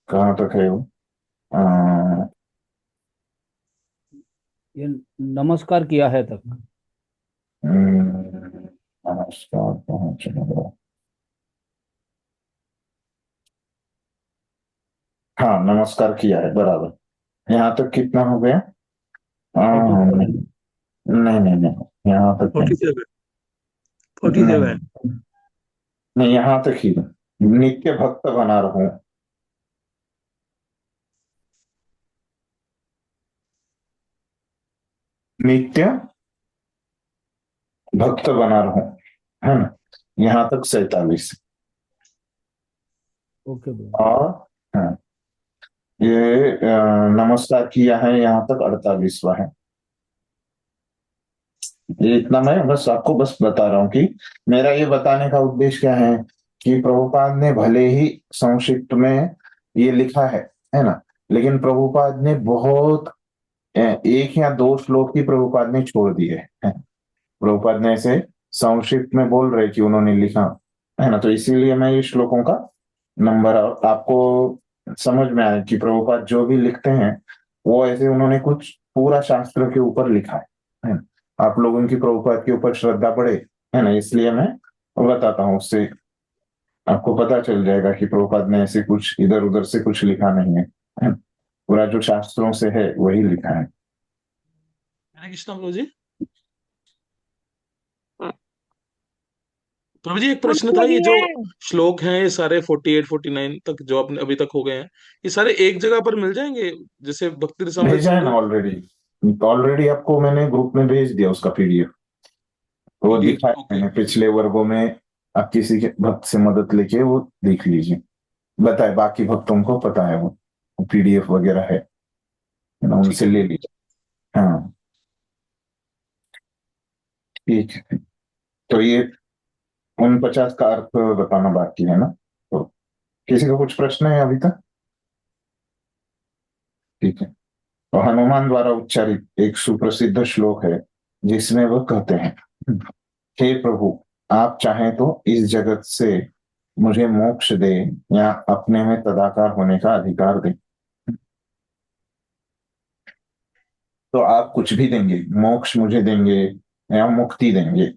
कहाँ तक है वो? ये नमस्कार किया है तक। नमस्कार कहाँ चला गया? हाँ, नमस्कार किया है बराबर। यहाँ तक कितना हो गया? नहीं नहीं नहीं, यहाँ तक 47 नहीं, यहाँ तक ही। नित्य भक्त बना रहूं, नित्य भक्त बना रहूं, है ना? यहाँ तक 47। ओके। और हाँ, ये नमस्कार किया है यहाँ तक 48वां है। ये इतना मैं बस आपको बस बता रहा हूँ कि मेरा ये बताने का उद्देश्य क्या है कि प्रभुपाद ने भले ही संक्षिप्त में ये लिखा है ना, लेकिन प्रभुपाद ने बहुत 1 या 2 श्लोक ही प्रभुपाद ने छोड़ दिए हैं। प्रभुपाद ने ऐसे संक्षिप्त में बोल रहे कि उन्होंने लिखा, है ना, तो इसीलिए मैं ये श्लोकों का नंबर आपको समझ में आया कि प्रभुपाद जो भी लिखते हैं वो ऐसे उन्होंने कुछ पूरा शास्त्र के ऊपर लिखा है ना? आप लोगों की प्रभुपाद के ऊपर श्रद्धा बढ़े, है ना, इसलिए मैं बताता हूँ। उससे आपको पता चल जाएगा कि प्रभुपाद ने ऐसे कुछ इधर उधर से कुछ लिखा नहीं है, है ना? पूरा जो शास्त्रों से है वही लिखा है। हरे कृष्णा प्रभु जी। प्रभु जी, एक प्रश्न था, ये जो श्लोक हैं ये सारे 48 49 तक जो अपने अभी तक हो गए हैं, ये सारे एक जगह पर मिल जाएंगे? जैसे भक्ति रसामृत भेजा है ना ऑलरेडी आपको मैंने ग्रुप में भेज दिया उसका PDF। वो दिखाया मैंने पिछले वर्गों में। आप किसी के भक्त से मदद लेके वो देख लीजिए, बताए बाकी भक्तों को पता है, वो PDF वगैरह है ना, उनसे ले लीजिए। हाँ ठीक है, तो ये 49 का अर्थ बताना बाकी है ना। तो किसी का कुछ प्रश्न है अभी तक? ठीक है, तो हनुमान द्वारा उच्चारित एक सुप्रसिद्ध श्लोक है जिसमें वह कहते हैं, हे प्रभु, आप चाहें तो इस जगत से मुझे मोक्ष दे या अपने में तदाकार होने का अधिकार दे। तो आप कुछ भी देंगे, मोक्ष मुझे देंगे या मुक्ति देंगे,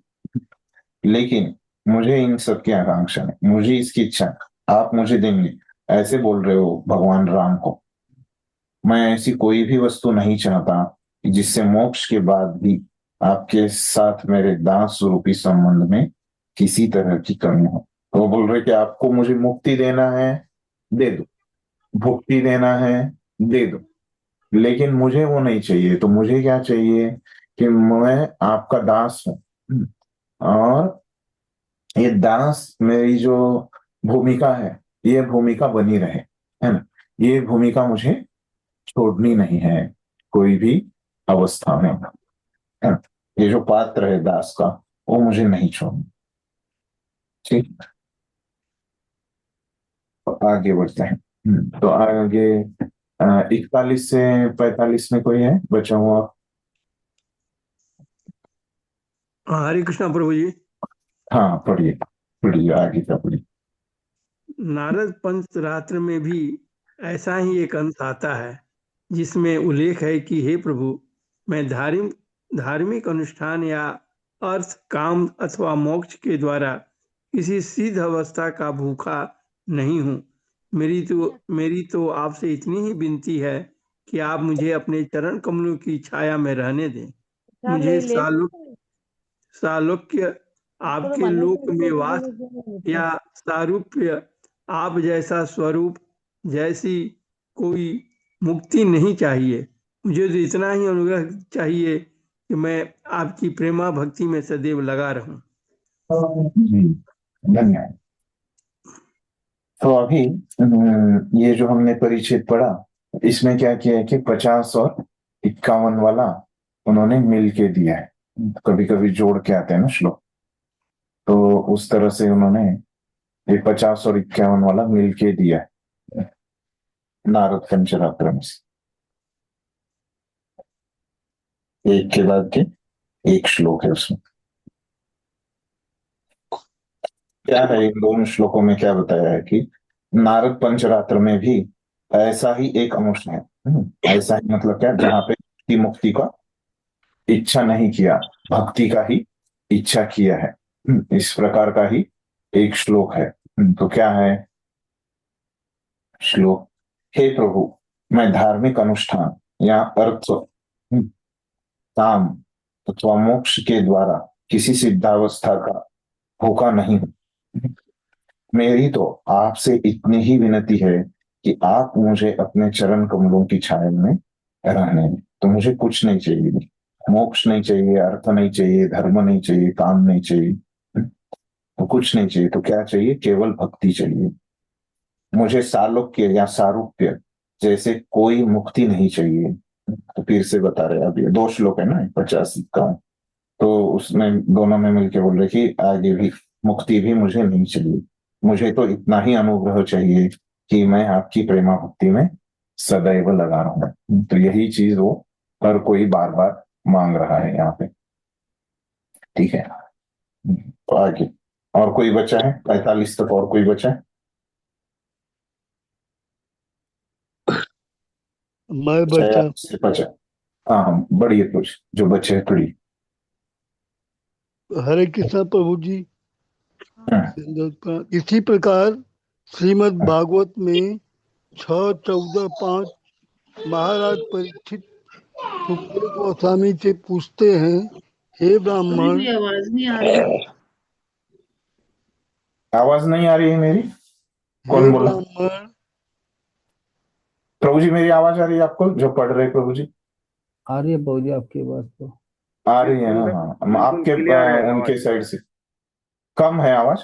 लेकिन मुझे इन सब की आकांक्षा है, मुझे इसकी इच्छा है, आप मुझे देंगे, ऐसे बोल रहे हो भगवान राम को। मैं ऐसी कोई भी वस्तु नहीं चाहता जिससे मोक्ष के बाद भी आपके साथ मेरे दास रूपी संबंध में किसी तरह की कमी हो। तो वो बोल रहे कि आपको मुझे मुक्ति देना है, दे दो, भुक्ति देना है, दे दो, लेकिन मुझे वो नहीं चाहिए। तो मुझे क्या चाहिए कि मैं आपका दास हूं, और ये दास मेरी जो भूमिका है ये भूमिका बनी रहे, है ना। ये भूमिका मुझे छोड़नी नहीं है कोई भी अवस्था में, है ना। ये जो पात्र है दास का वो मुझे नहीं छोड़ना। ठीक, तो आगे बढ़ते हैं। तो आगे 41 से 45 में कोई है बचा हुआ? हरे कृष्णा प्रभु जी। हाँ पढ़िए पढ़िए, आगे का पढ़िए। नारद पंचरात्र में भी ऐसा ही एक अंश आता है जिसमें उल्लेख है कि हे प्रभु, मैं धार्मिक अनुष्ठान या अर्थ, काम अथवा मोक्ष के द्वारा किसी सिद्ध अवस्था का भूखा नहीं हूँ। मेरी तो आपसे इतनी ही विनती है कि आप मुझे अपने चरण कमलों की छाया में रहने दें। मुझे सालोक्य आपके लोक में वास या सारूप्य आप जैसा स्वरूप, जैसी कोई मुक्ति नहीं चाहिए। मुझे तो इतना ही अनुग्रह चाहिए कि मैं आपकी प्रेमा भक्ति में सदैव लगा रहूं। जी धन्यवाद। तो अभी ये जो हमने परिच्छेद पढ़ा, इसमें क्या किया है कि 50 और 51 वाला उन्होंने मिल के दिया है। कभी कभी जोड़ के आते हैं ना श्लोक, तो उस तरह से उन्होंने ये 50 और 51 वाला मिल के दिया है नारद पंचरात्र में से, एक के बाद के एक श्लोक है उसमें। क्या है इन दोनों श्लोकों में क्या बताया है कि नारद पंचरात्र में भी ऐसा ही एक अंश है। ऐसा ही मतलब क्या, जहां पे मुक्ति का इच्छा नहीं किया, भक्ति का ही इच्छा किया है, इस प्रकार का ही एक श्लोक है। तो क्या है श्लोक? हे प्रभु, मैं धार्मिक अनुष्ठान या अर्थ, काम अथवा मोक्ष के द्वारा किसी सिद्धावस्था का भूखा नहीं हूं। मेरी तो आपसे इतनी ही विनती है कि आप मुझे अपने चरण कमलों की छाया में रहने दें। तो मुझे कुछ नहीं चाहिए, मोक्ष नहीं चाहिए, अर्थ नहीं चाहिए, धर्म नहीं चाहिए, काम नहीं चाहिए, तो कुछ नहीं चाहिए। तो क्या चाहिए? केवल भक्ति चाहिए। मुझे सालोक्य या सारूप्य जैसे कोई मुक्ति नहीं चाहिए। तो फिर से बता रहे, अब ये 2 श्लोक है ना, 50 का, तो उसमें दोनों में मिलके बोल रहे कि आगे भी मुक्ति भी मुझे नहीं चाहिए। मुझे तो इतना ही अनुग्रह चाहिए कि मैं आपकी प्रेमा भक्ति में सदैव लगा रहूं। तो यही चीज वो हर कोई बार बार मांग रहा है यहाँ पे। ठीक है, तो आगे और कोई बचा है? 45 तक और कोई बचा है? मैं बचा। से बचा? हाँ, बढ़िए, कुछ जो बचे है पढ़िए। हरे कृष्णा प्रभु जी। इसी प्रकार श्रीमद् भागवत में 6:14-5 महाराज परीक्षित सुखदेव गोस्वामी से पूछते हैं, हे ब्राह्मण। आवाज नहीं आ रही। आवाज नहीं आ रही है मेरी? कौन बोला? प्रभु जी मेरी आवाज आ रही है आपको जो पढ़ रहे? प्रभु जी आ रही है प्रभु जी आपकी आवाज तो आ रही है ना? हाँ, आपके उनके साइड से कम है आवाज?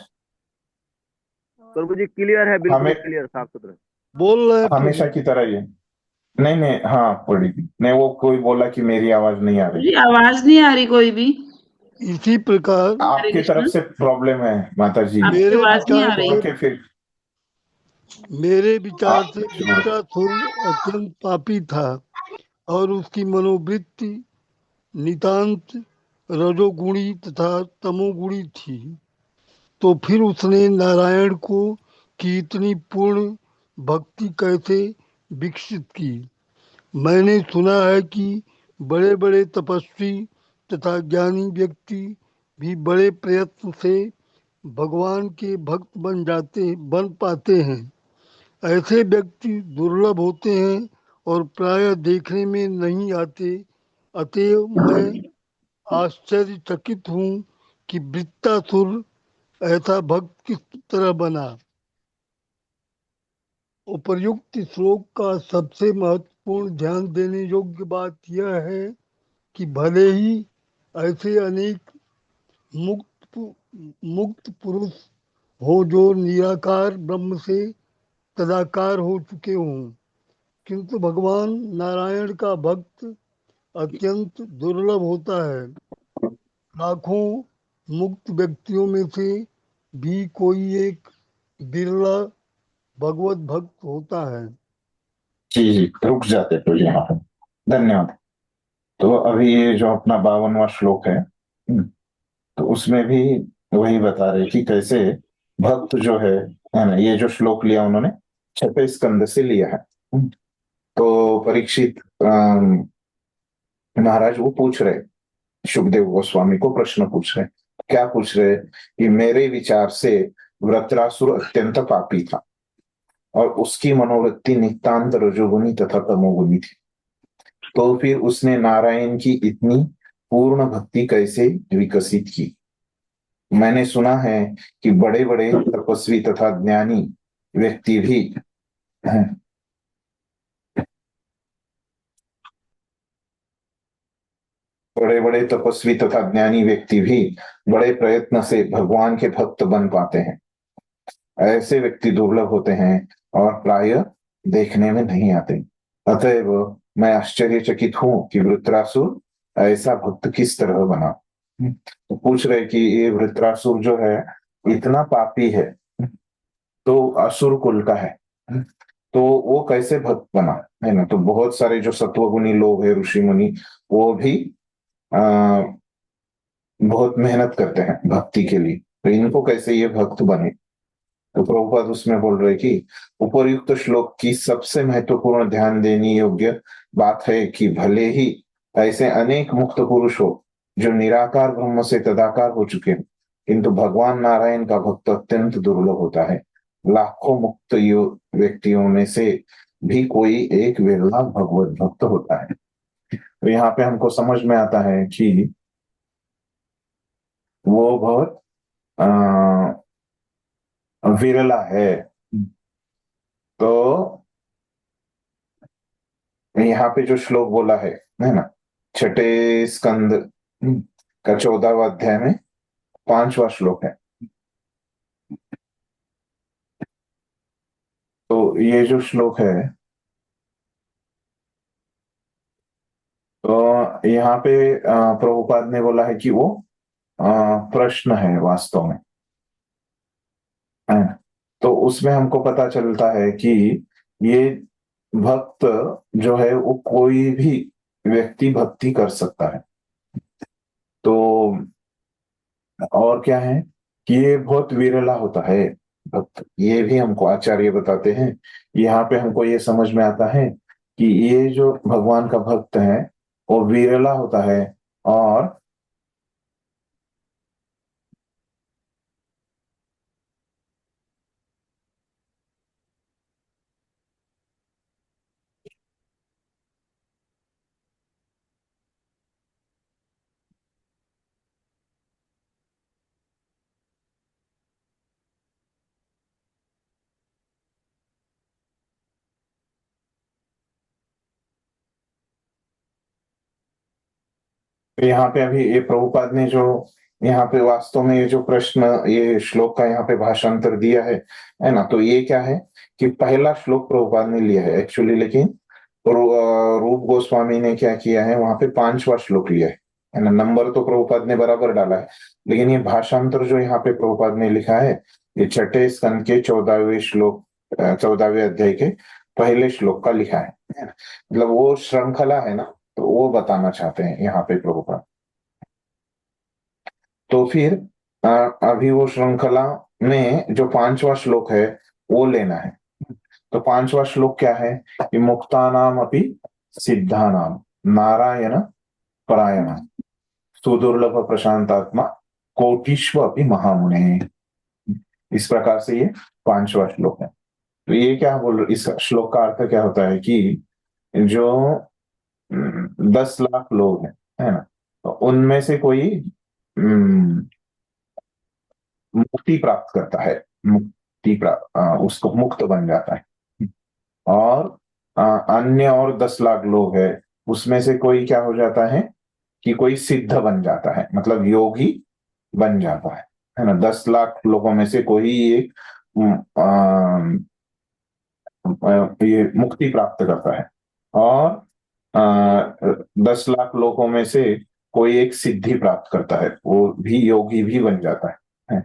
प्रभु जी क्लियर है, बिल्कुल क्लियर, साफ सुथरा बोल रहे हैं हमेशा की तरह ही है। नहीं नहीं, हाँ पढ़ी थी। नहीं, वो कोई बोला कि मेरी आवाज नहीं आ रही। आवाज नहीं आ रही कोई भी। इसी प्रकार आपकी तरफ से प्रॉब्लम है माता जी। मेरे विचार से फिर मेरे विचार से वृत्रासुर अत्यंत पापी था और उसकी मनोवृत्ति नितांत रजोगुणी तथा तमोगुणी थी। तो फिर उसने नारायण को की इतनी पूर्ण भक्ति कैसे विकसित की? मैंने सुना है कि बड़े बड़े तपस्वी तथा ज्ञानी व्यक्ति भी बड़े प्रयत्न से भगवान के भक्त बन पाते हैं। ऐसे व्यक्ति दुर्लभ होते हैं और प्रायः देखने में नहीं आते। अतएव मैं आश्चर्यचकित हूँ कि वृत्तासुर ऐसा भक्त किस तरह बना। उपर्युक्त श्लोक का सबसे महत्वपूर्ण ध्यान देने योग्य बात यह है कि भले ही ऐसे अनेक मुक्त पुरुष हो जो निराकार ब्रह्म से तदाकार हो चुके हों, किंतु भगवान नारायण का भक्त अत्यंत दुर्लभ होता है। लाखों मुक्त व्यक्तियों में से भी कोई एक बिरला भगवत भक्त होता है। जी रुक जाते तो यहाँ पर। धन्यवाद। तो अभी ये जो अपना 52वां श्लोक है, तो उसमें भी वही बता रहे कि कैसे भक्त जो है ना, ये जो श्लोक लिया उन्होंने 6वें स्कंद से लिया है। तो परीक्षित महाराज वो पूछ रहे, सुखदेव गोस्वामी को प्रश्न पूछ रहे। क्या पूछ रहे? कि मेरे विचार से वृत्रासुर अत्यंत पापी था और उसकी मनोवृत्ति नितांत रजोगुनी तथा तमोगुनी थी। तो फिर उसने नारायण की इतनी पूर्ण भक्ति कैसे विकसित की? मैंने सुना है कि बड़े बड़े तपस्वी तथा ज्ञानी व्यक्ति भी बड़े बड़े तपस्वी तथा ज्ञानी व्यक्ति भी बड़े प्रयत्न से भगवान के भक्त बन पाते हैं। ऐसे व्यक्ति दुर्लभ होते हैं और प्राय देखने में नहीं आते। अतएव मैं आश्चर्यचकित हूं कि वृत्रासुर ऐसा भक्त किस तरह बना। तो पूछ रहे कि ये वृत्रासुर जो है इतना पापी है, तो असुर कुल का है, तो वो कैसे भक्त बना, है ना। तो बहुत सारे जो सत्वगुणी लोग हैं, ऋषि मुनि, वो भी बहुत मेहनत करते हैं भक्ति के लिए, तो इनको कैसे ये भक्त बने। तो प्रभुपाद उसमें बोल रहे कि उपर्युक्त श्लोक की सबसे महत्वपूर्ण ध्यान देने योग्य बात है कि भले ही ऐसे अनेक मुक्त पुरुष हो जो निराकार ब्रह्म से तदाकार हो चुके हैं, किंतु भगवान नारायण का भक्त अत्यंत दुर्लभ होता है। लाखों मुक्त व्यक्तियों में से भी कोई एक विरला भगवत भक्त होता है। तो यहाँ पे हमको समझ में आता है कि वो बहुत विरला है। तो यहाँ पे जो श्लोक बोला है ना, छठे स्कंद का 14वां अध्याय में 5वां श्लोक है। तो ये जो श्लोक है, तो यहाँ पे प्रभुपाद ने बोला है कि वो प्रश्न है वास्तव में, है। तो उसमें हमको पता चलता है कि ये भक्त जो है वो कोई भी व्यक्ति भक्ति कर सकता है। तो और क्या है कि ये बहुत विरला होता है भक्त, ये भी हमको आचार्य बताते हैं। यहाँ पे हमको ये समझ में आता है कि ये जो भगवान का भक्त है वो विरला होता है। और यहाँ पे अभी ये प्रभुपाद ने जो यहाँ पे वास्तव में ये जो प्रश्न, ये श्लोक का यहाँ पे भाषांतर दिया है ना। तो ये क्या है कि पहला श्लोक प्रभुपाद ने लिया है एक्चुअली, लेकिन रूप गोस्वामी ने क्या किया है, वहां पे 5वां श्लोक लिया है ना। नंबर तो प्रभुपाद ने बराबर डाला है, लेकिन ये भाषांतर जो यहाँ पे प्रभुपाद ने लिखा है, ये छठे स्कंद के 14वें श्लोक 14वें अध्याय के पहले श्लोक का लिखा है ना। मतलब वो श्रृंखला है ना, तो वो बताना चाहते हैं यहाँ पे प्रभुपाद। तो फिर अभी वो श्रृंखला में जो 5वां श्लोक है वो लेना है। तो 5वां श्लोक क्या है कि मुक्तानाम अपि सिद्धानाम नारायण परायण सुदुर्लभ प्रशांतात्मा कोटिश्व अपि महामुने। इस प्रकार से ये 5वां श्लोक है। तो ये क्या बोल रहे, इस श्लोक का अर्थ क्या होता है कि जो 10 लाख लोग हैं, है ना, तो उनमें से कोई मुक्ति प्राप्त करता है, मुक्ति प्राप्त उसको मुक्त बन जाता है। और अन्य और 10 लाख लोग हैं, उसमें से कोई क्या हो जाता है कि कोई सिद्ध बन जाता है, मतलब योगी बन जाता है ना। 10 लाख लोगों में से कोई एक ये मुक्ति प्राप्त करता है, और 10 लाख लोगों में से कोई एक सिद्धि प्राप्त करता है, वो भी योगी भी बन जाता है।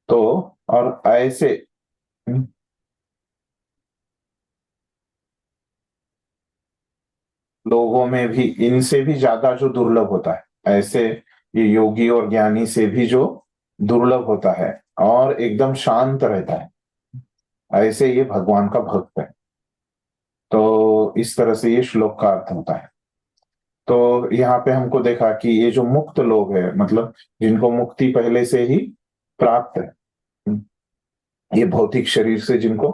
तो और ऐसे लोगों में भी इनसे भी ज्यादा जो दुर्लभ होता है, ऐसे ये योगी और ज्ञानी से भी जो दुर्लभ होता है और एकदम शांत रहता है, ऐसे ये भगवान का भक्त है। तो इस तरह से ये श्लोक का अर्थ होता है। तो यहाँ पे हमको देखा कि ये जो मुक्त लोग हैं, मतलब जिनको मुक्ति पहले से ही प्राप्त है, ये भौतिक शरीर से जिनको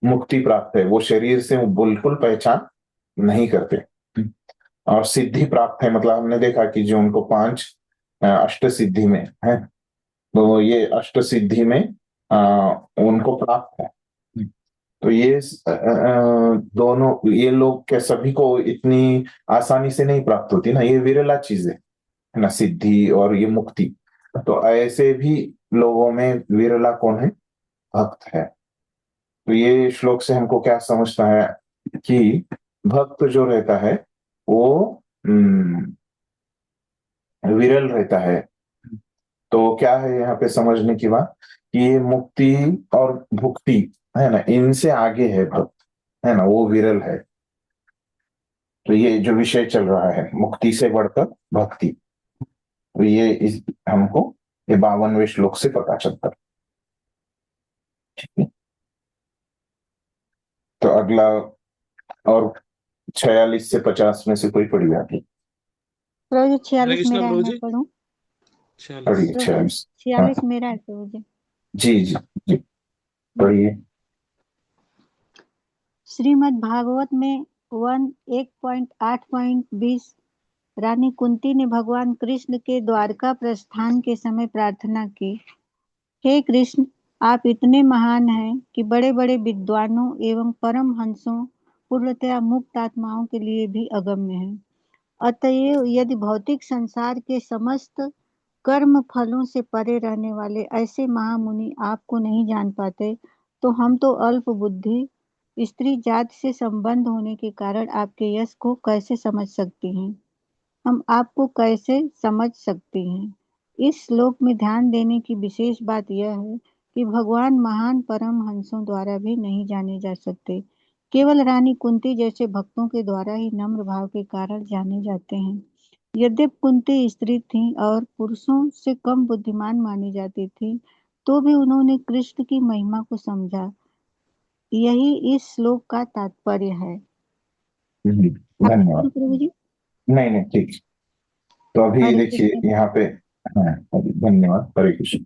मुक्ति प्राप्त है, वो शरीर से बिल्कुल पहचान नहीं करते। और सिद्धि प्राप्त है, मतलब हमने देखा कि जो उनको 5 अष्ट सिद्धि में है, तो ये अष्ट सिद्धि में उनको प्राप्त है। तो ये दोनों ये लोग क्या सभी को इतनी आसानी से नहीं प्राप्त होती ना, ये विरला चीज है। है ना, सिद्धि और ये मुक्ति। तो ऐसे भी लोगों में विरला कौन है? भक्त है। तो ये श्लोक से हमको क्या समझता है कि भक्त जो रहता है वो विरल रहता है। तो क्या है यहाँ पे समझने की बात कि ये मुक्ति और भुक्ति है ना, इनसे आगे है भक्त, है ना, वो विरल है। तो ये जो विषय चल रहा है मुक्ति से बढ़कर भक्ति, तो ये हमको ये 52वें श्लोक से पता चलता है। ठीक है, तो अगला और 46 से 50 में से कोई पढ़ी जाती? प्रभु जी 46 मेरा है, मैं पढ़ूं? पढ़िए 46। 46 मेरा है प्रभु जी। जी जी जी पढ़िए। श्रीमद् भागवत में 1.8.20 रानी कुंती ने भगवान कृष्ण के द्वारका प्रस्थान के समय प्रार्थना की, हे कृष्ण, आप इतने महान हैं कि बड़े बड़े विद्वानों एवं परम हंसों, पूर्णतया मुक्त आत्माओं के लिए भी अगम्य हैं। अतएव यदि भौतिक संसार के समस्त कर्म फलों से परे रहने वाले ऐसे महामुनि आपको नहीं जान पाते, तो हम तो अल्प बुद्धि स्त्री जात से संबंध होने के कारण आपके यश को कैसे समझ सकती हैं? हम आपको कैसे समझ सकते हैं? इस श्लोक में ध्यान देने की विशेष बात यह है कि भगवान महान परम हंसों द्वारा भी नहीं जाने जा सकते, केवल रानी कुंती जैसे भक्तों के द्वारा ही नम्र भाव के कारण जाने जाते हैं। यद्यपि कुंती स्त्री थीं और पुरुषों से कम बुद्धिमान मानी जाती थी, तो भी उन्होंने कृष्ण की महिमा को समझा। यही इस श्लोक का तात्पर्य है। धन्यवाद। प्रभु जी नहीं नहीं ठीक। तो अभी हरे देखिए कृष्ण। यहाँ पे, हाँ धन्यवाद, हरे कृष्ण।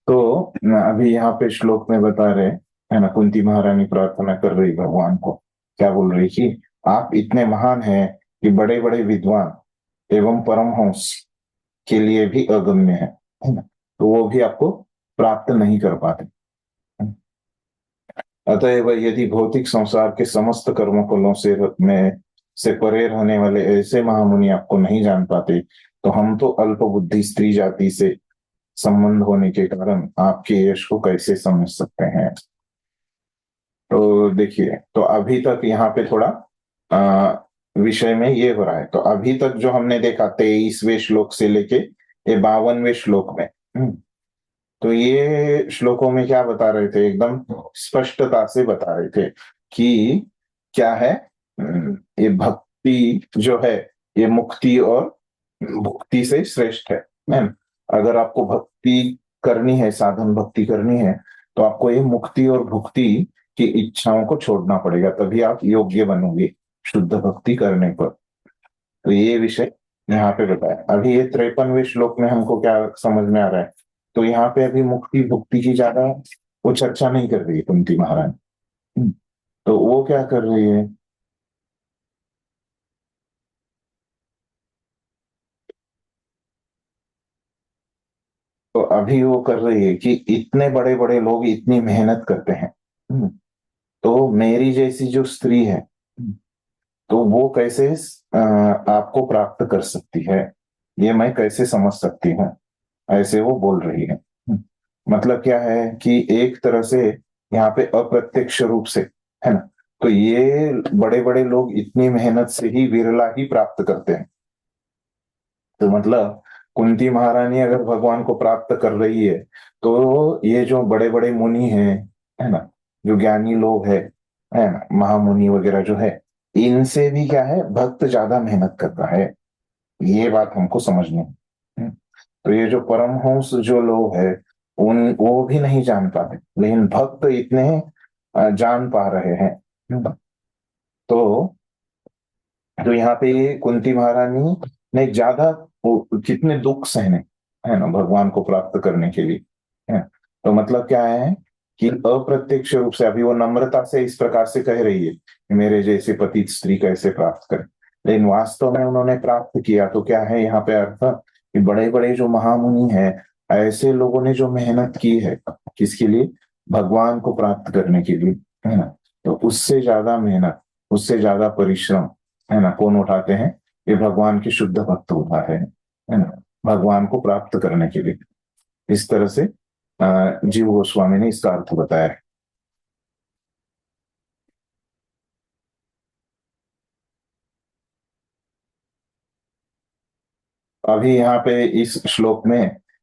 तो अभी यहाँ पे श्लोक में बता रहे है ना, कुंती महारानी प्रार्थना कर रही भगवान को, क्या बोल रही कि आप इतने महान हैं कि बड़े बड़े विद्वान एवं परमहंस के लिए भी अगम्य है ना, तो वो भी आपको प्राप्त नहीं कर पाते। अतएव यदि भौतिक संसार के समस्त कर्म फलों से परे रहने वाले ऐसे महामुनि आपको नहीं जान पाते, तो हम तो अल्प बुद्धि स्त्री जाति से संबंध होने के कारण आपके यश को कैसे समझ सकते हैं। तो देखिए, तो अभी तक यहाँ पे थोड़ा विषय में ये हो रहा है। तो अभी तक जो हमने देखा 23वें श्लोक से लेके ये 52वें श्लोक में, तो ये श्लोकों में क्या बता रहे थे, एकदम स्पष्टता से बता रहे थे कि क्या है, ये भक्ति जो है ये मुक्ति और भुक्ति से श्रेष्ठ है। अगर आपको भक्ति करनी है, साधन भक्ति करनी है, तो आपको ये मुक्ति और भुक्ति की इच्छाओं को छोड़ना पड़ेगा, तभी आप योग्य बनोगे शुद्ध भक्ति करने पर। तो ये विषय यहाँ पे बताया। अभी ये 53वें श्लोक में हमको क्या समझ में आ रहा है, तो यहाँ पे अभी मुक्ति भुक्ति की ज्यादा वो चर्चा नहीं कर रही है कुंती महारानी। तो वो क्या कर रही है, तो अभी वो कर रही है कि इतने बड़े बड़े लोग इतनी मेहनत करते हैं, तो मेरी जैसी जो स्त्री है तो वो कैसे आपको प्राप्त कर सकती है, ये मैं कैसे समझ सकती हूँ, ऐसे वो बोल रही है। मतलब क्या है कि एक तरह से यहाँ पे अप्रत्यक्ष रूप से, है ना, तो ये बड़े बड़े लोग इतनी मेहनत से ही विरला ही प्राप्त करते हैं। तो मतलब कुंती महारानी अगर भगवान को प्राप्त कर रही है, तो ये जो बड़े बड़े मुनि हैं, है ना, जो ज्ञानी लोग है ना, महामुनि वगैरह जो है, इनसे भी क्या है, भक्त ज्यादा मेहनत करता है। ये बात हमको समझनी है। तो ये जो परमहंस जो लोग है वो भी नहीं जान पाते, लेकिन भक्त इतने जान पा रहे हैं। तो यहाँ पे कुंती महारानी ने ज्यादा कितने दुख सहने, है ना, भगवान को प्राप्त करने के लिए, है। तो मतलब क्या है कि अप्रत्यक्ष रूप से अभी वो नम्रता से इस प्रकार से कह रही है कि मेरे जैसे पतित स्त्री कैसे प्राप्त करें, लेकिन वास्तव में उन्होंने प्राप्त किया। तो क्या है यहाँ पे अर्थ कि बड़े बड़े जो महामुनि हैं, ऐसे लोगों ने जो मेहनत की है, किसके लिए, भगवान को प्राप्त करने के लिए, है ना, तो उससे ज्यादा मेहनत, उससे ज्यादा परिश्रम, है ना, कौन उठाते हैं, ये भगवान के शुद्ध भक्त उठाते हैं। है ना, भगवान को प्राप्त करने के लिए। इस तरह से जीव गोस्वामी ने इसका अर्थ बताया है। अभी यहाँ पे इस श्लोक में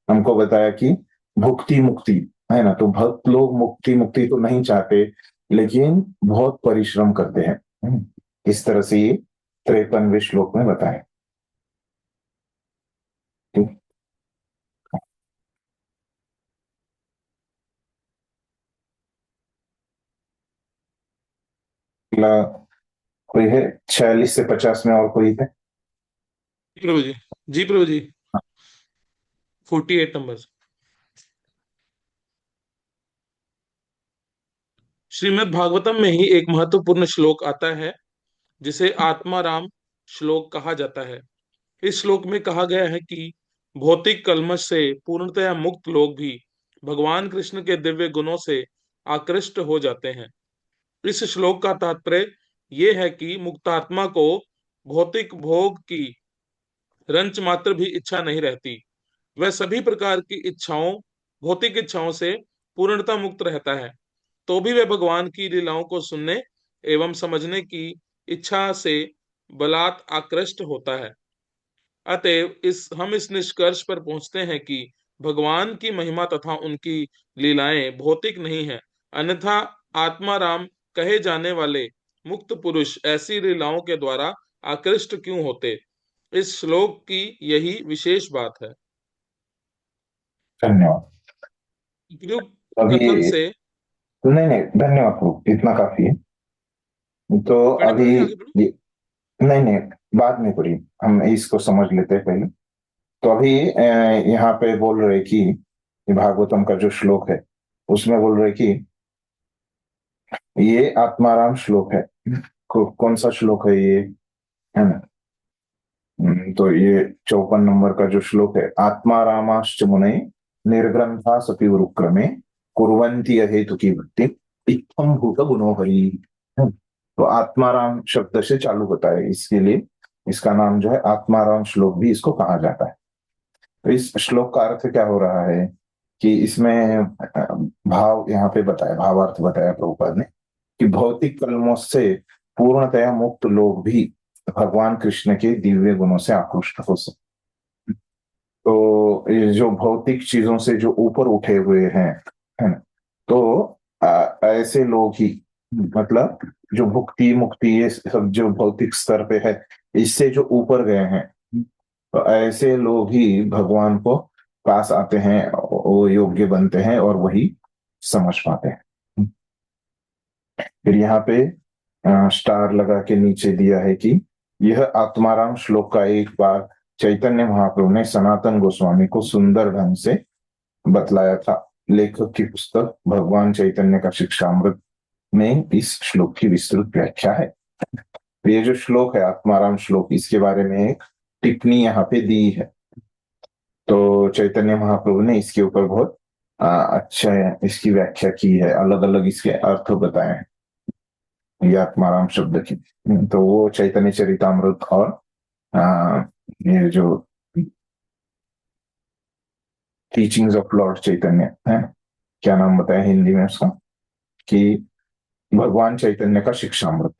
हमको बताया कि भुक्ति मुक्ति है ना, तो भक्त लोग मुक्ति मुक्ति तो नहीं चाहते, लेकिन बहुत परिश्रम करते हैं। इस तरह से ये 53वें श्लोक में बताया। कोई है 46 से 50 में, और कोई है? प्रभु जी, जी प्रभु जी, 48 नंबर। श्रीमद् भागवतम में ही एक महत्वपूर्ण श्लोक आता है जिसे आत्माराम श्लोक कहा जाता है। इस श्लोक में कहा गया है कि भौतिक कल्मश से पूर्णतया मुक्त लोग भी भगवान कृष्ण के दिव्य गुणों से आकृष्ट हो जाते हैं। इस श्लोक का तात्पर्य ये है कि मुक्तात्मा को भौतिक भोग की रंच मात्र भी इच्छा नहीं रहती। वह सभी प्रकार की इच्छाओं, भौतिक इच्छाओं से पूर्णतः मुक्त रहता है, तो भी वह भगवान की लीलाओं को सुनने एवं समझने की इच्छा से बलात् आकृष्ट होता है। अतएव हम इस निष्कर्ष पर पहुंचते हैं कि भगवान की महिमा तथा उनकी लीलाएं भौतिक नहीं है, अन्यथा आत्माराम कहे जाने वाले मुक्त पुरुष ऐसी लीलाओं के द्वारा आकृष्ट क्यों होते। इस श्लोक की यही विशेष बात है। धन्यवाद। कथन से नहीं, धन्यवाद प्रभु, इतना काफी है। तो अभी नहीं, बाद में करिए, हम इसको समझ लेते हैं पहले। तो अभी यहाँ पे बोल रहे कि भागवतम का जो श्लोक है उसमें बोल रहे कि ये आत्माराम श्लोक है। कौन सा श्लोक है ये, है ना? तो ये 54 नंबर का जो श्लोक है, आत्मारामाश्च मुने निर्ग्रंथा सपि उरुक्रमे कुर्वन्ति अहेतु की भक्ति इत्थम भूत गुणो हरि। तो आत्माराम शब्द से चालू होता है, इसके लिए इसका नाम जो है आत्माराम श्लोक भी इसको कहा जाता है। तो इस श्लोक का अर्थ क्या हो रहा है कि इसमें भाव यहाँ पे बताया, भावार्थ बताया प्रभुपाद ने कि भौतिक कलमों से पूर्णतया मुक्त लोग भी भगवान कृष्ण के दिव्य गुणों से आकृष्ट हो सकते। तो ये जो भौतिक चीजों से जो ऊपर उठे हुए हैं, है ना, तो ऐसे लोग ही, मतलब जो भुक्ति मुक्ति ये सब जो भौतिक स्तर पे है, इससे जो ऊपर गए हैं, तो ऐसे लोग ही भगवान को पास आते हैं, वो योग्य बनते हैं और वही समझ पाते हैं। फिर यहाँ पे स्टार लगा के नीचे दिया है कि यह आत्माराम श्लोक का एक बार चैतन्य महाप्रभु ने सनातन गोस्वामी को सुंदर ढंग से बतलाया था। लेखक की पुस्तक भगवान चैतन्य का शिक्षामृत में इस श्लोक की विस्तृत व्याख्या है। ये जो श्लोक है आत्माराम श्लोक, इसके बारे में एक टिप्पणी यहाँ पे दी है। तो चैतन्य महाप्रभु ने इसके ऊपर बहुत अच्छा इसकी व्याख्या की है, अलग अलग इसके अर्थ बताए हैं ये आत्माराम शब्द की। तो वो चैतन्य चरितामृत और ये जो टीचिंग्स ऑफ लॉर्ड चैतन्य है, क्या नाम बताया हिंदी में उसका, कि भगवान चैतन्य का शिक्षामृत,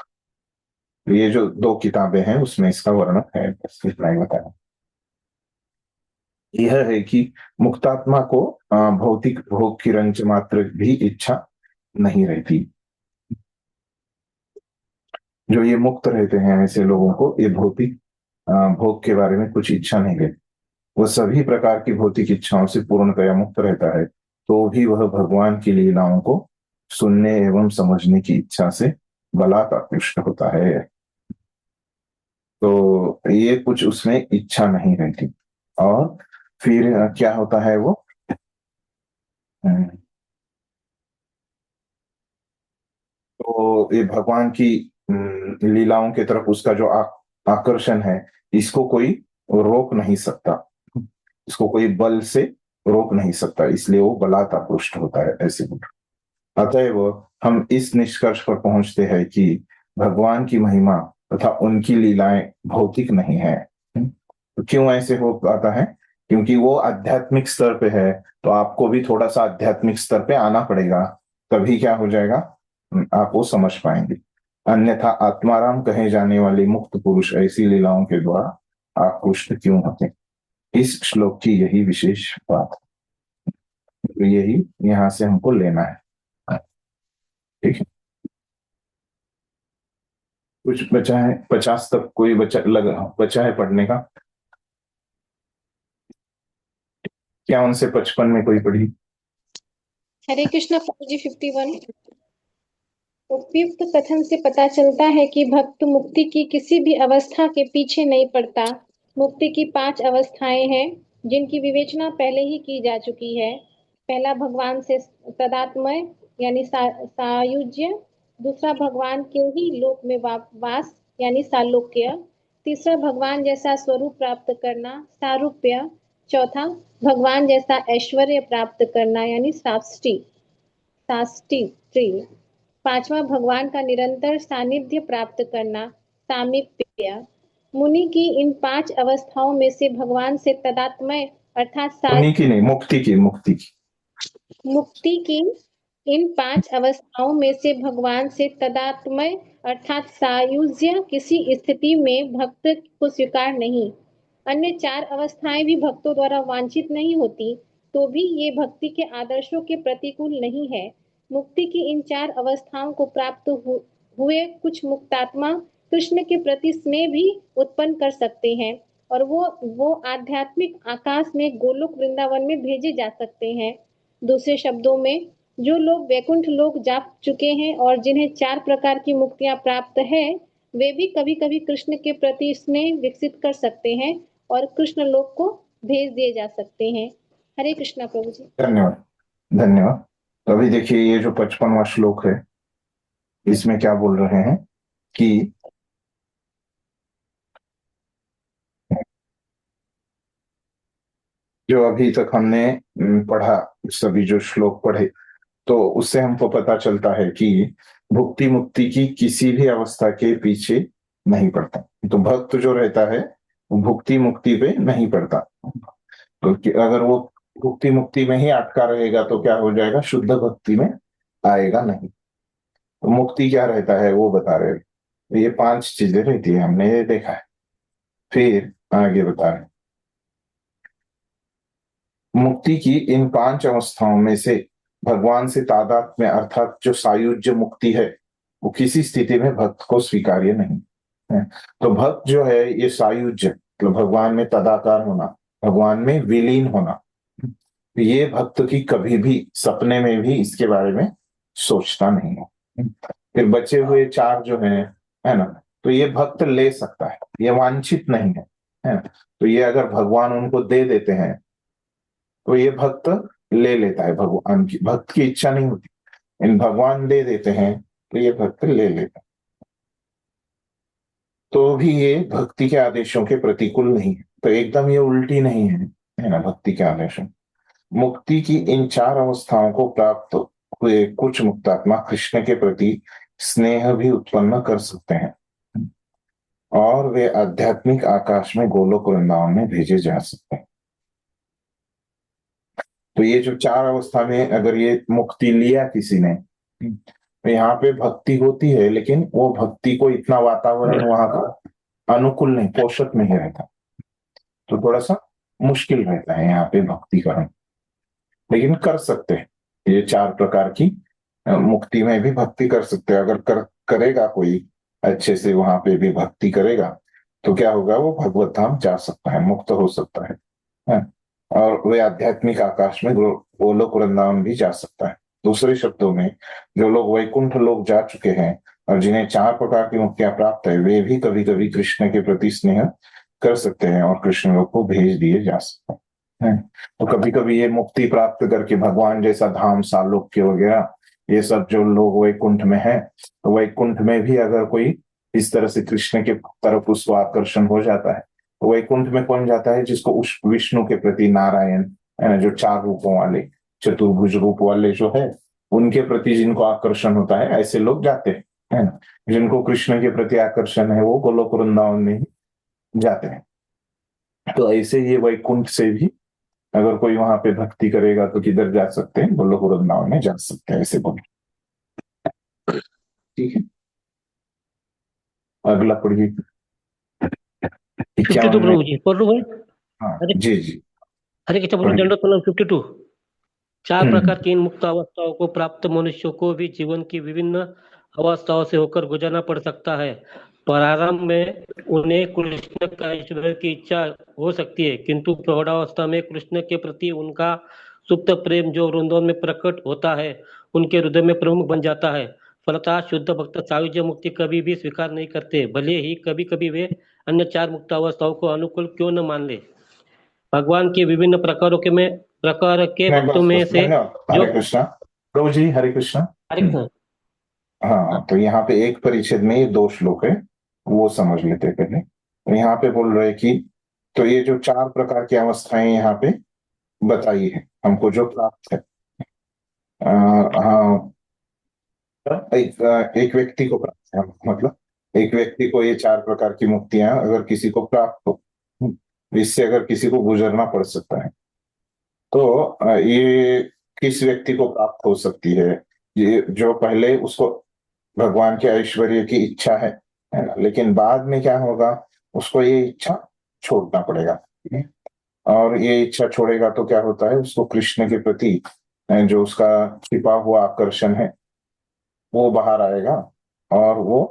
ये जो 2 किताबें हैं उसमें इसका वर्णन है। इतना ही बताया। यह है कि मुक्तात्मा को भौतिक भोग की रंच मात्र भी इच्छा नहीं रहती। जो ये मुक्त रहते हैं ऐसे लोगों को ये भौतिक भोग के बारे में कुछ इच्छा नहीं रहती। वह सभी प्रकार की भौतिक इच्छाओं से पूर्णतया मुक्त रहता है, तो भी वह भगवान की लीलाओं को सुनने एवं समझने की इच्छा से बलात् आकृष्ट होता है। तो ये कुछ उसमें इच्छा नहीं रहती। और फिर क्या होता है, वो तो ये भगवान की लीलाओं की तरफ उसका जो आकर्षण है, इसको कोई रोक नहीं सकता, इसको कोई बल से रोक नहीं सकता, इसलिए वो बलात् आकृष्ट होता है ऐसे। अतएव हम इस निष्कर्ष पर पहुंचते हैं कि भगवान की महिमा तथा उनकी लीलाएं भौतिक नहीं है। तो क्यों ऐसे हो पाता है? क्योंकि वो आध्यात्मिक स्तर पे है, तो आपको भी थोड़ा सा आध्यात्मिक स्तर पे आना पड़ेगा, तभी क्या हो जाएगा, आप वो समझ पाएंगे। अन्यथा आत्माराम कहे जाने वाले मुक्त पुरुष ऐसी लीलाओं के द्वारा आकृष्ट क्यों होते? इस श्लोक की यही विशेष बात है, तो यही यहां से हमको लेना है। ठीक है, कुछ बचा है 50 तक, कोई बचा है पढ़ने का? क्या उनसे 55 में कोई पढ़ी? हरे कृष्णा प्रभु जी 51। उपयुक्त कथन से पता चलता है कि भक्त मुक्ति की किसी भी अवस्था के पीछे नहीं पड़ता। मुक्ति की 5 अवस्थाएं हैं जिनकी विवेचना पहले ही की जा चुकी है। पहला भगवान से तदात्मय यानी सायुज्य, दूसरा भगवान के ही लोक में वास यानी सालोक्य, तीसरा भगवान जैसा स्वरूप प्राप्त करना सारूप्य, चौथा भगवान जैसा ऐश्वर्य प्राप्त करना यानी साष्टी, पांचवा भगवान का निरंतर सानिध्य प्राप्त करना सामीप्य। मुनि की इन 5 अवस्थाओं में से भगवान से तदात्मय अर्थात मुनि की नहीं, मुक्ति की मुक्ति की इन 5 अवस्थाओं में से भगवान से तदात्मय अर्थात सायुज्य किसी स्थिति में भक्त को स्वीकार नहीं। अन्य 4 अवस्थाएं भी भक्तों द्वारा वांछित नहीं होती, तो भी ये भक्ति के आदर्शों के प्रतिकूल नहीं है। मुक्ति की इन 4 अवस्थाओं को प्राप्त हुए कुछ मुक्तात्मा कृष्ण के प्रति स्नेह भी उत्पन्न कर सकते हैं और वो आध्यात्मिक आकाश में गोलोक वृंदावन में भेजे जा सकते हैं। दूसरे शब्दों में, जो लोग वैकुंठ लोक जा चुके हैं और जिन्हें 4 प्रकार की मुक्तियां प्राप्त है, वे भी कभी कभी कृष्ण के प्रति स्नेह विकसित कर सकते हैं और कृष्ण लोक को भेज दिए जा सकते हैं। हरे कृष्णा प्रभु जी। धन्यवाद, धन्यवाद। तो अभी देखिए ये जो 55वां श्लोक है, इसमें क्या बोल रहे हैं कि जो अभी तक हमने पढ़ा, सभी जो श्लोक पढ़े, तो उससे हमको पता चलता है कि भुक्ति मुक्ति की किसी भी अवस्था के पीछे नहीं पड़ता। तो भक्त जो रहता है वो भुक्ति मुक्ति पे नहीं पड़ता, तो अगर वो भुक्ति मुक्ति में ही अटका रहेगा तो क्या हो जाएगा, शुद्ध भक्ति में आएगा नहीं। तो मुक्ति क्या रहता है वो बता रहे, ये 5 चीजें रहती है, हमने ये देखा है। फिर आगे बता रहे, मुक्ति की इन 5 अवस्थाओं में से भगवान से तादात्म्य अर्थात जो सायुज्य मुक्ति है, वो किसी स्थिति में भक्त को स्वीकार्य नहीं है। तो भक्त जो है ये सायुज्य मतलब भगवान में तदाकार होना, भगवान में विलीन होना, ये भक्त की कभी भी सपने में भी इसके बारे में सोचता नहीं है। फिर बचे हुए 4 जो है ना, तो ये भक्त ले सकता है, ये वांछित नहीं है ना। तो ये अगर भगवान उनको दे देते हैं तो ये भक्त ले लेता है, भगवान की, भक्त की इच्छा नहीं होती, इन भगवान दे देते हैं तो ये भक्त ले लेता है। तो भी ये भक्ति के आदेशों के प्रतिकूल नहीं है, तो एकदम ये उल्टी नहीं है ना भक्ति के आदेशों। मुक्ति की इन 4 अवस्थाओं को प्राप्त हुए कुछ मुक्तात्मा कृष्ण के प्रति स्नेह भी उत्पन्न कर सकते हैं और वे आध्यात्मिक आकाश में गोलोक वृंदावन में भेजे जा सकते हैं। तो ये जो 4 अवस्था में अगर ये मुक्ति लिया किसी ने, तो यहाँ पे भक्ति होती है, लेकिन वो भक्ति को इतना वातावरण वहां का अनुकूल नहीं, पोषक नहीं रहता, तो थोड़ा सा मुश्किल रहता है यहाँ पे भक्ति करना, लेकिन कर सकते हैं। ये 4 प्रकार की मुक्ति में भी भक्ति कर सकते हैं। अगर करेगा कोई अच्छे से, वहां पे भी भक्ति करेगा तो क्या होगा, वो भगवत धाम जा सकता है, मुक्त हो सकता है और वे आध्यात्मिक आकाश में गोलोक वृंदावन भी जा सकता है। दूसरे शब्दों में, जो लोग वैकुंठ लोग जा चुके हैं और जिन्हें 4 प्रकार की मुक्तियां प्राप्त है, वे भी कभी कभी कृष्ण के प्रति स्नेह कर सकते हैं और कृष्ण लोग को भेज दिए जा सकते हैं। तो कभी कभी ये मुक्ति प्राप्त करके भगवान जैसा धाम, सालोक्य वगैरह, ये सब जो लोग वैकुंठ में है, तो वैकुंठ में भी अगर कोई इस तरह से कृष्ण के तरफ उसको आकर्षण हो जाता है, तो वैकुंठ में कौन जाता है, जिसको विष्णु के प्रति, नारायण है ना, जो 4 रूपों वाले, चतुर्भुज रूप वाले जो है, उनके प्रति जिनको आकर्षण होता है, ऐसे लोग जाते हैं, है ना। जिनको कृष्ण के प्रति आकर्षण है वो गोलोक वृंदावन में ही जाते हैं। तो ऐसे ये वैकुंठ से भी अगर कोई वहां पे भक्ति करेगा तो किधर जा सकते हैं, गोलोक वृंदावन में जा सकते हैं, ऐसे बोले। ठीक है, अगला पढ़िए। 52 प्रभु जी, पढ़ लो भाई। हाँ हरे जी जी हरे कृष्ण प्रभु, दंडवत प्रणाम। 52 4 प्रकार की इन मुक्त अवस्थाओं को प्राप्त मनुष्यों को भी जीवन की विभिन्न अवस्थाओं से होकर गुजरना पड़ सकता है। प्रारंभ में उन्हें कृष्ण का ऐश्वर्य की इच्छा हो सकती है, किंतु प्रौढ़ावस्था में कृष्ण के प्रति उनका सुप्त प्रेम जो वृंदावन में प्रकट होता है उनके हृदय में प्रमुख बन जाता है। फलतः शुद्ध भक्त सायुज्य मुक्ति कभी भी स्वीकार नहीं करते, भले ही कभी कभी वे अन्य 4 मुक्त अवस्थाओं को अनुकूल क्यों न मान ले। भगवान के विभिन्न प्रकार के भक्तों में से जो हरे कृष्णा प्रभु जी, हरे कृष्णा। हरे कृष्ण। हाँ, तो यहाँ पे एक परिच्छेद में ये 2 श्लोक है, वो समझ लेते हैं पहले। तो यहाँ पे बोल रहे कि तो ये जो 4 प्रकार की अवस्थाएं यहाँ पे बताई है हमको जो प्राप्त है, हाँ, एक व्यक्ति को प्राप्त है, मतलब एक व्यक्ति को ये 4 प्रकार की मुक्तियां अगर किसी को प्राप्त हो, इससे अगर किसी को गुजरना पड़ सकता है, तो ये किस व्यक्ति को प्राप्त हो सकती है? ये जो पहले उसको भगवान के ऐश्वर्य की इच्छा है ना, लेकिन बाद में क्या होगा, उसको ये इच्छा छोड़ना पड़ेगा। और ये इच्छा छोड़ेगा तो क्या होता है, उसको कृष्ण के प्रति जो उसका छिपा हुआ आकर्षण है वो बाहर आएगा और वो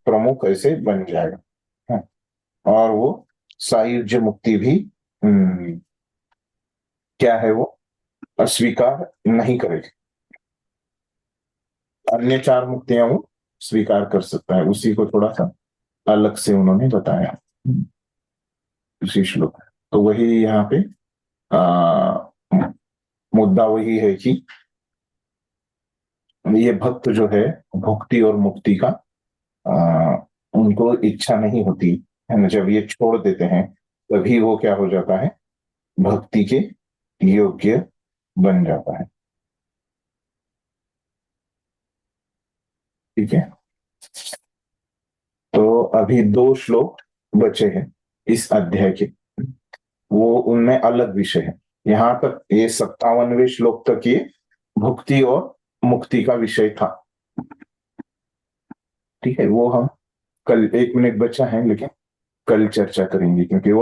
प्रमुख ऐसे बन जाएगा, और वो सायुज्य मुक्ति भी क्या है, वो अस्वीकार नहीं करेगी। अन्य 4 मुक्तियां वो स्वीकार कर सकता है, उसी को थोड़ा सा अलग से उन्होंने बताया उसी श्लोक। तो वही यहाँ पे मुद्दा वही है कि ये भक्त जो है भुक्ति और मुक्ति का उनको इच्छा नहीं होती है ना, जब ये छोड़ देते हैं तभी वो क्या हो जाता है, भक्ति के योग्य बन जाता है। ठीक है, तो अभी 2 श्लोक बचे हैं इस अध्याय के, वो उनमें अलग विषय है। यहाँ तक ये 57वें श्लोक तक ये भुक्ति और मुक्ति का विषय था। ठीक है, वो हम कल 1 मिनट बचा है लेकिन कल चर्चा करेंगे, क्योंकि वो